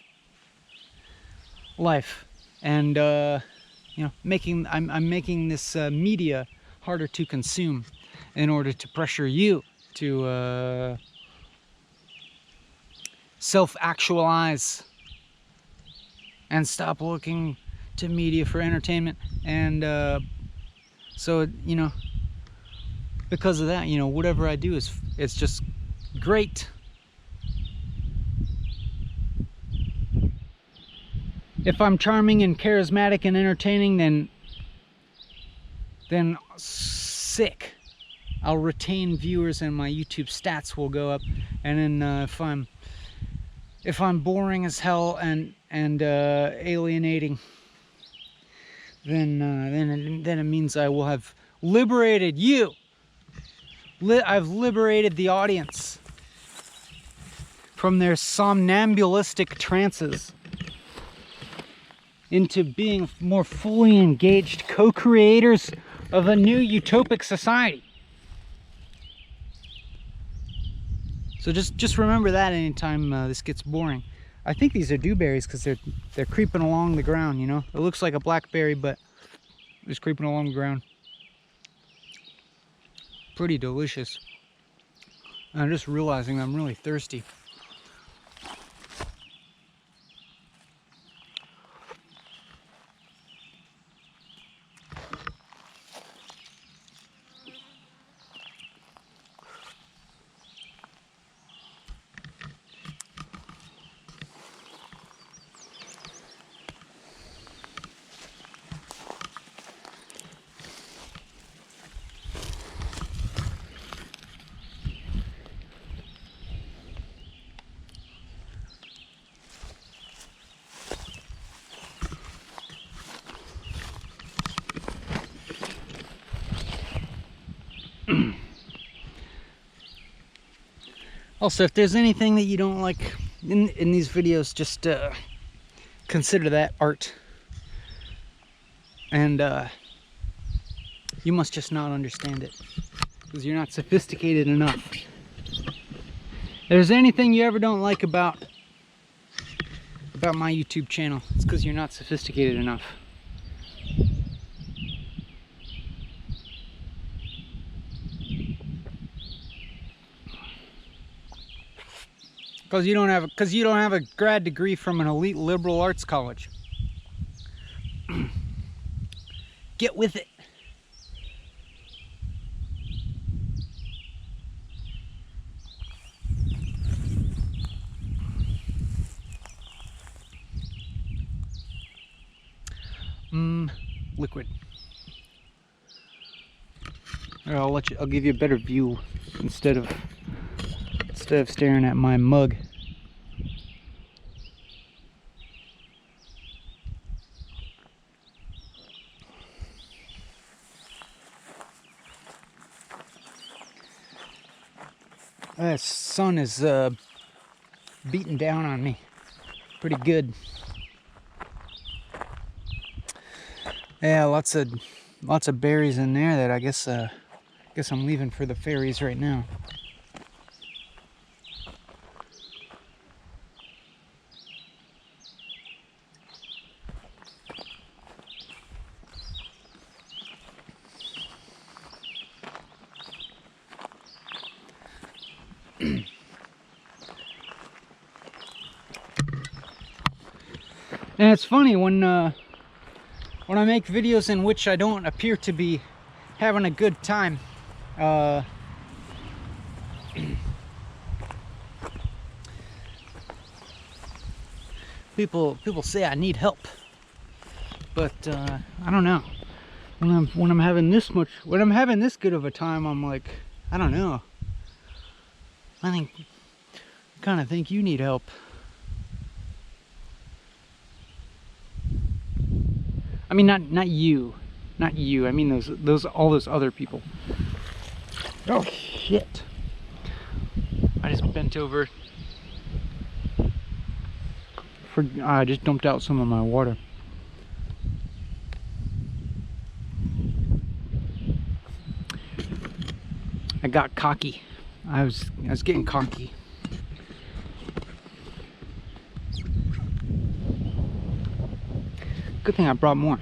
life, and you know, I'm making this media harder to consume in order to pressure you to self-actualize and stop looking to media for entertainment. And so, you know, because of that, you know, whatever I do it's just great. If I'm charming and charismatic and entertaining, then sick. I'll retain viewers and my YouTube stats will go up. And then if I'm boring as hell and alienating, then it means I will have liberated you. I've liberated the audience from their somnambulistic trances into being more fully engaged co-creators of a new utopic society. So just remember that anytime this gets boring. I think these are dewberries because they're creeping along the ground, you know? It looks like a blackberry, but it's creeping along the ground. Pretty delicious. I'm just realizing I'm really thirsty. Also, if there's anything that you don't like in these videos, just consider that art. And you must just not understand it, because you're not sophisticated enough. If there's anything you ever don't like about my YouTube channel, it's because you're not sophisticated enough. Because you don't have a grad degree from an elite liberal arts college. Get with it. Liquid. Here, I'll give you a better view instead of staring at my mug. The sun is beating down on me pretty good. Yeah, lots of berries in there that I guess I'm leaving for the fairies right now. And it's funny when when I make videos in which I don't appear to be having a good time, people say I need help, but I don't know. When I'm having this good of a time, I'm like, I don't know. I kind of think you need help. I mean, not you. I mean all those other people. Oh shit! I just bent over. I just dumped out some of my water. I got cocky. I was getting cocky. Good thing I brought more.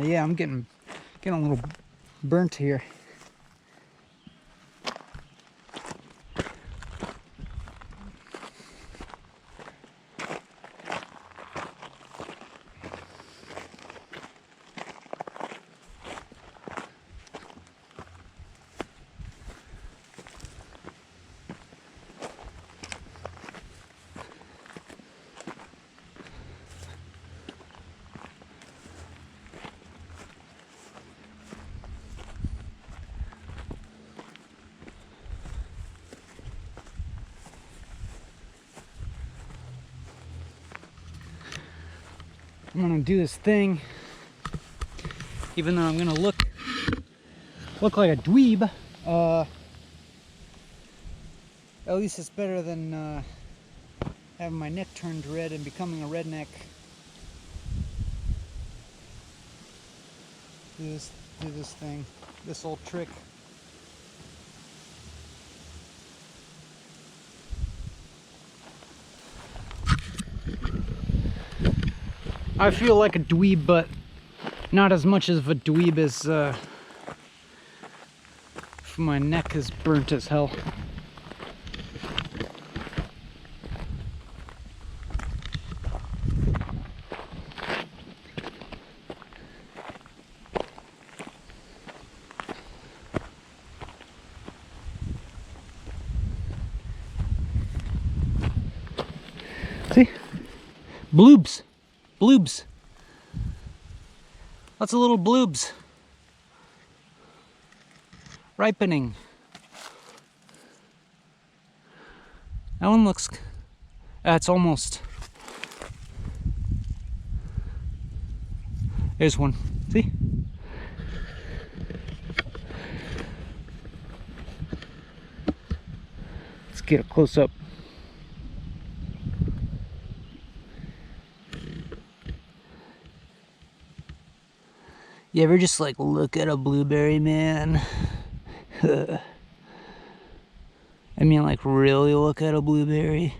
Yeah, I'm getting a little burnt here. I'm gonna do this thing, even though I'm gonna look like a dweeb. At least it's better than having my neck turned red and becoming a redneck. Do this thing, this old trick. I feel like a dweeb, but not as much of a dweeb as my neck is burnt as hell. See? Bloobs. Bloobs. Lots of little bloobs. Ripening. That one looks... it's almost... There's one. See? Let's get a close-up. You ever just like look at a blueberry, man? I mean, like really look at a blueberry?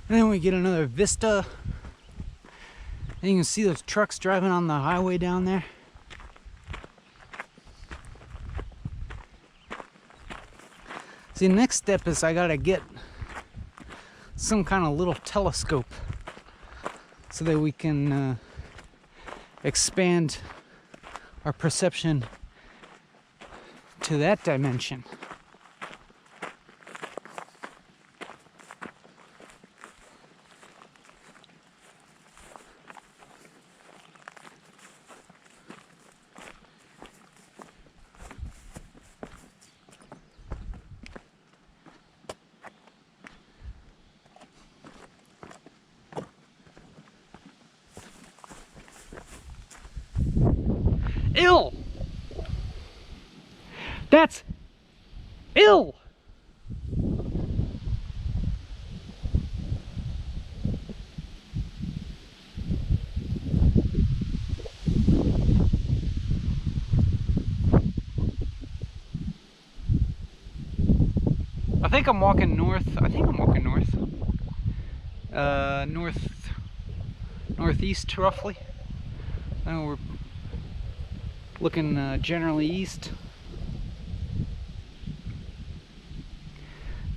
And then we get another vista. And you can see those trucks driving on the highway down there. See, the next step is I gotta get some kind of little telescope so that we can expand our perception to that dimension. Ill. That's ill. I think I'm walking north. Northeast roughly. I know we're looking generally east.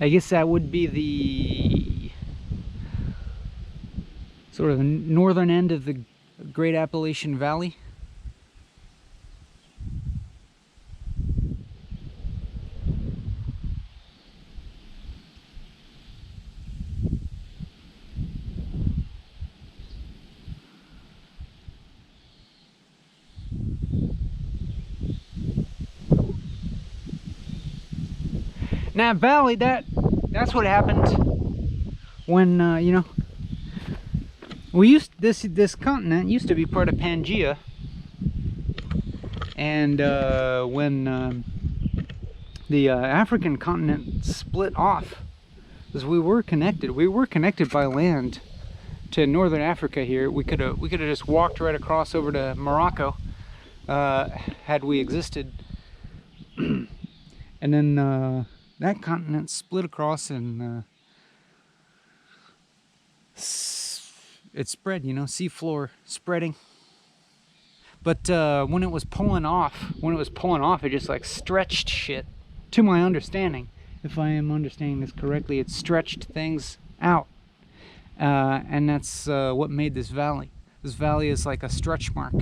I guess that would be the sort of the northern end of the Great Appalachian Valley. Now, valley, that's what happened when you know, this continent used to be part of Pangaea, and when the African continent split off, because we were connected by land to northern Africa here. We could have just walked right across over to Morocco had we existed, and then that continent split across, and it spread, you know, seafloor spreading. But when it was pulling off, it just like stretched shit, to my understanding. If I am understanding this correctly, it stretched things out. And that's what made this valley. This valley is like a stretch mark.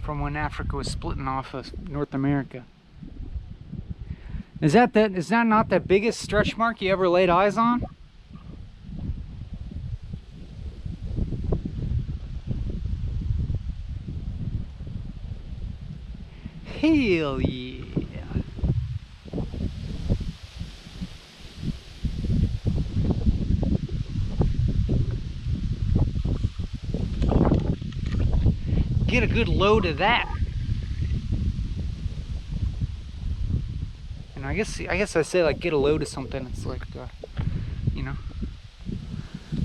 From when Africa was splitting off of North America. Is that not the biggest stretch mark you ever laid eyes on? Hell yeah. Get a good load of that. And I guess I say like get a load of something. It's like you know,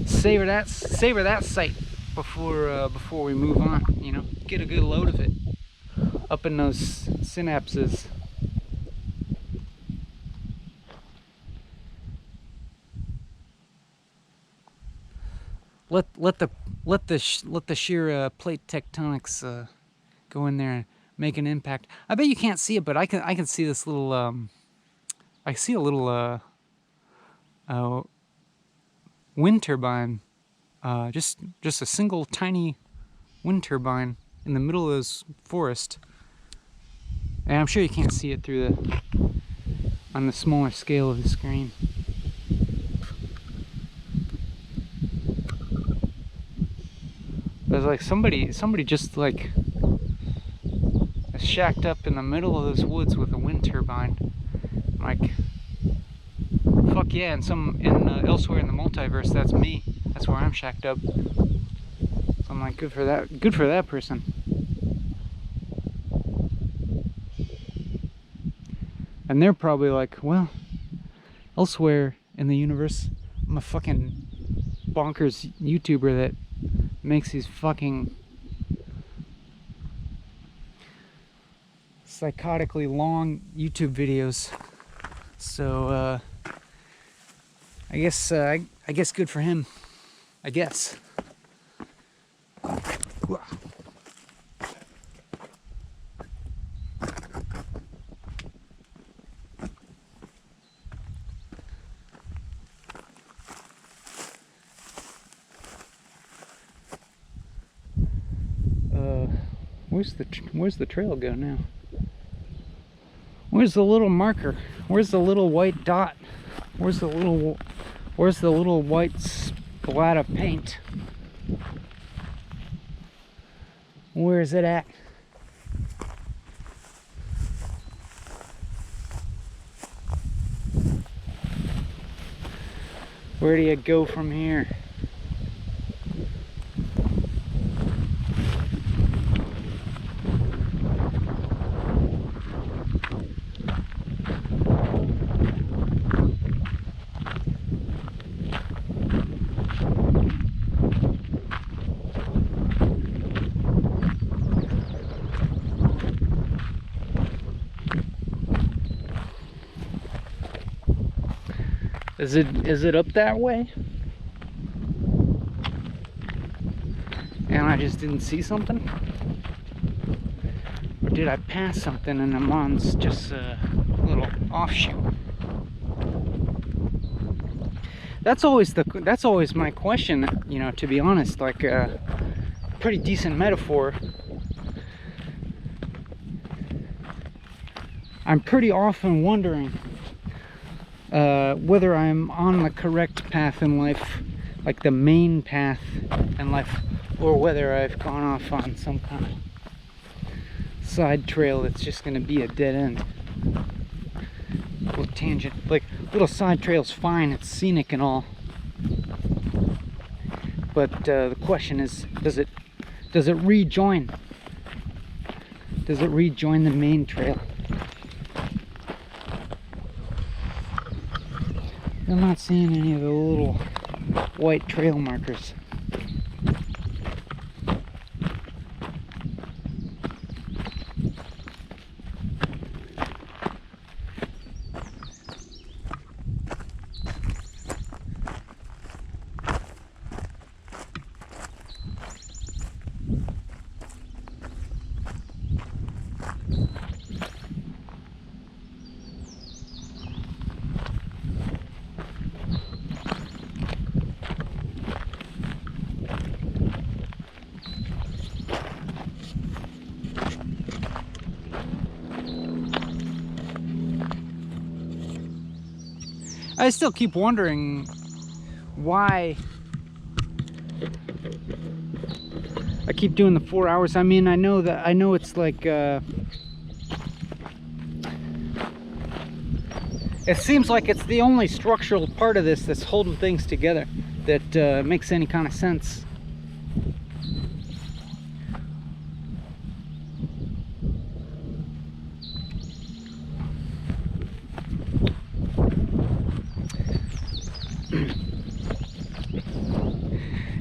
savor that sight before we move on. You know, get a good load of it up in those synapses. Let the sheer plate tectonics go in there and make an impact. I bet you can't see it, but I can see this little I see a little wind turbine, just a single tiny wind turbine in the middle of this forest. And I'm sure you can't see it through on the smaller scale of the screen. But it's like somebody just like shacked up in the middle of those woods with a wind turbine. Like, fuck yeah! And elsewhere in the multiverse, that's me. That's where I'm shacked up. So I'm like, good for that person. And they're probably like, well, elsewhere in the universe, I'm a fucking bonkers YouTuber that makes these fucking psychotically long YouTube videos. So I guess good for him. I guess. Where's the trail go now? Where's the little marker? Where's the little white dot? Where's the little white splat of paint? Where is it at? Where do you go from here? Is it up that way? And I just didn't see something? Or did I pass something and I'm on just a little offshoot? That's always my question, you know, to be honest. Like a pretty decent metaphor. I'm pretty often wondering whether I'm on the correct path in life, like the main path in life, or whether I've gone off on some kind of side trail that's just going to be a dead end. Little tangent, like little side trail's fine, it's scenic and all, but the question is, does it rejoin? Does it rejoin the main trail? I'm not seeing any of the little white trail markers. I still keep wondering why I keep doing the 4 hours. I mean, I know it's like it seems like it's the only structural part of this that's holding things together that makes any kind of sense.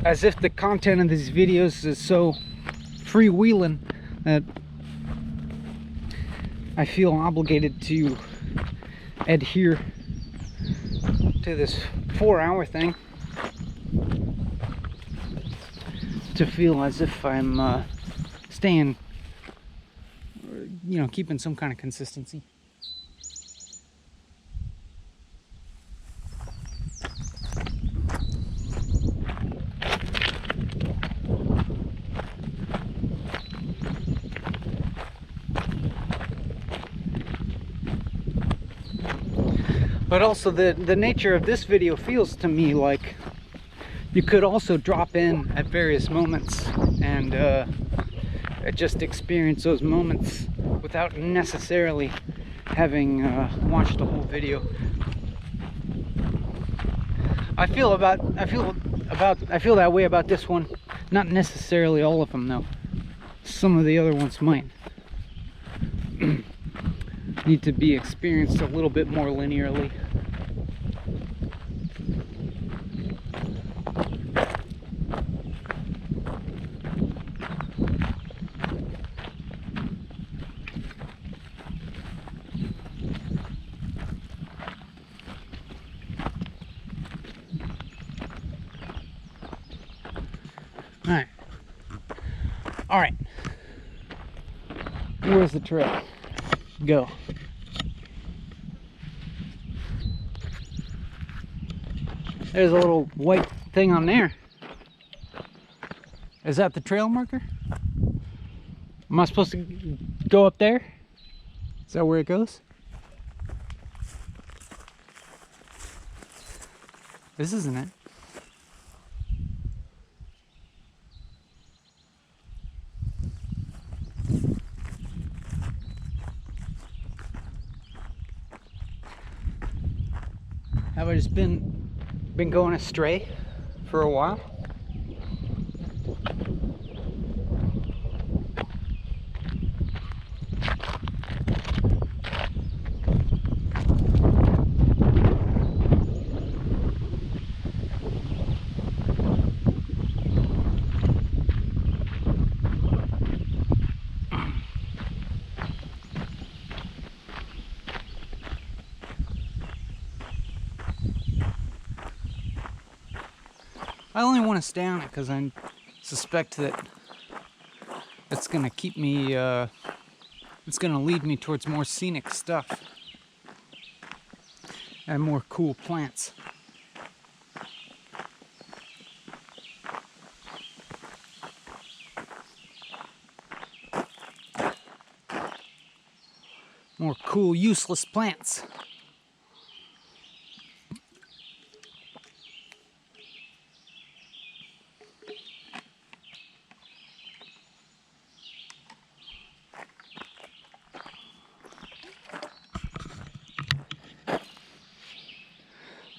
As if the content of these videos is so freewheeling that I feel obligated to adhere to this 4-hour thing, to feel as if I'm staying, you know, keeping some kind of consistency. But also the nature of this video feels to me like you could also drop in at various moments and just experience those moments without necessarily having watched the whole video. I feel that way about this one. Not necessarily all of them though. Some of the other ones might need to be experienced a little bit more linearly. All right. Where's the trail? Go. There's a little white thing on there. Is that the trail marker? Am I supposed to go up there? Is that where it goes? This isn't it. Have I just been going astray for a while? I only want to stay on it because I suspect that it's gonna keep me, it's gonna lead me towards more scenic stuff and more cool plants. More cool, useless plants.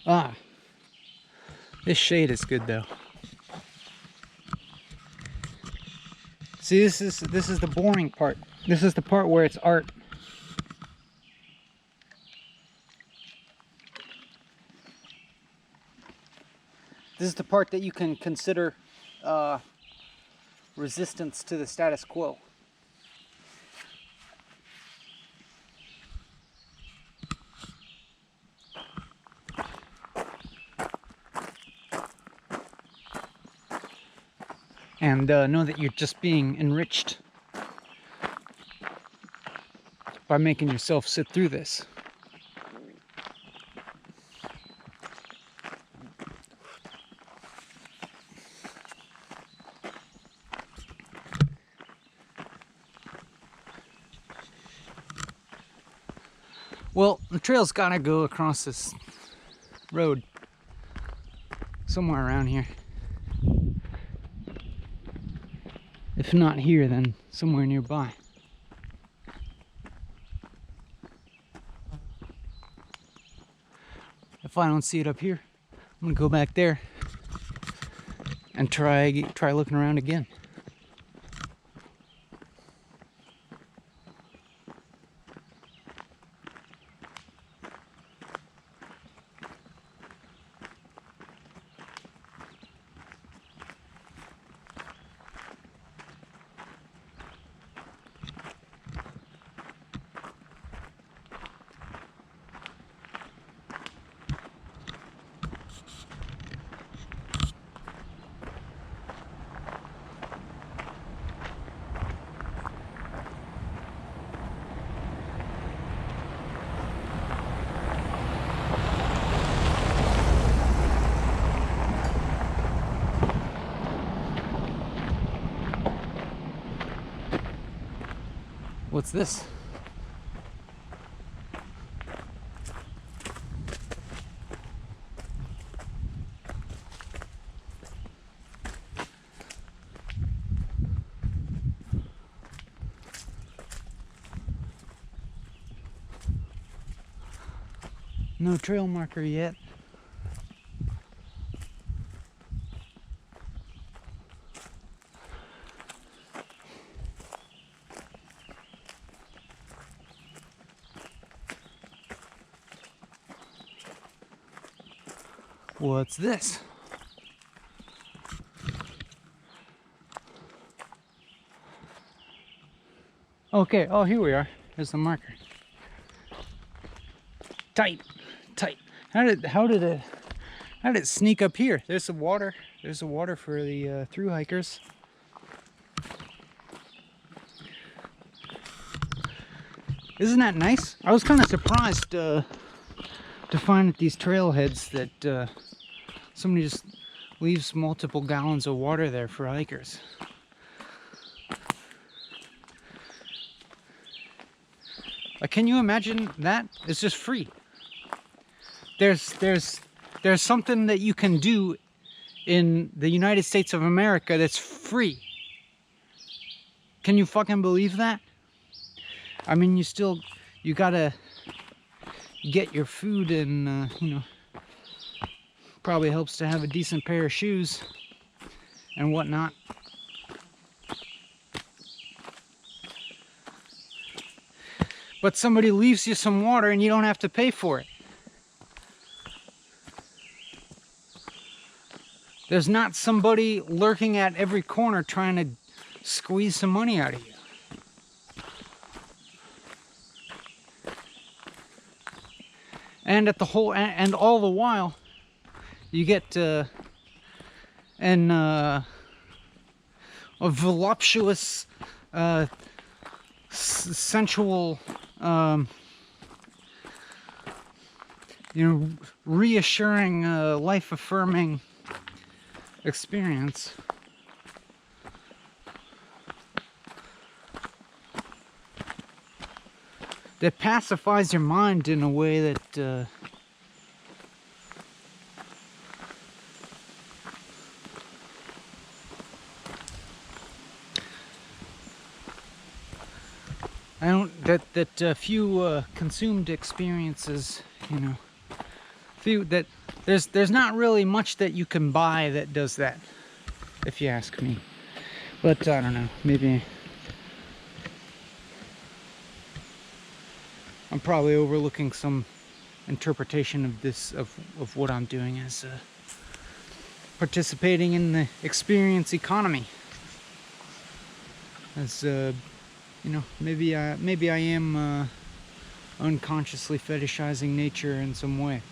Ah, this shade is good though. See, this is the boring part. This is the part where it's art. This is the part that you can consider resistance to the status quo. And know that you're just being enriched by making yourself sit through this. Well, the trail's gotta go across this road somewhere around here. If not here, then somewhere nearby. If I don't see it up here, I'm gonna go back there and try looking around again. What's this? No trail marker yet. What's this? Okay, oh, here we are. There's the marker. Tight. How did it sneak up here? There's the water. There's the water for the thru hikers. Isn't that nice? I was kind of surprised to find at these trailheads that somebody just leaves multiple gallons of water there for hikers. Can you imagine that? It's just free. There's something that you can do in the United States of America that's free. Can you fucking believe that? I mean, you gotta get your food, and you know, probably helps to have a decent pair of shoes and whatnot. But somebody leaves you some water and you don't have to pay for it. There's not somebody lurking at every corner trying to squeeze some money out of you. And all the while, you get a voluptuous, sensual, you know, reassuring, life-affirming experience. That pacifies your mind in a way that few consumed experiences, you know, there's not really much that you can buy that does that, if you ask me. But I don't know, maybe I'm probably overlooking some interpretation of this, of what I'm doing as participating in the experience economy. As you know, maybe I am unconsciously fetishizing nature in some way.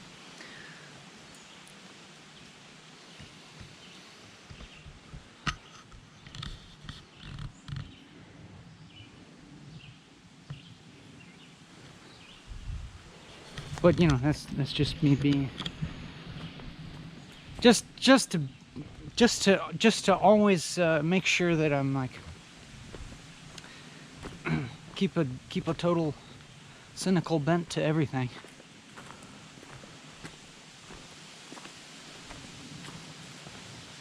But you know, that's just me being just to always make sure that I'm like keep a total cynical bent to everything.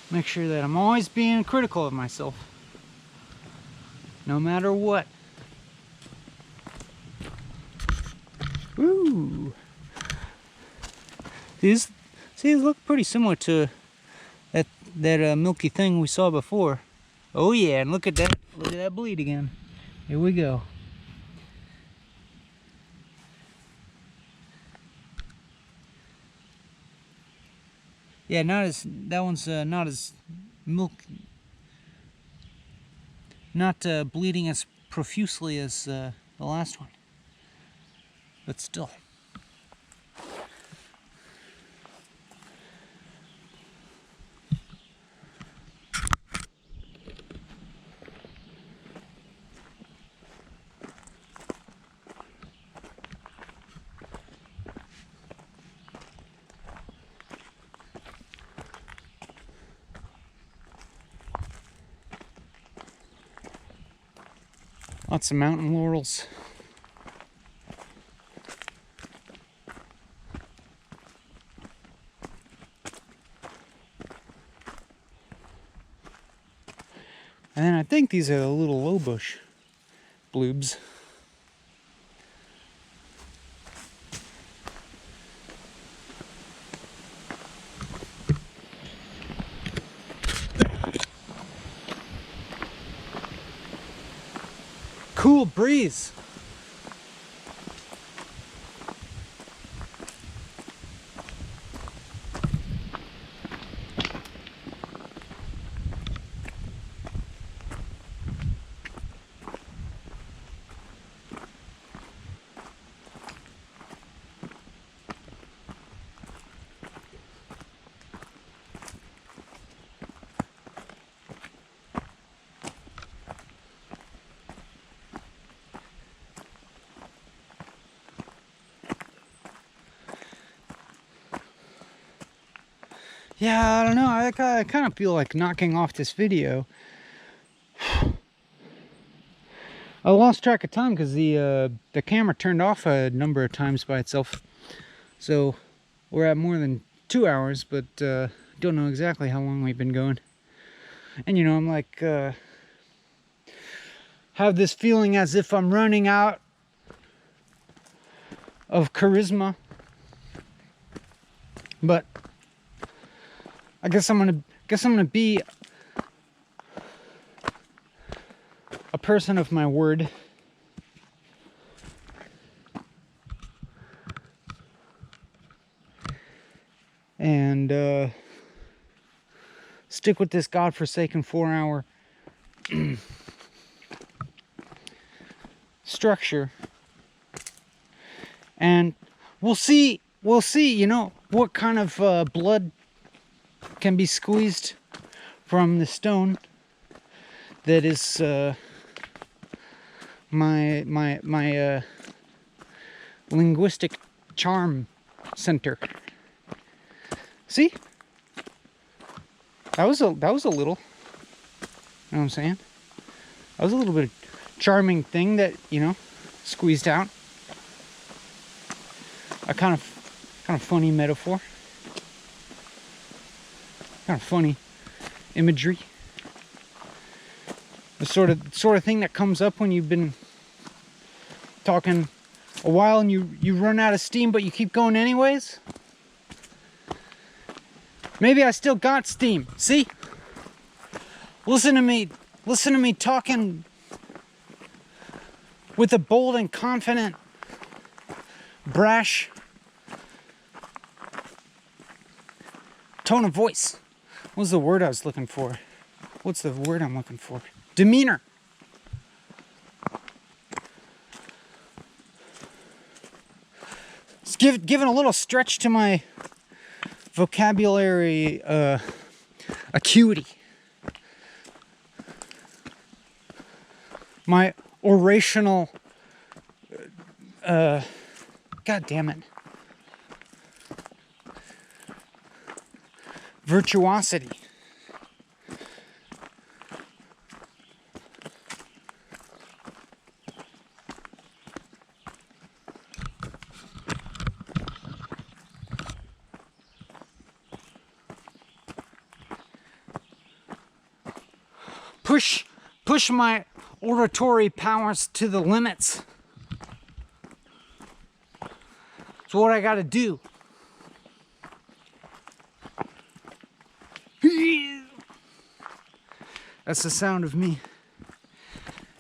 Make sure that I'm always being critical of myself, no matter what. Woo! These look pretty similar to that milky thing we saw before. Oh yeah, and look at that bleed again. Here we go. Yeah, that one's not as bleeding as profusely as the last one, but still. Lots of mountain laurels. And then I think these are the little low bush bloobs. Cool breeze. Yeah, I don't know. I kind of feel like knocking off this video. I lost track of time because the camera turned off a number of times by itself. So we're at more than 2 hours, but don't know exactly how long we've been going. And you know, I'm like, have this feeling as if I'm running out of charisma. But I guess I'm gonna be a person of my word. And stick with this godforsaken 4-hour structure. And we'll see, you know, what kind of blood can be squeezed from the stone that is my linguistic charm center. See? That was a little, you know what I'm saying? That was a little bit of charming thing that, you know, squeezed out. A kind of funny metaphor. Kind of funny imagery. The sort of thing that comes up when you've been talking a while and you run out of steam, but you keep going anyways. Maybe I still got steam. See? Listen to me talking with a bold and confident, brash tone of voice. What's the word I was looking for? What's the word I'm looking for? Demeanor. It's giving a little stretch to my vocabulary acuity. My orational God damn it. Virtuosity. Push my oratory powers to the limits. It's what I gotta do. That's the sound of me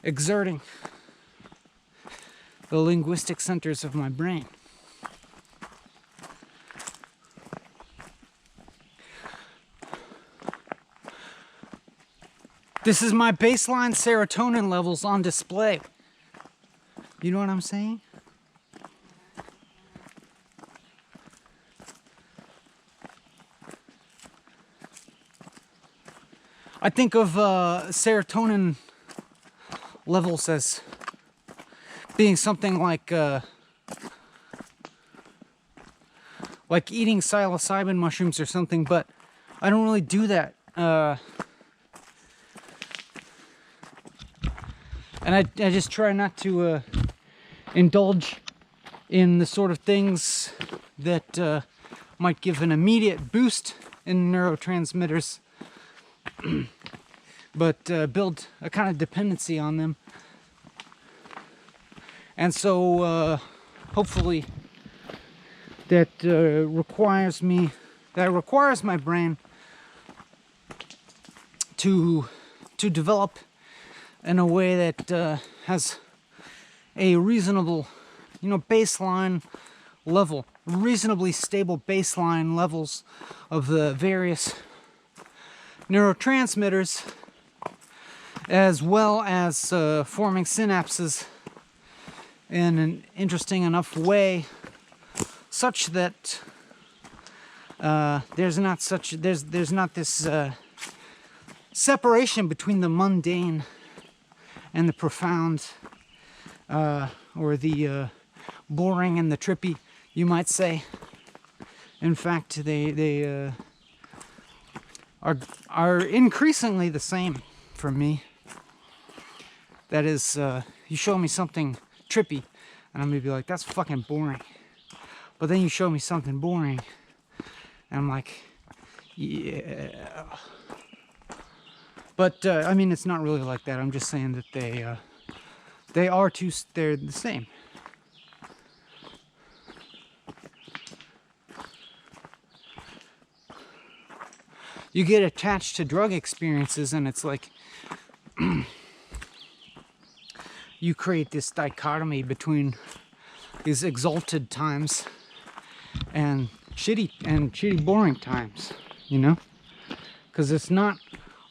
exerting the linguistic centers of my brain. This is my baseline serotonin levels on display. You know what I'm saying? I think of serotonin levels as being something like eating psilocybin mushrooms or something, but I don't really do that. And I just try not to indulge in the sort of things that might give an immediate boost in neurotransmitters, but build a kind of dependency on them. And so hopefully that requires my brain to develop in a way that has a reasonable, baseline level, reasonably stable baseline levels of the various neurotransmitters, as well as forming synapses in an interesting enough way such that there's not this separation between the mundane and the profound, or the boring and the trippy, you might say. In fact, they are increasingly the same for me. That is, you show me something trippy, and I'm gonna be like, that's fucking boring. But then you show me something boring, and I'm like, yeah. But I mean, it's not really like that. I'm just saying that they're the same. You get attached to drug experiences, and it's like you create this dichotomy between these exalted times and shitty boring times, you know? Because it's not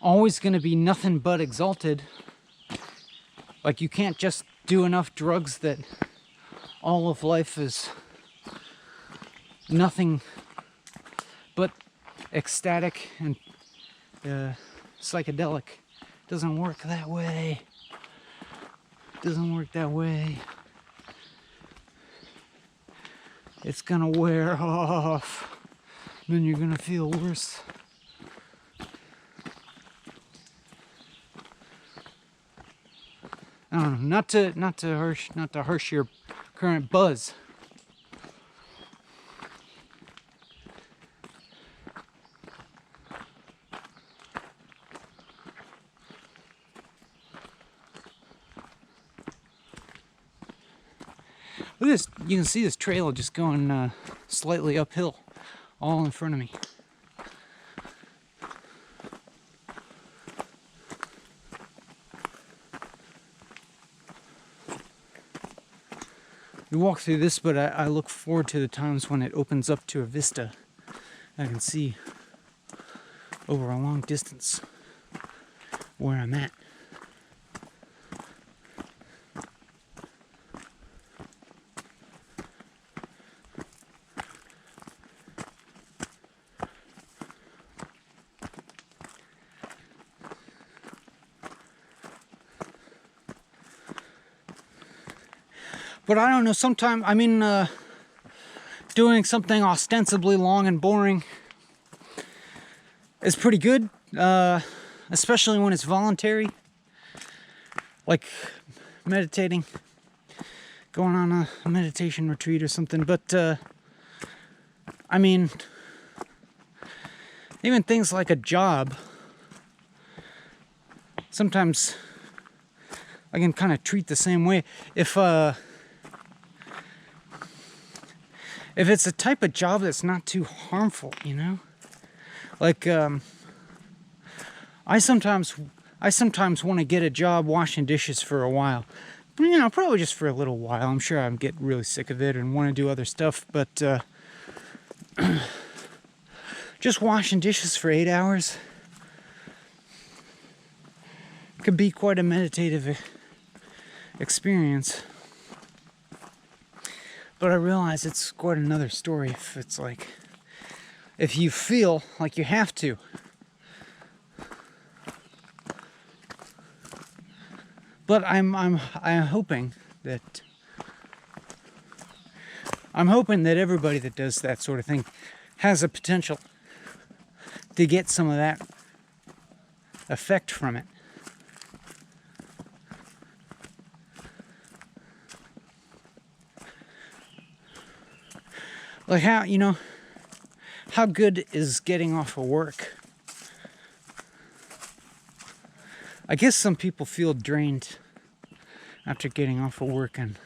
always going to be nothing but exalted. Like, you can't just do enough drugs that all of life is nothing but ecstatic and psychedelic. It doesn't work that way. It doesn't work that way. It's gonna wear off. Then you're gonna feel worse. I don't know, not to harsh your current buzz. Look at this, you can see this trail just going slightly uphill, all in front of me. We walk through this, but I look forward to the times when it opens up to a vista. I can see over a long distance where I'm at. But I don't know, sometimes, I mean, doing something ostensibly long and boring is pretty good, especially when it's voluntary, like meditating, going on a meditation retreat or something. But, I mean, even things like a job, sometimes I can kind of treat the same way. If it's a type of job that's not too harmful, you know? Like, I sometimes want to get a job washing dishes for a while. You know, probably just for a little while. I'm sure I'd get really sick of it and want to do other stuff, but just washing dishes for 8 hours could be quite a meditative experience. But I realize it's quite another story if it's like, if you feel like you have to. But I'm hoping that everybody that does that sort of thing has a potential to get some of that effect from it. Like how good is getting off of work? I guess some people feel drained after getting off of work and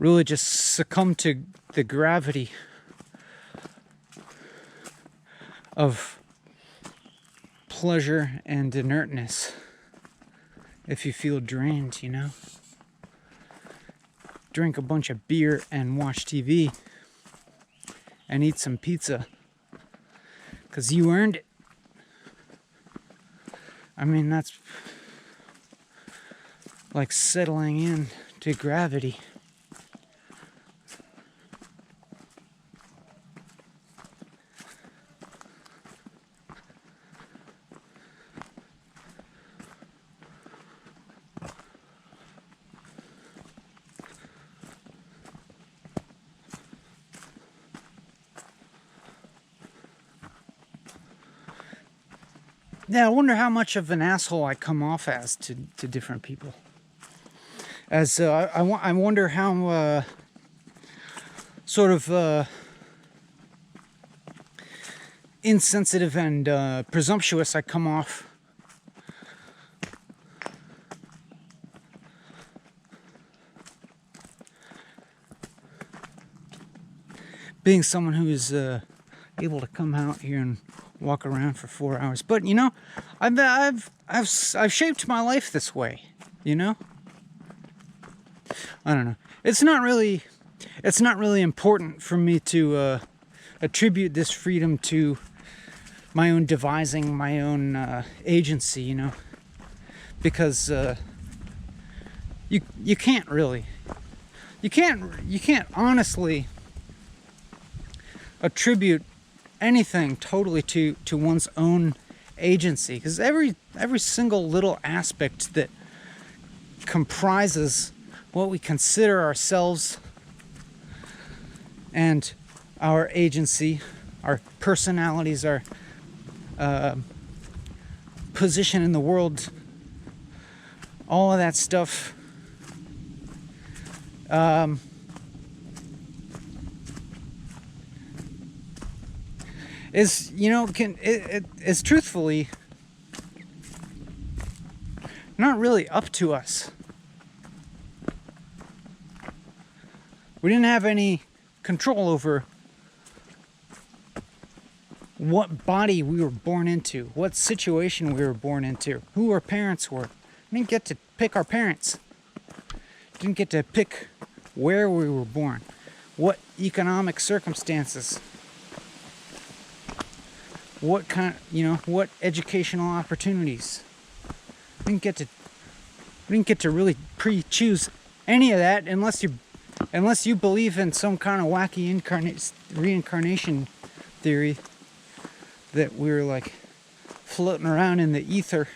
really just succumb to the gravity of pleasure and inertness. If you feel drained, you know? Drink a bunch of beer and watch TV and eat some pizza because you earned it. I mean, that's like settling in to gravity. Yeah, I wonder how much of an asshole I come off as to different people. As I wonder how sort of insensitive and presumptuous I come off. Being someone who is able to come out here and walk around for 4 hours, but you know, I've shaped my life this way. You know, I don't know. It's not really important for me to attribute this freedom to my own devising, my own agency. You know, because you can't really, you can't honestly attribute anything totally to one's own agency, because every single little aspect that comprises what we consider ourselves and our agency, our personalities, our position in the world, all of that stuff is, you know, is truthfully not really up to us. We didn't have any control over what body we were born into, what situation we were born into, who our parents were. We didn't get to pick our parents. Didn't get to pick where we were born, what economic circumstances, what kind, you know, what educational opportunities. We didn't get to really pre-choose any of that unless you believe in some kind of wacky reincarnation theory that we're like floating around in the ether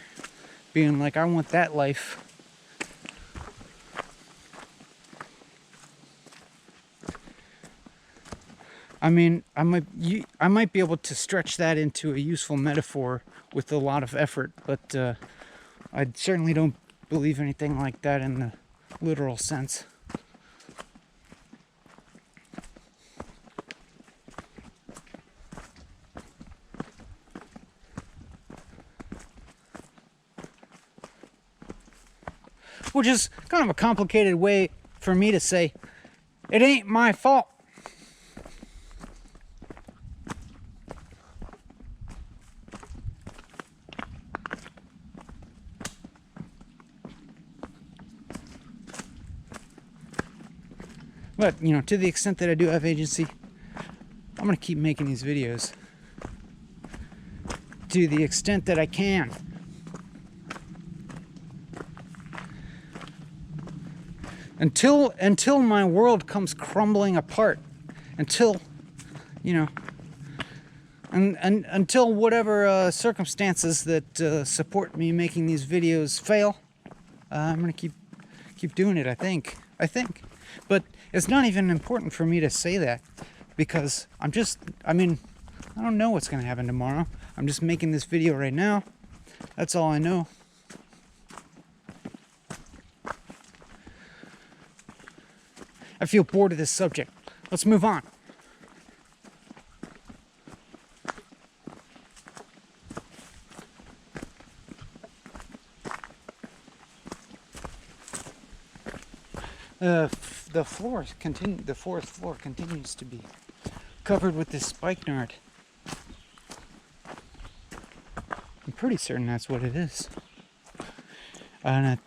being like, I want that life. I mean, I might be able to stretch that into a useful metaphor with a lot of effort, but I certainly don't believe anything like that in the literal sense. Which is kind of a complicated way for me to say, it ain't my fault. But, you know, to the extent that I do have agency, I'm going to keep making these videos. To the extent that I can. Until my world comes crumbling apart. Until, you know, until whatever circumstances that support me making these videos fail, I'm going to keep doing it, I think. But it's not even important for me to say that, because I don't know what's going to happen tomorrow. I'm just making this video right now. That's all I know. I feel bored of this subject. Let's move on. The forest floor continues to be covered with this spikenard. I'm pretty certain that's what it is. Is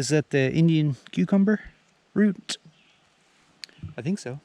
that the Indian cucumber root? I think so.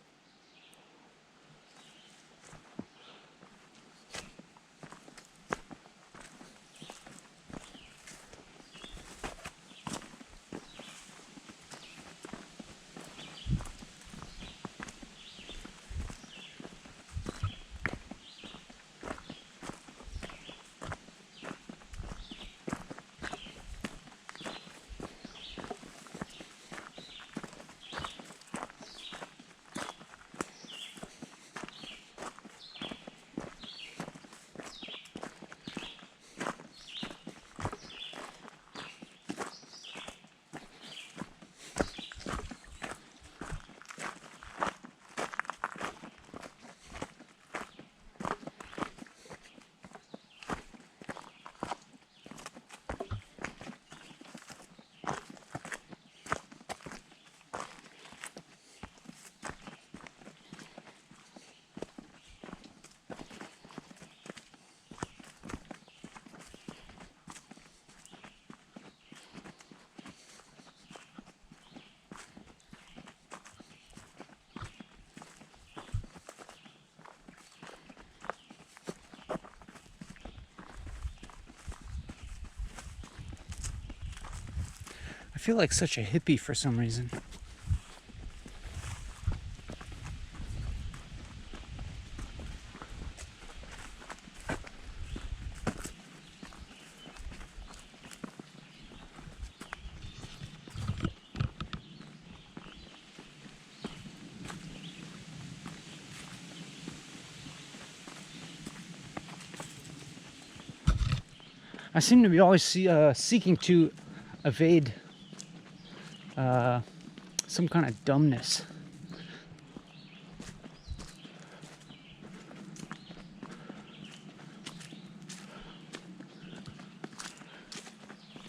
feel like such a hippie for some reason. I seem to be always seeking to evade some kind of dumbness.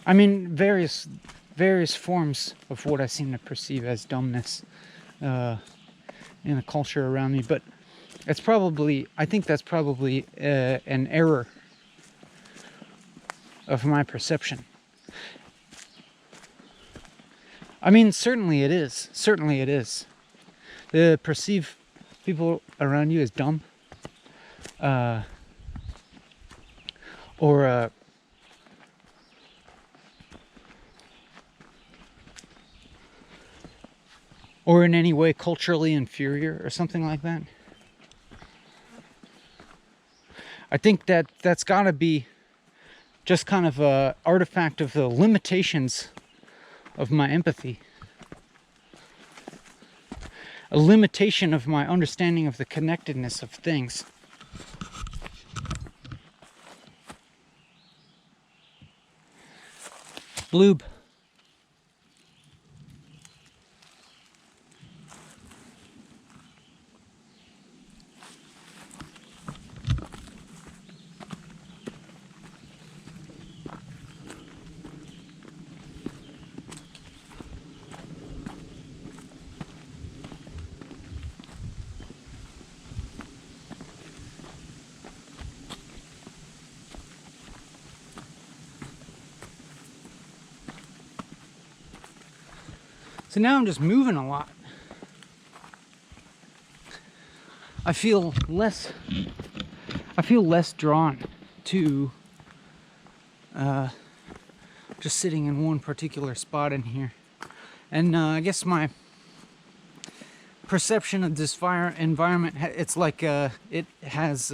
I mean, various forms of what I seem to perceive as dumbness in the culture around me, but it's probably, I think that's probably an error of my perception. I mean, certainly it is. Certainly it is. To perceive people around you as dumb, or in any way culturally inferior or something like that. I think that's got to be just kind of a artifact of the limitations of my empathy, a limitation of my understanding of the connectedness of things. Bloob. So now I'm just moving a lot. I feel less drawn to just sitting in one particular spot in here. And I guess my perception of this fire environment, it's like it has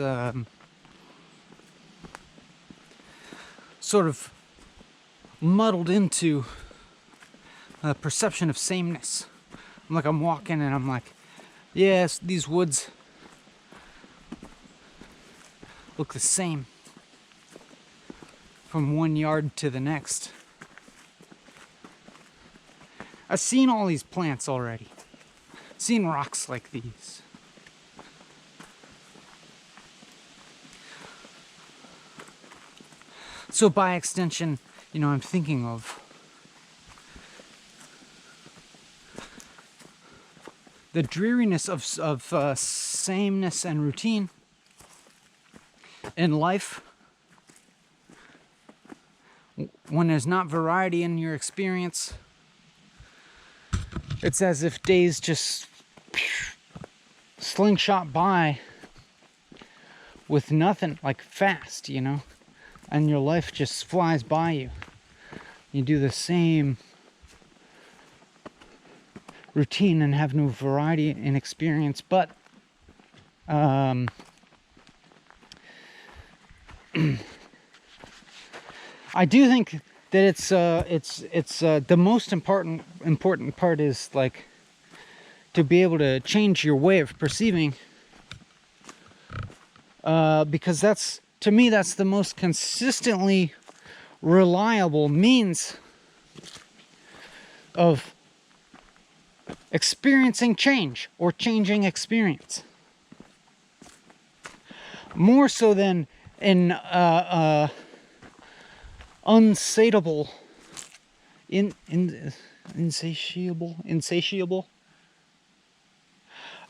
sort of muddled into a perception of sameness. I'm walking and I'm like, yes, these woods look the same from one yard to the next. I've seen all these plants already. Seen rocks like these. So by extension, I'm thinking of the dreariness of sameness and routine in life. When there's not variety in your experience, it's as if days just slingshot by with nothing, like fast, and your life just flies by you. You do the same routine and have no variety in experience, but I do think that it's the most important part is like to be able to change your way of perceiving, because that's, to me, that's the most consistently reliable means of experiencing change or changing experience. More so than in insatiable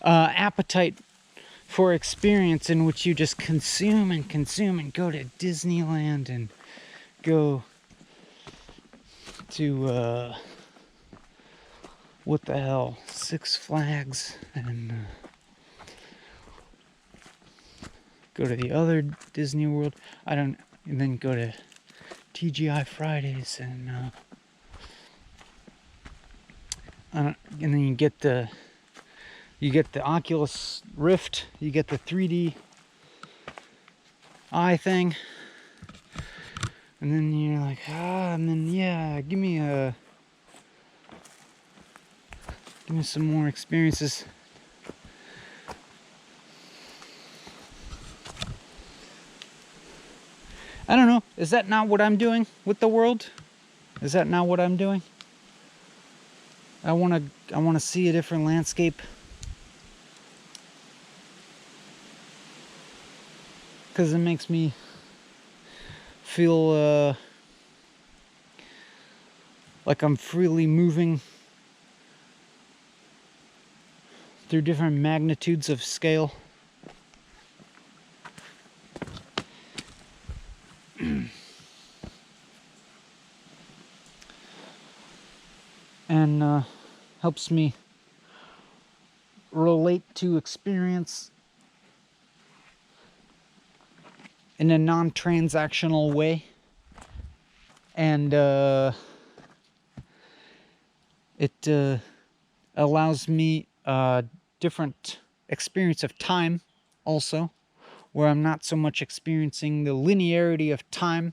appetite for experience, in which you just consume and go to Disneyland and go to what the hell, Six Flags, and go to the other Disney World. And then go to TGI Fridays and and then you get the Oculus Rift, you get the 3D eye thing, and then you're like, and then yeah, give me some more experiences. I don't know. Is that not what I'm doing with the world? Is that not what I'm doing? I want to see a different landscape. Because it makes me feel like I'm freely moving through different magnitudes of scale. And helps me relate to experience in a non-transactional way, and it allows me a different experience of time also, where I'm not so much experiencing the linearity of time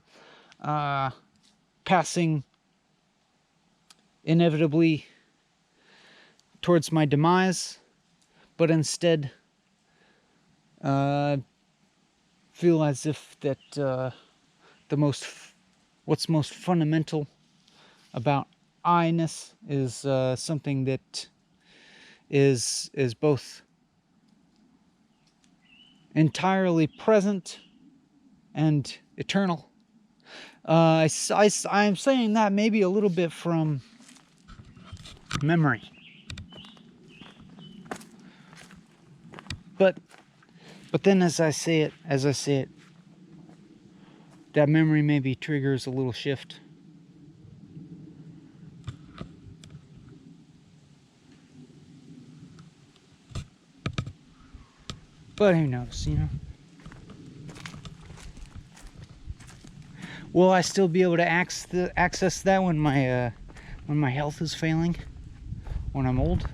passing inevitably towards my demise, but instead feel as if that what's most fundamental about I-ness is something that is both entirely present and eternal. I'm saying that maybe a little bit from memory, but then as I say it, that memory maybe triggers a little shift. But who knows, you know? Will I still be able to access that when my health is failing, when I'm old?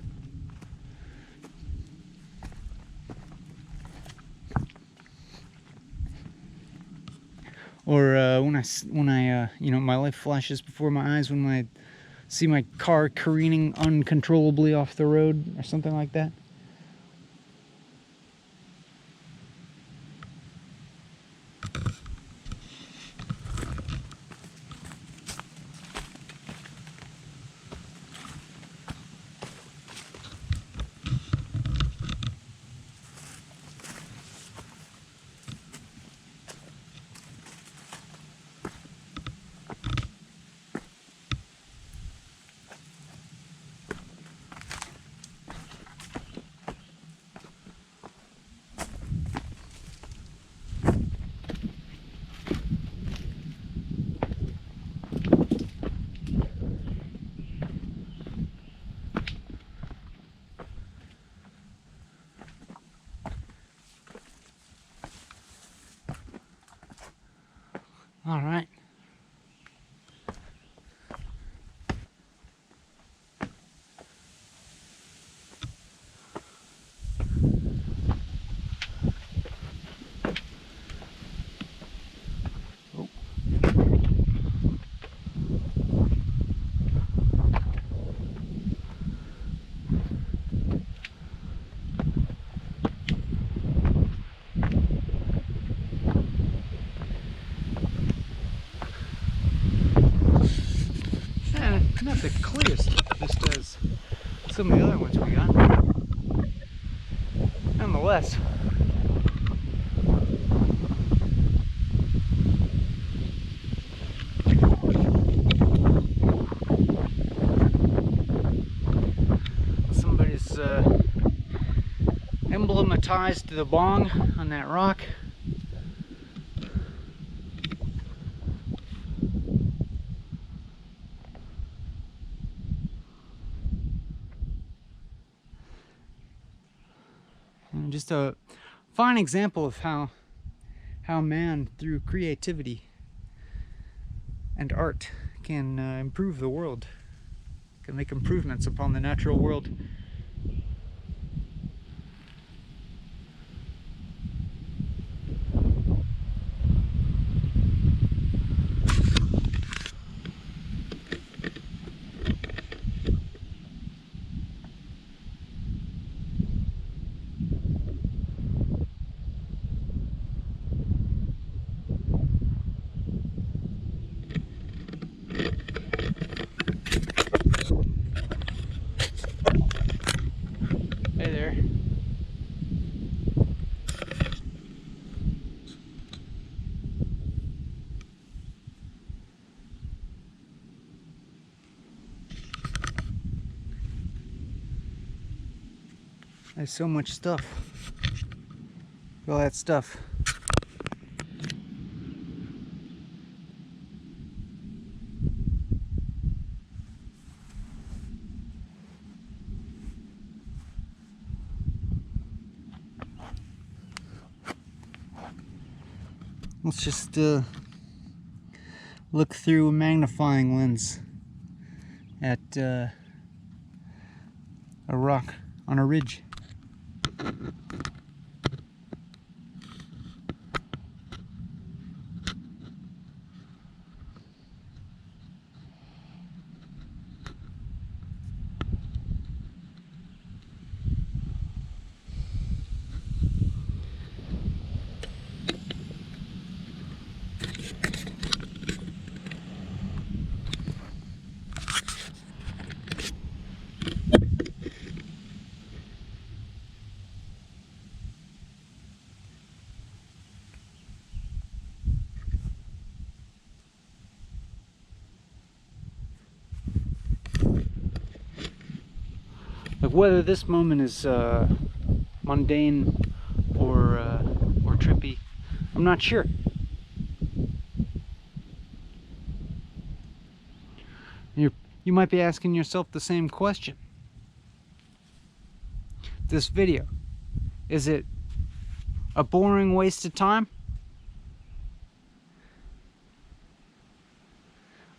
Or when I you know, my life flashes before my eyes when I see my car careening uncontrollably off the road or something like that? All right. Oh. Not the clearest vista as some of the other ones we got. Nonetheless. Somebody's emblematized the bong on that rock. And just a fine example of how man, through creativity and art, can improve the world. can make improvements upon the natural world. Hey there. There's so much stuff. All that stuff. Let's just look through a magnifying lens at a rock on a ridge. Like whether this moment is mundane or trippy, I'm not sure. You might be asking yourself the same question. This video, is it a boring waste of time?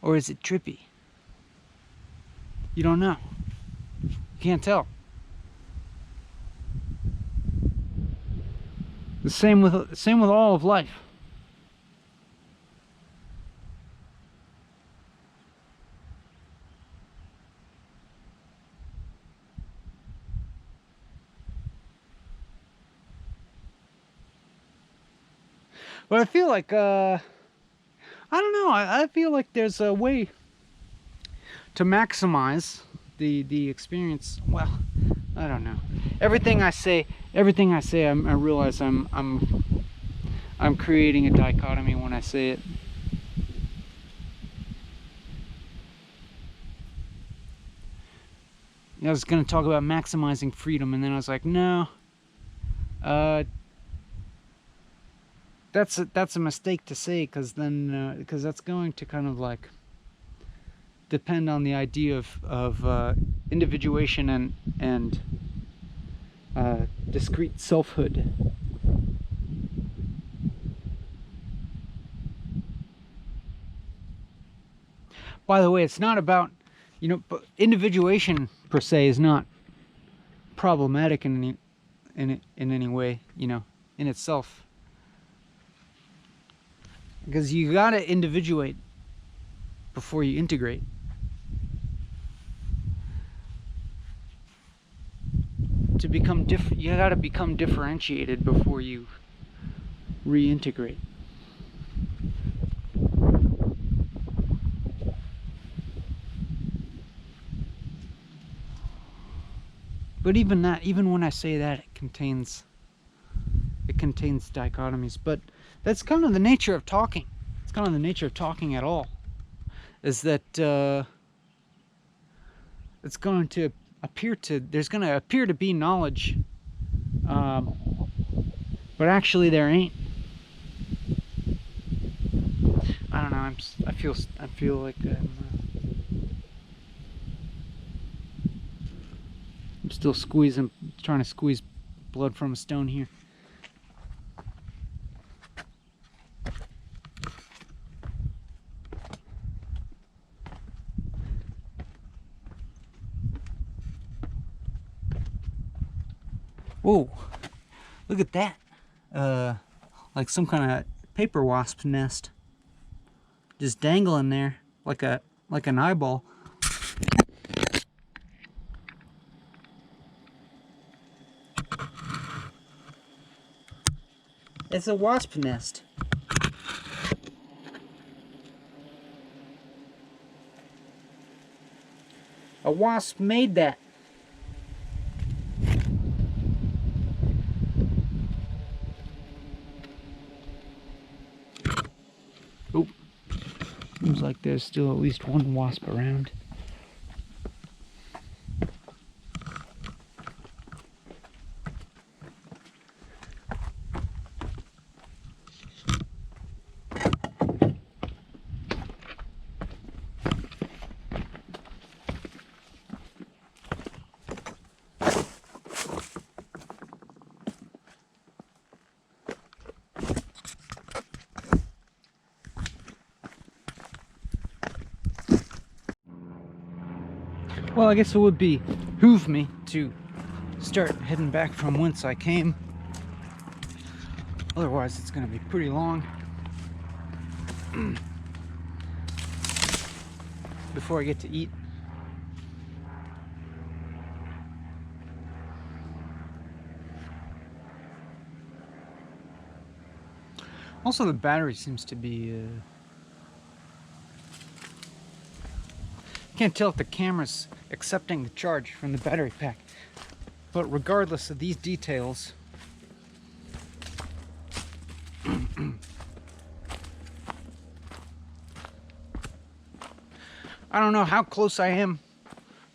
Or is it trippy? You don't know. You can't tell. The same with all of life. But I feel like I don't know. I feel like there's a way to maximize the experience. Well, I don't know. Everything I say, I realize I'm creating a dichotomy when I say it. I was going to talk about maximizing freedom, and then I was like, no. That's a mistake to say, because then because that's going to kind of like depend on the idea of individuation and discrete selfhood. By the way, it's not about, individuation per se is not problematic in any way, in itself. Because you gotta individuate before you integrate. To become different, you gotta become differentiated before you reintegrate. But even when I say that, it contains dichotomies. But that's kind of the nature of talking. It's kind of the nature of talking at all. Is that it's going to there's going to appear to be knowledge, but actually there ain't. I don't know. I feel like I'm still trying to squeeze blood from a stone here. Whoa, look at that. Like some kind of paper wasp nest. Just dangling there like an eyeball. It's a wasp nest. A wasp made that. Oh, seems like there's still at least one wasp around. Well, I guess it would behoove me to start heading back from whence I came. Otherwise, it's going to be pretty long before I get to eat. Also, the battery seems to be... Can't tell if the camera's accepting the charge from the battery pack. But regardless of these details, I don't know how close I am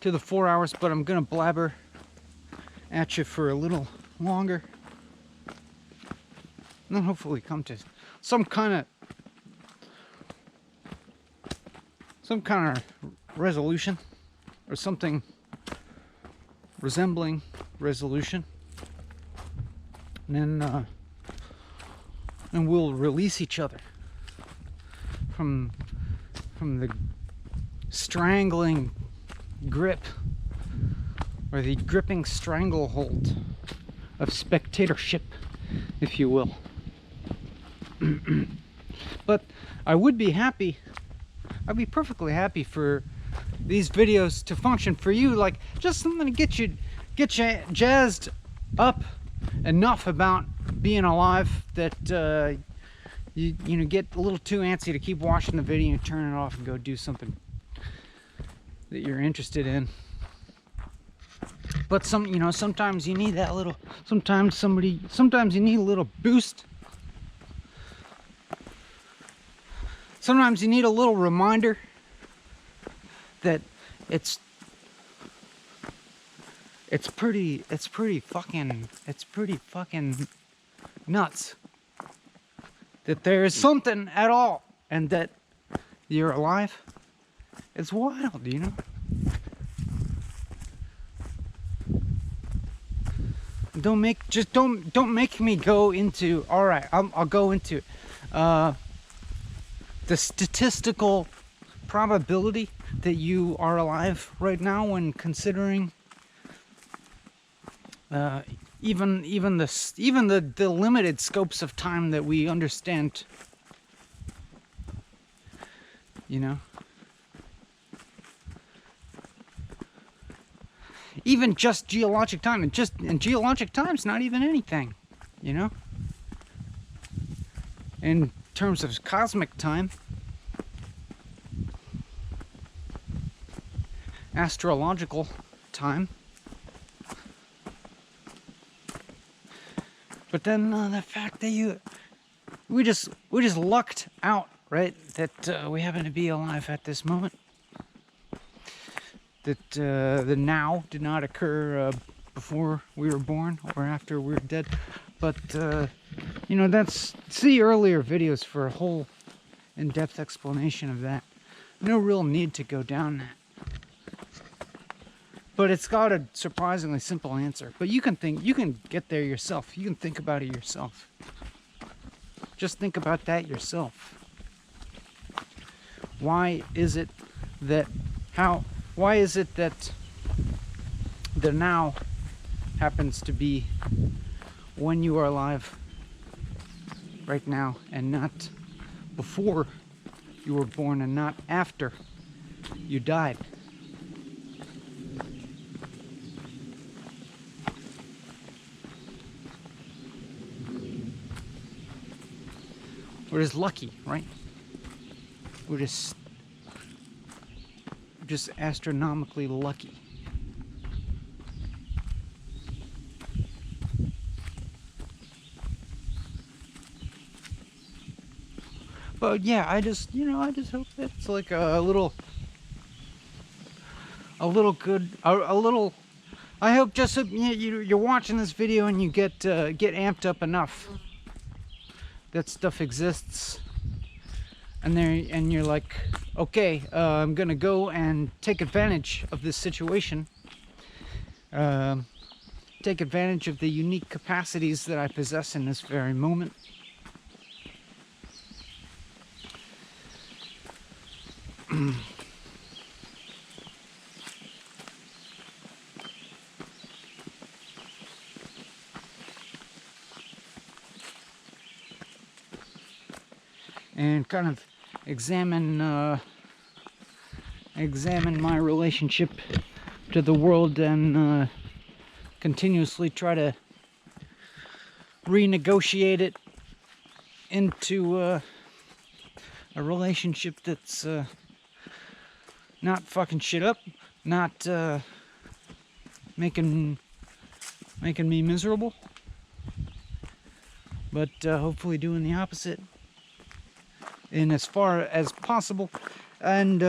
to the 4 hours, but I'm gonna blabber at you for a little longer. And then hopefully come to some kind of resolution, or something resembling resolution, and then we'll release each other from the strangling grip, or the gripping stranglehold of spectatorship, if you will. But I would be happy, I'd be perfectly happy for these videos to function for you, like just something to get you jazzed up enough about being alive that you know, get a little too antsy to keep watching the video and turn it off and go do something that you're interested in. But sometimes you need that little, sometimes you need a little boost. Sometimes you need a little reminder that it's pretty fucking nuts that there is something at all, and that you're alive. It's wild, you know. Don't make me go into, all right, I'll go into the statistical probability that you are alive right now, when considering even the limited scopes of time that we understand, you know. Even just geologic time, and geologic time's not even anything, you know. In terms of cosmic time, astrological time. But then the fact that we just lucked out, right? That we happen to be alive at this moment. That the now did not occur before we were born or after we were dead. But you know, see earlier videos for a whole in-depth explanation of that. No real need to go down that. But it's got a surprisingly simple answer. But you can get there yourself. You can think about it yourself. Just think about that yourself. Why is it that the now happens to be when you are alive right now, and not before you were born, and not after you died. We're just lucky, right? We're just astronomically lucky. But yeah, I just hope that's like a little good, a little. I hope just that you're watching this video and you get amped up enough that stuff exists, and you're like, okay, I'm gonna go and take advantage of this situation. Take advantage of the unique capacities that I possess in this very moment. And kind of examine my relationship to the world, and continuously try to renegotiate it into a relationship that's not fucking shit up, not making me miserable, but hopefully doing the opposite in as far as possible. And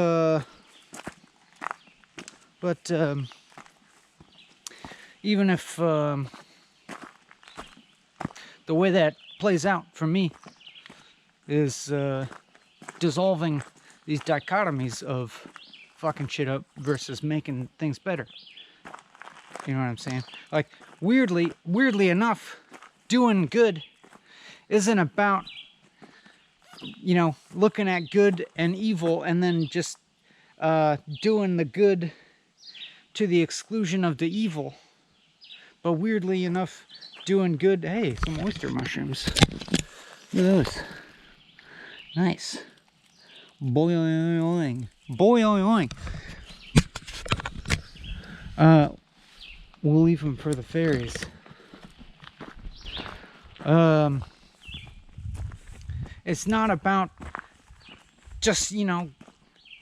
but even if the way that plays out for me is dissolving these dichotomies of fucking shit up versus making things better, you know what I'm saying? Like, weirdly enough, doing good isn't about, you know, looking at good and evil and then just doing the good to the exclusion of the evil. But weirdly enough, doing good. Hey, some oyster mushrooms. Look at those. Nice. Boing. Boing. We'll leave them for the fairies. It's not about just, you know,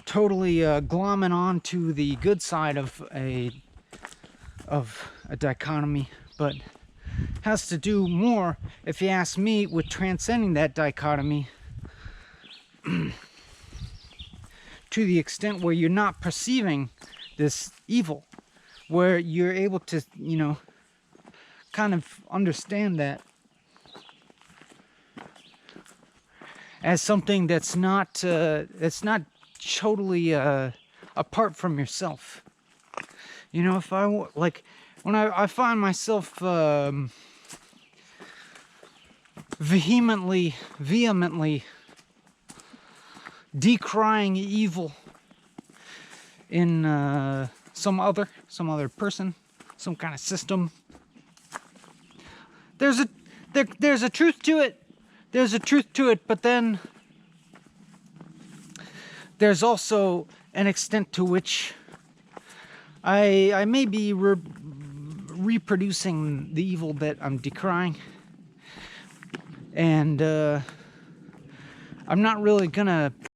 totally glomming on to the good side of a dichotomy, but has to do more, if you ask me, with transcending that dichotomy to the extent where you're not perceiving this evil, where you're able to, you know, kind of understand that as something that's not totally apart from yourself. You know, if I like, when I find myself vehemently decrying evil in some other person, some kind of system, there's a truth to it. There's a truth to it, but then there's also an extent to which I may be reproducing the evil that I'm decrying, and I'm not really gonna